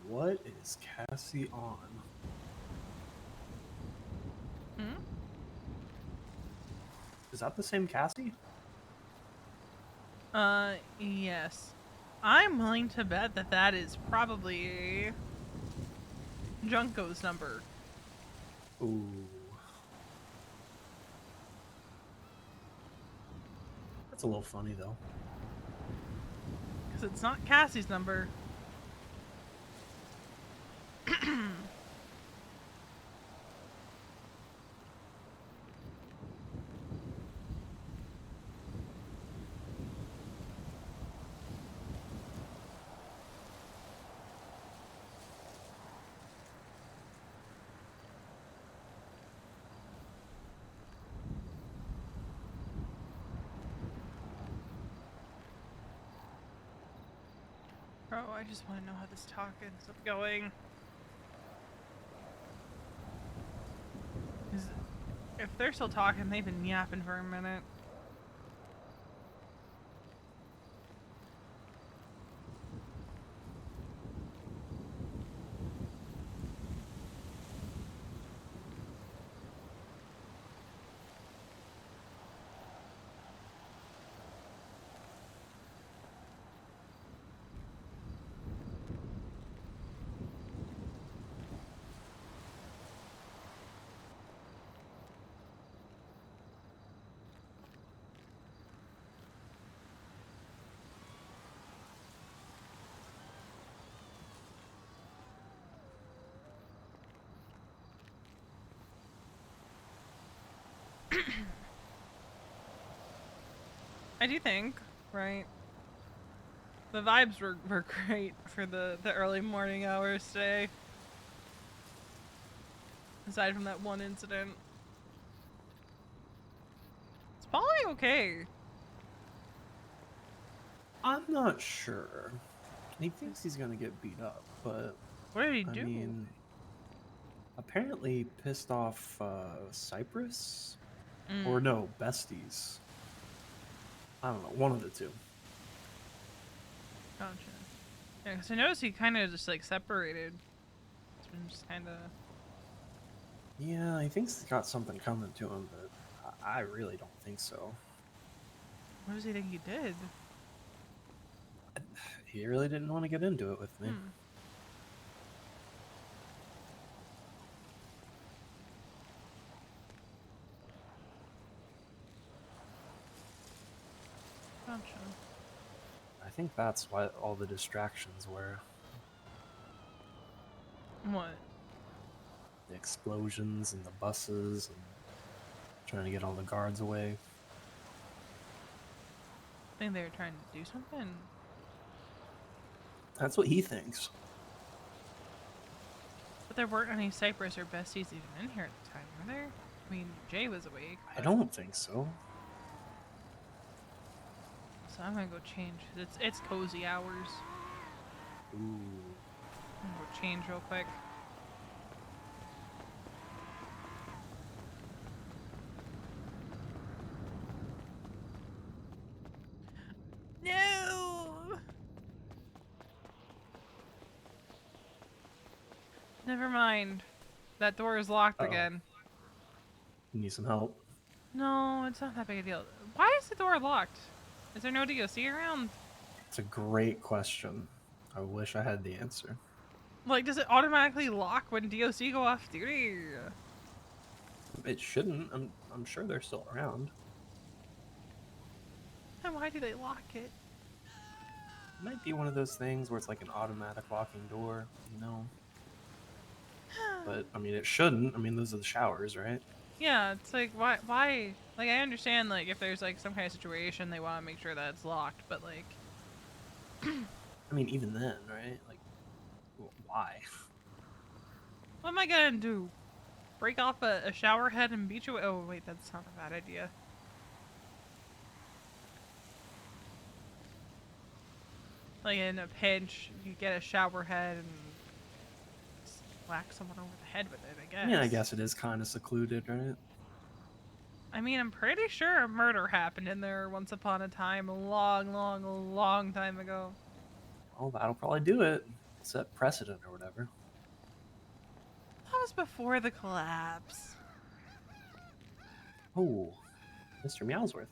What is Cassie on? Hmm? Is that the same Cassie? Yes. I'm willing to bet that that is probably Junko's number. Ooh. That's a little funny, though. Because it's not Cassie's number. Bro, I just want to know how this talk ends up going. 'Cause if they're still talking, they've been yapping for a minute. I do think, right? The vibes were great for the early morning hours today. Aside from that one incident. It's probably okay. I'm not sure. He thinks he's gonna get beat up, but what did he I do? mean, apparently pissed off Cypress, or no, Besties. I don't know, one of the two. Gotcha. Yeah, because I noticed he kind of just like separated. It's been just kind of. Yeah, he thinks he's got something coming to him, but I really don't think so. What does he think he did? He really didn't want to get into it with me. Gotcha. I think that's why all the distractions were. What? The explosions and the buses and trying to get all the guards away. I think they were trying to do something. That's what he thinks. But there weren't any Cypress or Besties even in here at the time, were there? I mean, Jay was awake. I don't think so. So I'm gonna go change. It's cozy hours. Ooh. I'm gonna go change real quick. No! Never mind. That door is locked again. You need some help? No, it's not that big a deal. Why is the door locked? Is there no DOC around? It's a great question. I wish I had the answer. Like, does it automatically lock when DOC go off duty? It shouldn't. I'm sure they're still around. Then why do they lock it? It might be one of those things where it's like an automatic locking door, you know. But I mean, it shouldn't. I mean, those are the showers, right? Yeah, it's like why? Like I understand like if there's like some kind of situation they want to make sure that it's locked, but like I mean, even then, right? Like, why? what am I gonna do? Break off a shower head and beat you? Oh wait, that's not a bad idea. Like in a pinch, you get a shower head and whack someone over the head with it, I guess. I mean, I guess it is kind of secluded, right? I mean, I'm pretty sure a murder happened in there once upon a time, a long time ago. Well, that'll probably do it. Set precedent or whatever. That was before the collapse. Oh, Mr. Meowsworth.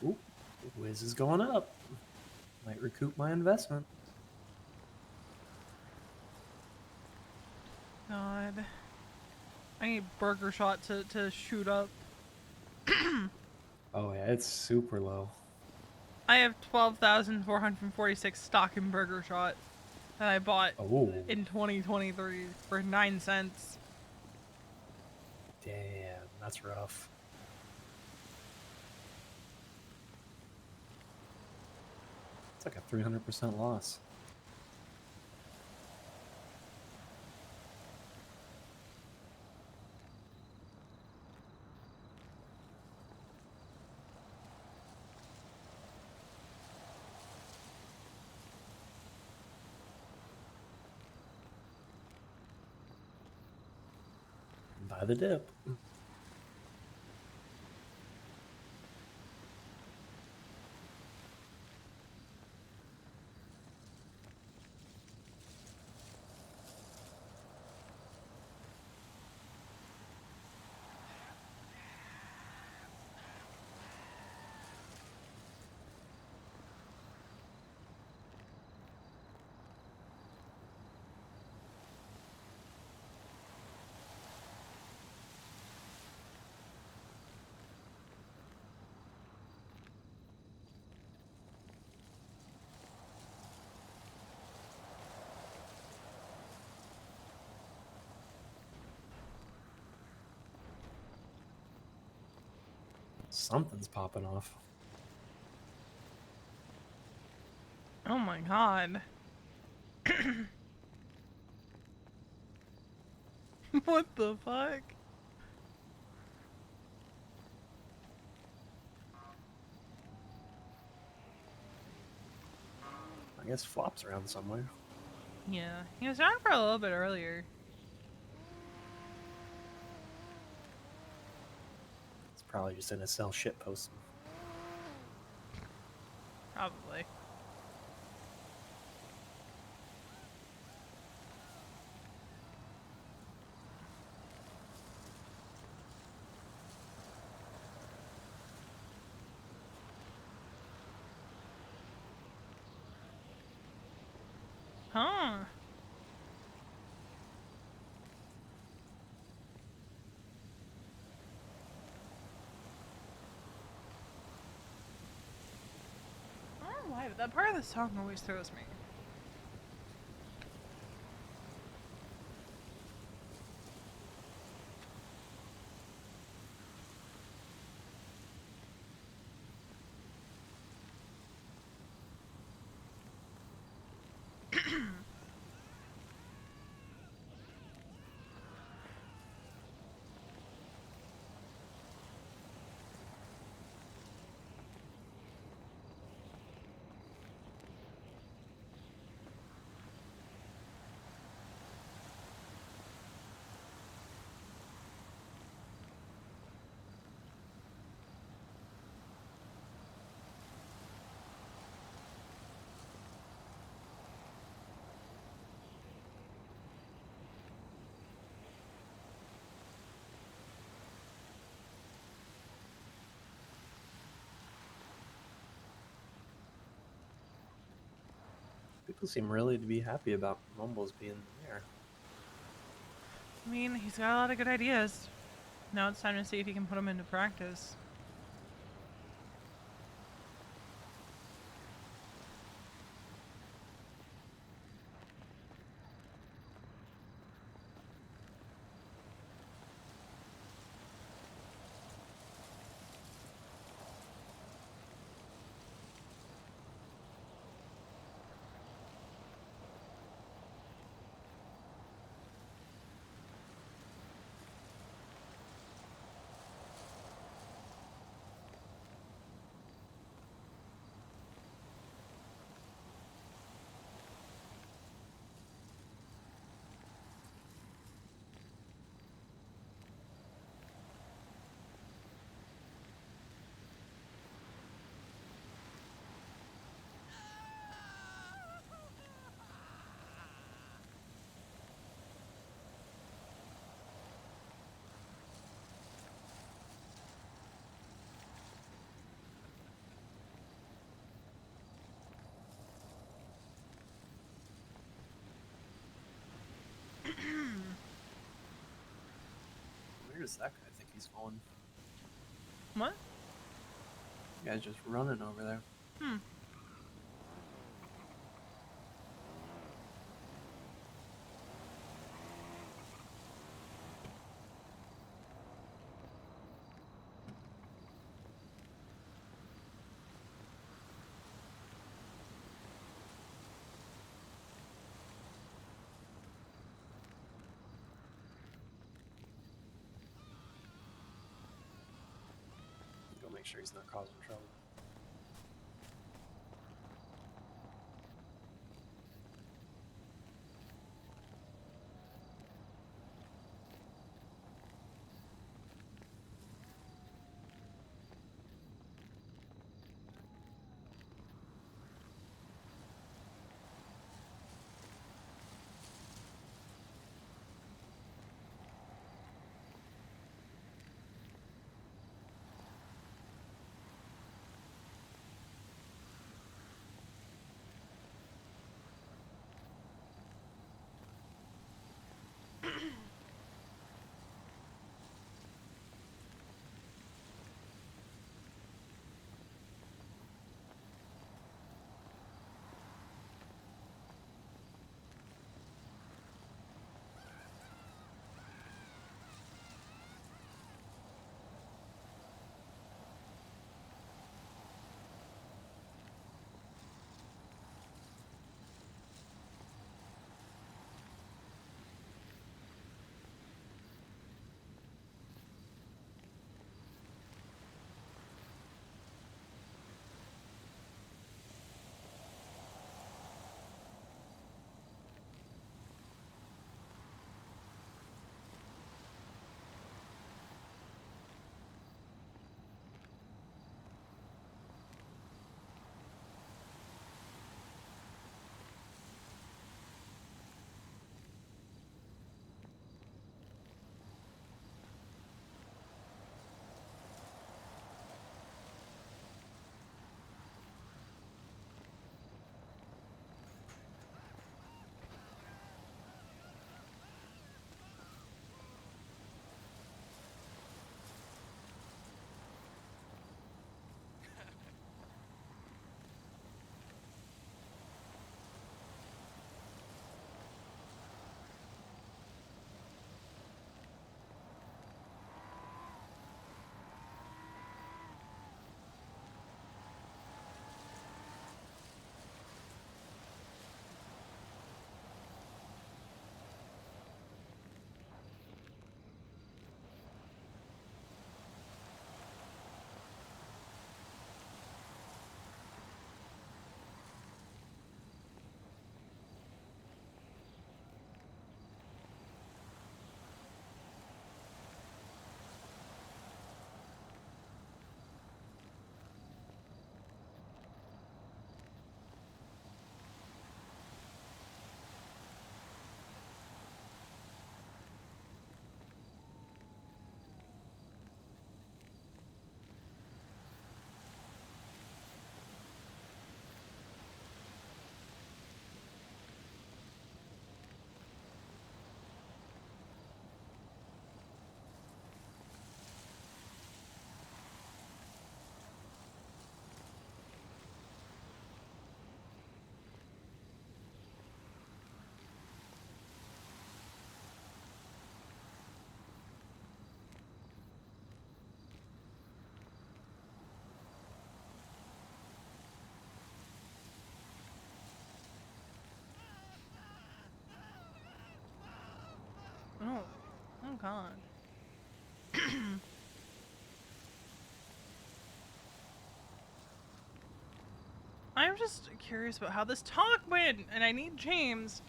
Ooh, Wiz is going up. Might recoup my investment. God. I need Burger Shot to shoot up. Oh yeah, it's super low. I have 12,446 stock in Burger Shot that I bought in 2023 for 9 cents. Damn, that's rough. It's like a 300% loss. Buy the dip. Something's popping off. Oh my god. What the fuck? I guess Flop's around somewhere. Yeah, he was around for a little bit earlier. It's probably just in a cell shit posting. Probably. Huh. I don't know why, but that part of the song always throws me. People seem really to be happy about Mumbles being there. I mean, he's got a lot of good ideas. Now it's time to see if he can put them into practice. Where does that guy think he's going? What? The guy's just running over there. Hmm. Go make sure he's not causing trouble. God. I'm just curious about how this talk went, and I need James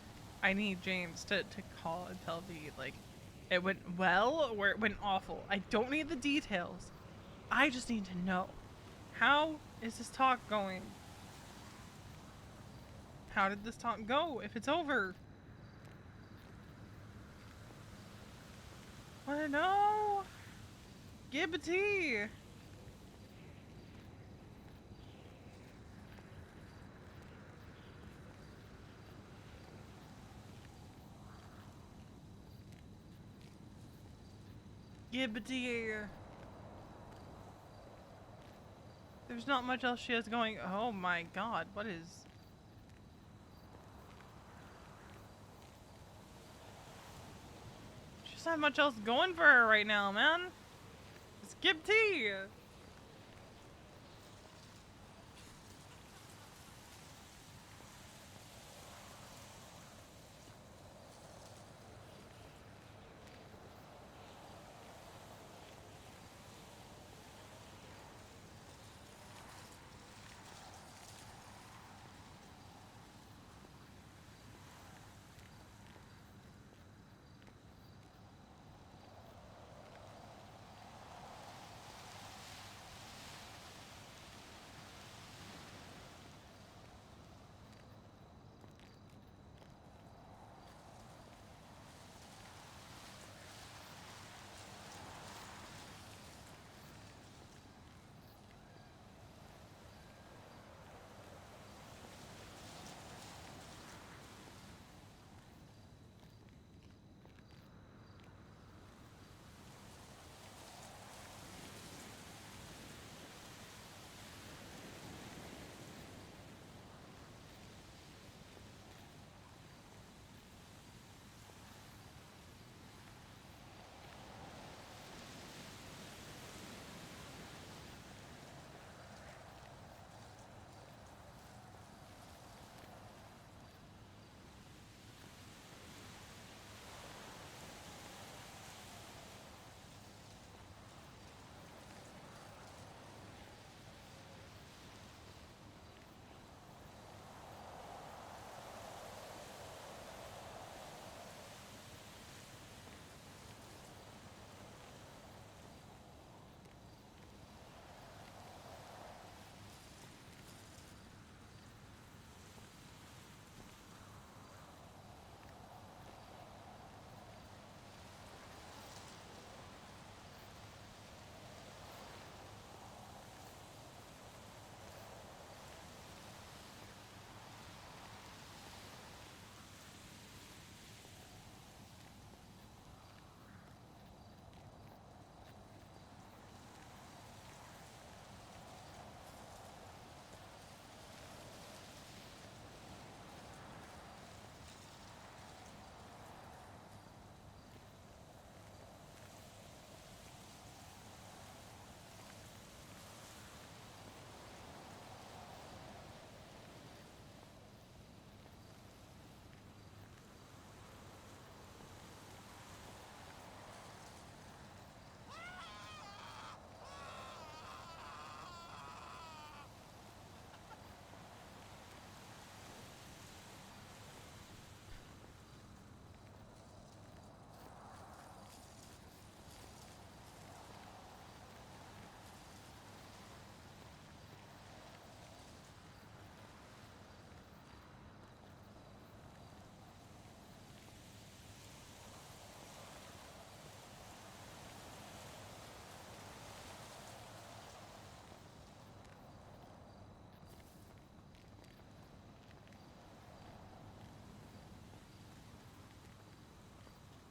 to call and tell me, like, it went well or it went awful. I don't need the details. I just need to know. How is this talk going? How did this talk go if it's over? Wanna know? Give a tea. Give a tea. There's not much else she has going. Oh my God, what is... She doesn't have much else going for her right now, man. Skip tea.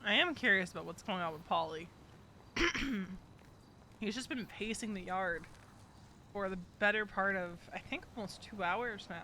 I am curious about what's going on with Polly. He's just been pacing the yard for the better part of, I think, almost 2 hours now.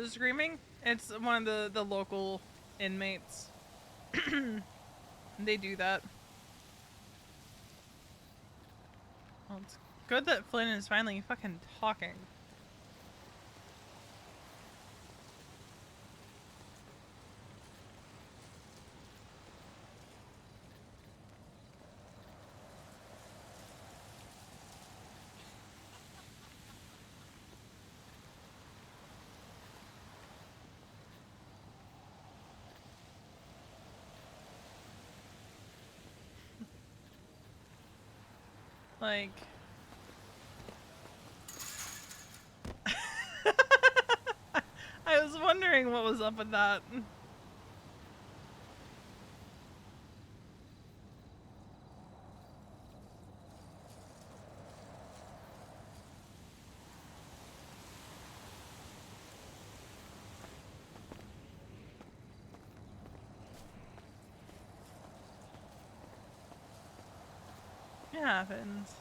The screaming? It's one of the local inmates. They do that. Well, it's good that Flynn is finally fucking talking. Like... I was wondering what was up with that. It happens.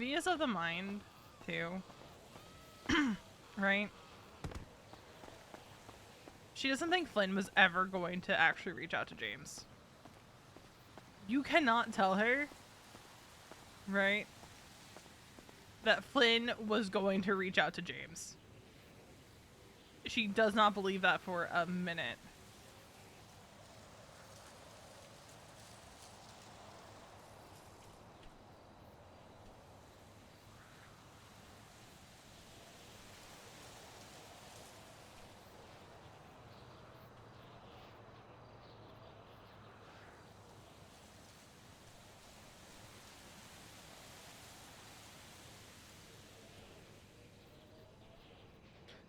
V is of the mind, too. Right? She doesn't think Flynn was ever going to actually reach out to James. You cannot tell her, right, that Flynn was going to reach out to James. She does not believe that for a minute.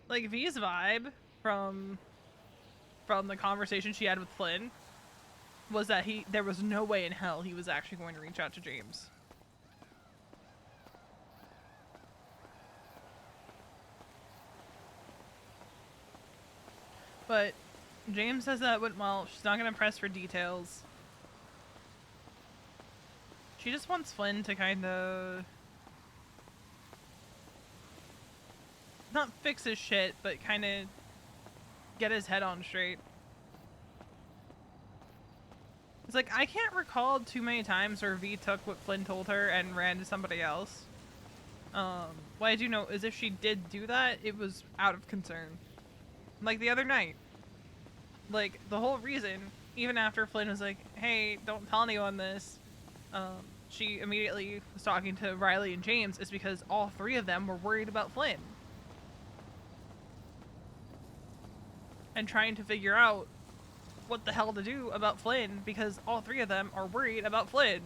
Like, V's vibe from the conversation she had with Flynn was that there was no way in hell he was actually going to reach out to James. But James says that went well. She's not going to press for details. She just wants Flynn to kind of not fix his shit, but kind of get his head on straight. It's like, I can't recall too many times where V took what Flynn told her and ran to somebody else. What I do know is if she did do that, it was out of concern. Like the other night. Like, the whole reason, even after Flynn was like, hey, don't tell anyone this, she immediately was talking to Riley and James, is because all three of them were worried about Flynn. And trying to figure out what the hell to do about Flynn, because all three of them are worried about Flynn.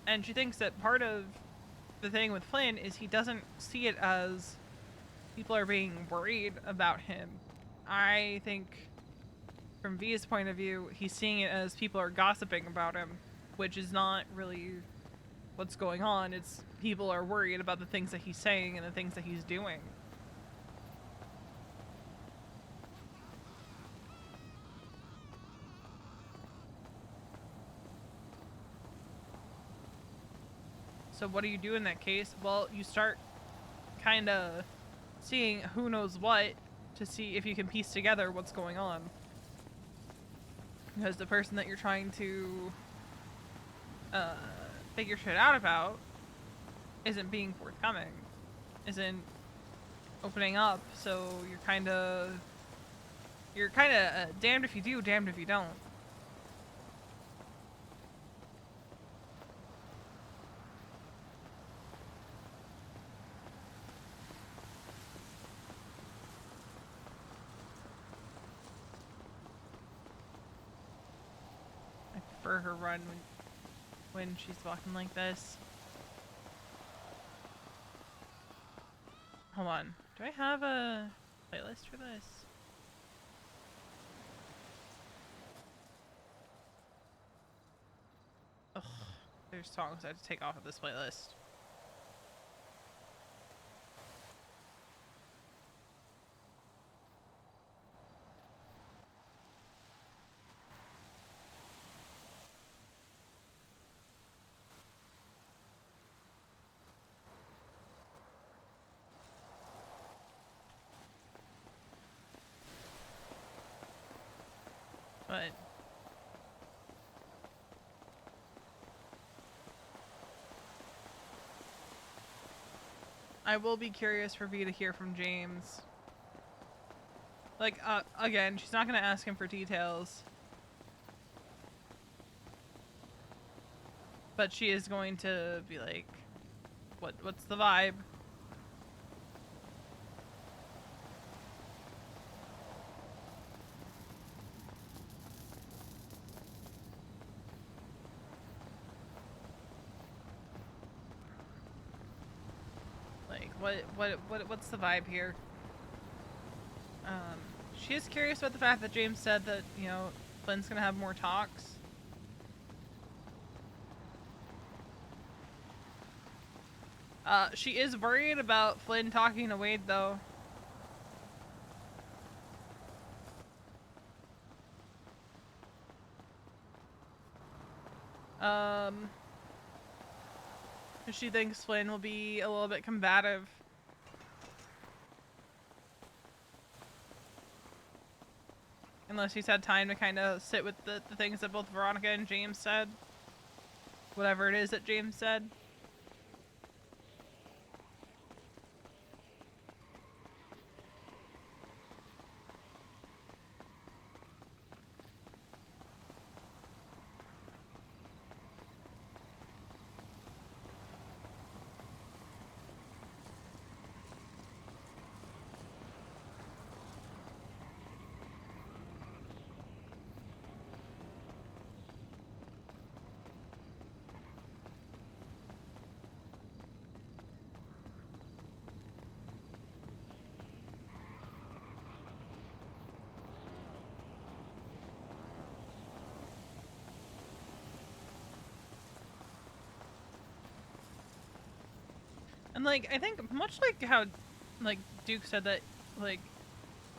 And she thinks that part of the thing with Flynn is he doesn't see it as people are being worried about him. I think from V's point of view, he's seeing it as people are gossiping about him, which is not really what's going on. It's people are worried about the things that he's saying and the things that he's doing. So what do you do in that case? Well, you start kind of seeing who knows what to see if you can piece together what's going on. Because the person that you're trying to figure shit out about isn't being forthcoming, isn't opening up, so you're kind of damned if you do, damned if you don't. I prefer her run when she's walking like this. Hold on. Do I have a playlist for this? Ugh. There's songs I have to take off of this playlist. But I will be curious for V to hear from James. Like, again, she's not gonna ask him for details. But she is going to be like, what's the vibe? What's the vibe here? She is curious about the fact that James said that, you know, Flynn's gonna have more talks. She is worried about Flynn talking to Wade, though. She thinks Flynn will be a little bit combative. Unless he's had time to kind of sit with the things that both Veronica and James said. Whatever it is that James said. And, like, I think much like how, like, Duke said that, like,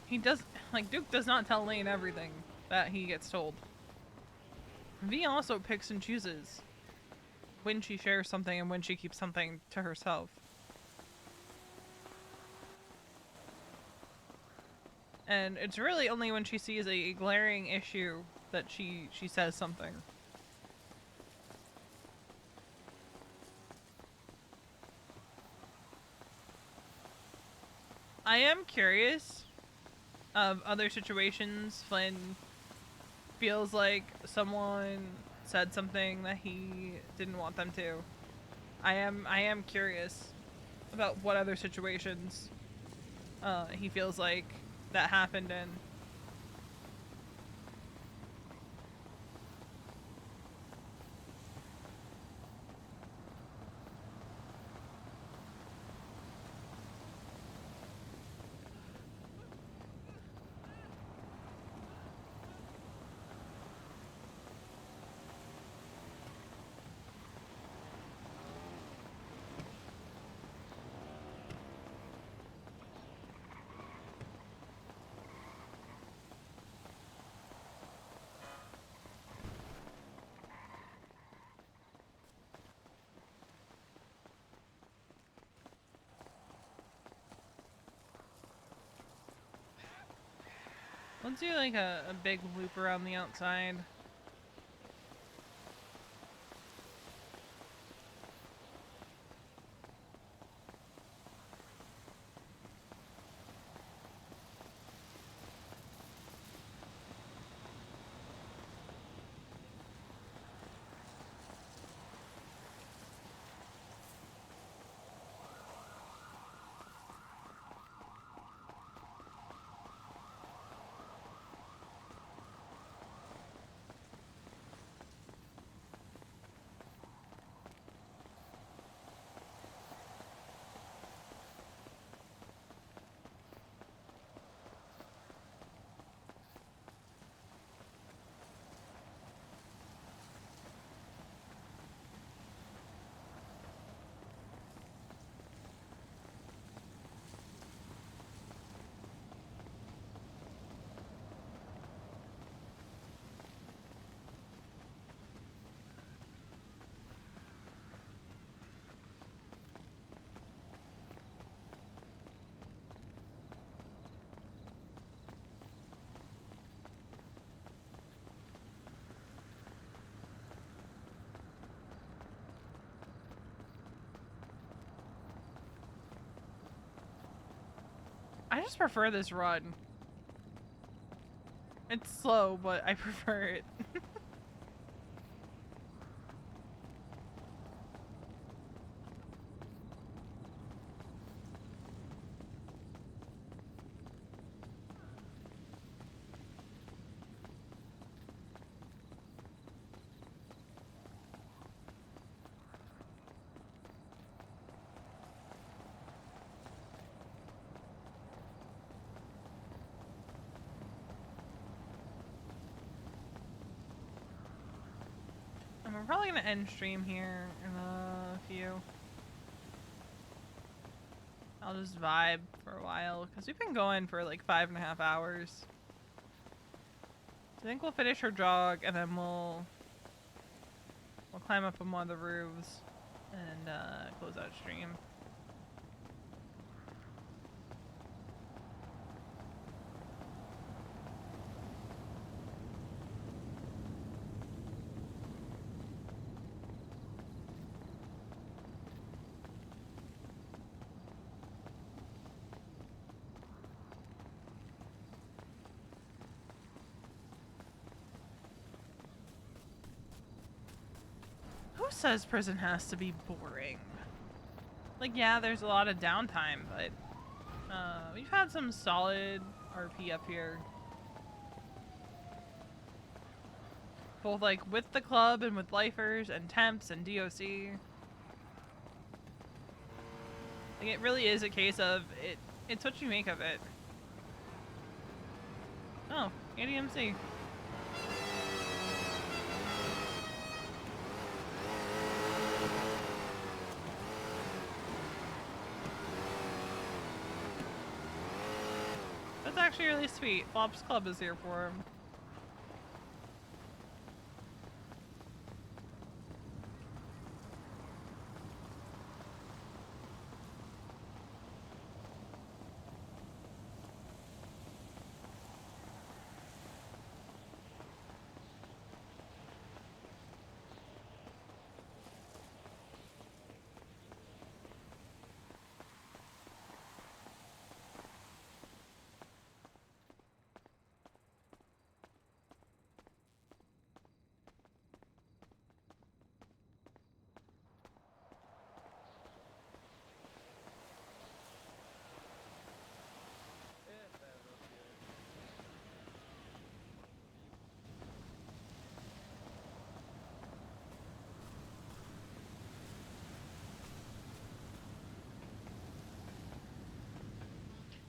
Duke does not tell Lane everything that he gets told. V also picks and chooses when she shares something and when she keeps something to herself. And it's really only when she sees a glaring issue that she says something. I am curious of other situations Flynn feels like someone said something that he didn't want them to. I am curious about what other situations he feels like that happened in. Let's do like a big loop around the outside. I just prefer this run. It's slow, but I prefer it. I'm probably gonna end stream here in a few. I'll just vibe for a while, because we've been going for like 5.5 hours. So I think we'll finish her jog, and then we'll climb up on one of the roofs. and close out stream. Who says prison has to be boring? Like, yeah, there's a lot of downtime, but we've had some solid RP up here. Both, like, with the club and with lifers and temps and DOC. Like, it really is a case of it's what you make of it. Oh, ADMC. That's actually really sweet. Bob's Club is here for him.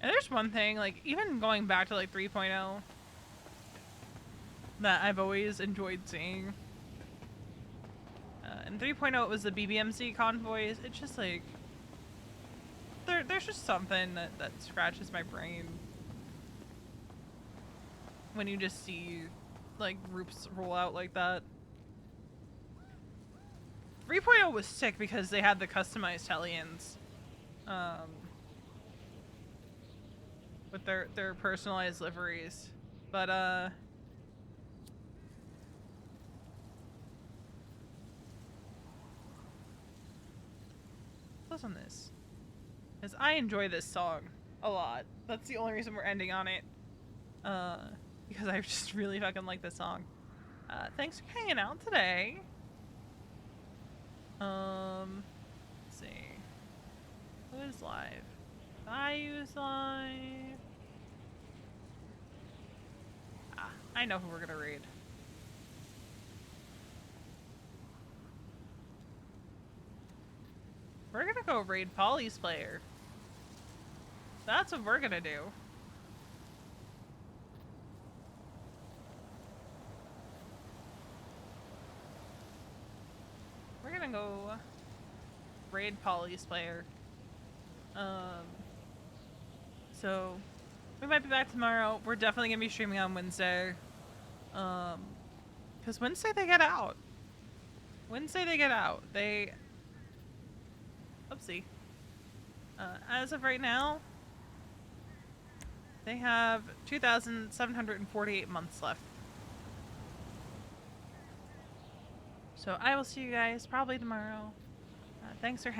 And there's one thing, like, even going back to, like, 3.0, that I've always enjoyed seeing. In 3.0, it was the BBMC convoys. It's just, like, there's just something that scratches my brain when you just see, like, groups roll out like that. 3.0 was sick because they had the customized Hellions. With their personalized liveries. But, close on this. Because I enjoy this song a lot. That's the only reason we're ending on it. Because I just really fucking like this song. Thanks for hanging out today. Let's see. Who is live? Bayou's live. I know who we're gonna raid. We're gonna go raid Polly's player. That's what we're gonna do. We're gonna go raid Polly's player. So we might be back tomorrow. We're definitely gonna be streaming on Wednesday. Because Wednesday they get out. They... Oopsie. As of right now, they have 2,748 months left. So I will see you guys probably tomorrow. Thanks for hanging.